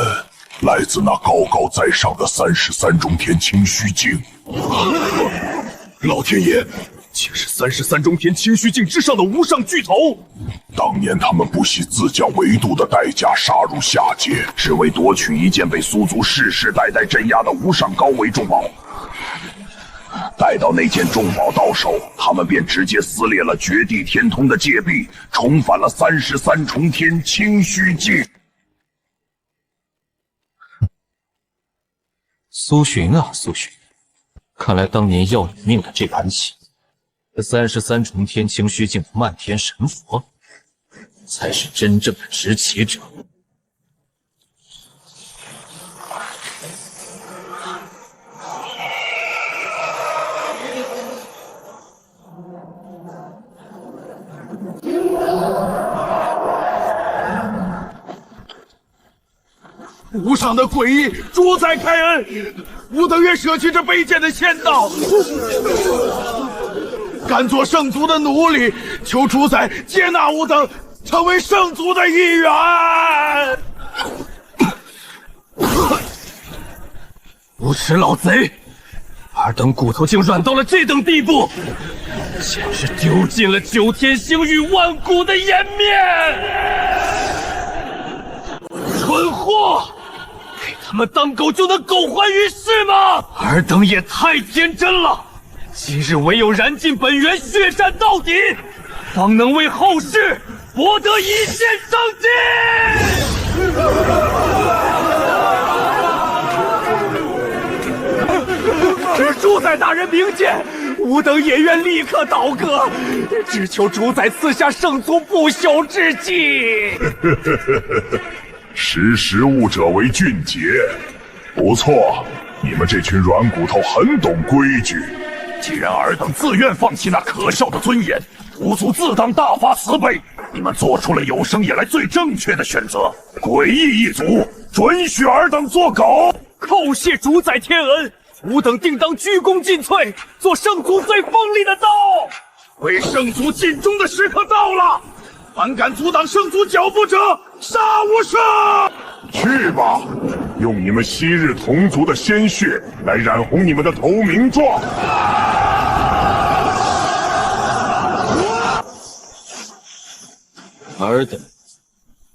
来自那高高在上的33中天清虚境。老天爷，竟是33中天清虚境之上的无上巨头！当年他们不惜自降维度的代价杀入下界，只为夺取一件被苏族世世代代镇压的无上高维重宝。待到那件重宝到手，他们便直接撕裂了绝地天通的戒壁，重返了33重天清虚境。苏洵啊，苏洵，看来当年要你命的这盘棋，这33重天清虚境的漫天神佛，才是真正的执棋者。无上的诡异，主宰开恩！吾等愿舍弃这卑贱的仙道，甘做圣族的奴隶，求主宰接纳吾等，成为圣族的一员。无耻老贼！尔等骨头竟软到了这等地步，简直丢尽了9天星域万古的颜面！蠢货！给他们当狗就能狗还于世吗？尔等也太天真了！今日唯有燃尽本源，血战到底，方能为后世博得一线生机！主宰大人明鉴，吾等也愿立刻倒戈，只求主宰赐下圣族不朽之际。识时务者为俊杰，不错，你们这群软骨头很懂规矩。既然尔等自愿放弃那可笑的尊严，吾族自当大发慈悲。你们做出了有生以来最正确的选择。诡异一族准许尔等做狗，叩谢主宰天恩，吾等定当鞠躬尽瘁，做圣族最锋利的刀。为圣族尽忠的时刻到了，胆敢阻挡圣族脚步者，杀无赦！去吧，用你们昔日同族的鲜血来染红你们的投名状。尔等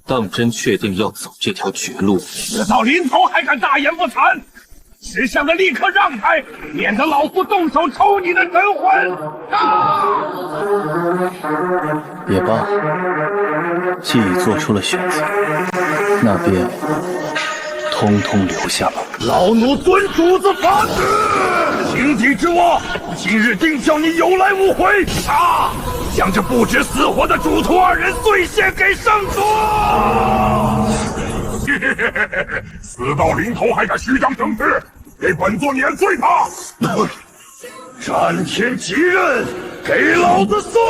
当真确定要走这条绝路？事到临头还敢大言不惭！识相的立刻让开，免得老夫动手抽你的神魂！也罢，既已做出了选择，那便通通留下吧。老奴遵主子法旨，井底之蛙，今日定叫你有来无回！杀！将这不知死活的主徒2人遂献给圣族！死到临头还敢虚张声势，给本座碾碎他！战天极刃，给老子碎！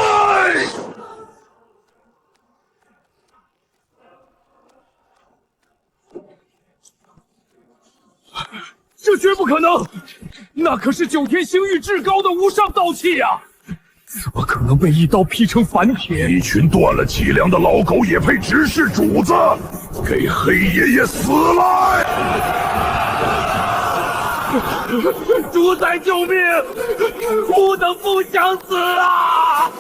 这绝不可能，那可是9天星域至高的无上道器呀！怎么可能被一刀劈成凡铁？一群断了脊梁的老狗也配直视主子？给黑爷爷死来！主宰救命！吾等不想死啊！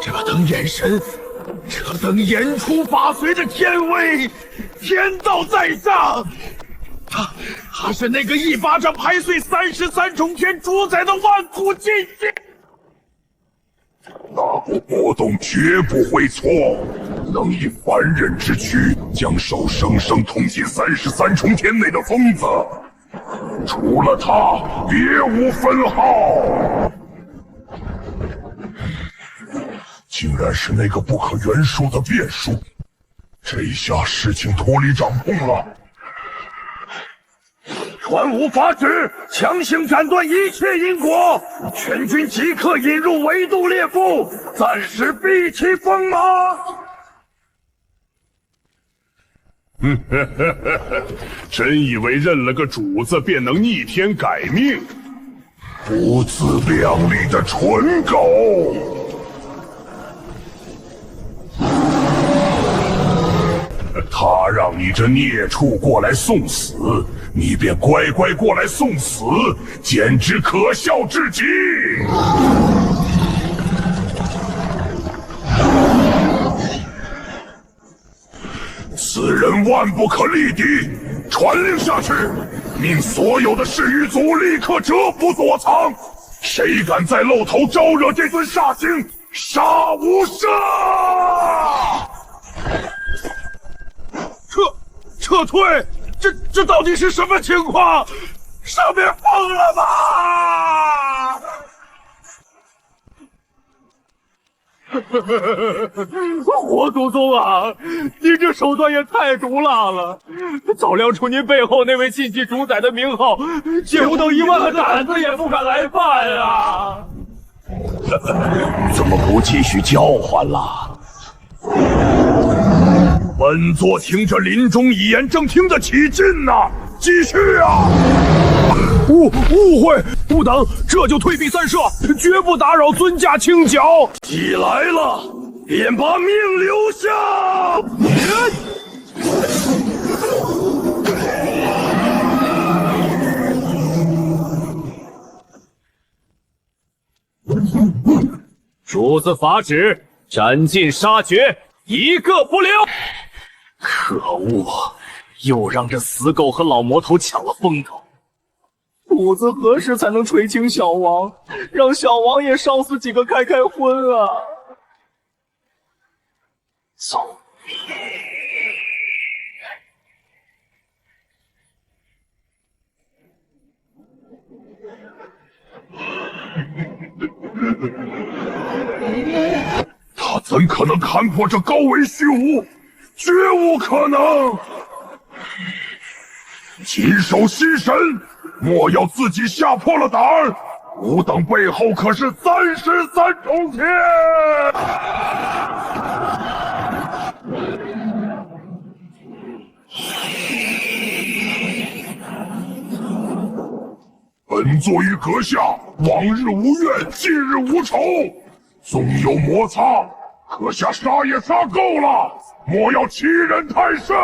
这等眼神，这等言出法随的天威，天道在上。他是那个一巴掌拍碎33重天主宰的万古禁忌。那股波动绝不会错，能以凡人之躯将手生生捅进33重天内的疯子，除了他，别无分号。竟然是那个不可言说的变数。这下事情脱离掌控了。传武法旨，强行斩断一切因果，全军即刻引入维度裂腹，暂时避其锋芒。真以为认了个主子便能逆天改命？不自量力的蠢狗！他让你这孽畜过来送死，你便乖乖过来送死，简直可笑至极！此人万不可力敌，传令下去，命所有的侍御族立刻蛰伏躲藏，谁敢再露头招惹这尊煞星，杀无赦！撤退！这到底是什么情况？上面疯了吧？火祖宗啊，您这手段也太毒辣了！早亮出您背后那位禁忌主宰的名号，姐夫等1万个胆子也不敢来犯啊！怎么不继续叫唤了？本座听着临终遗言，正听得起劲呢。继续啊！误会，不等，这就退避三舍，绝不打扰尊驾清剿。既来了，便把命留下。主子法旨，斩尽杀绝，一个不留。可恶，又让这死狗和老魔头抢了风头。主子何时才能垂青小王，让小王也烧死几个开荤啊？走。他怎可能看破这高维虚无？绝无可能！谨守心神，莫要自己吓破了胆儿。吾等背后可是33重天！本座与阁下往日无怨，近日无仇，纵有摩擦，阁下杀也杀够了，莫要欺人太甚。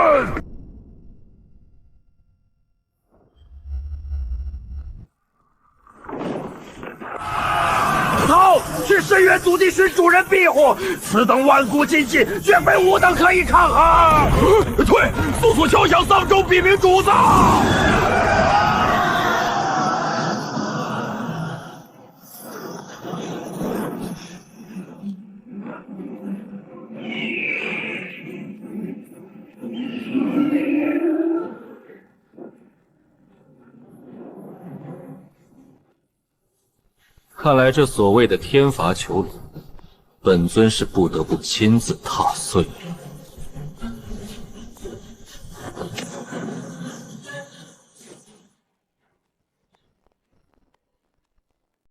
好，去深渊祖地寻主人庇护，此等万古禁忌，绝非吾等可以抗衡。退，速速敲响丧钟，禀明主子。看来这所谓的天罚囚虏，本尊是不得不亲自踏碎了。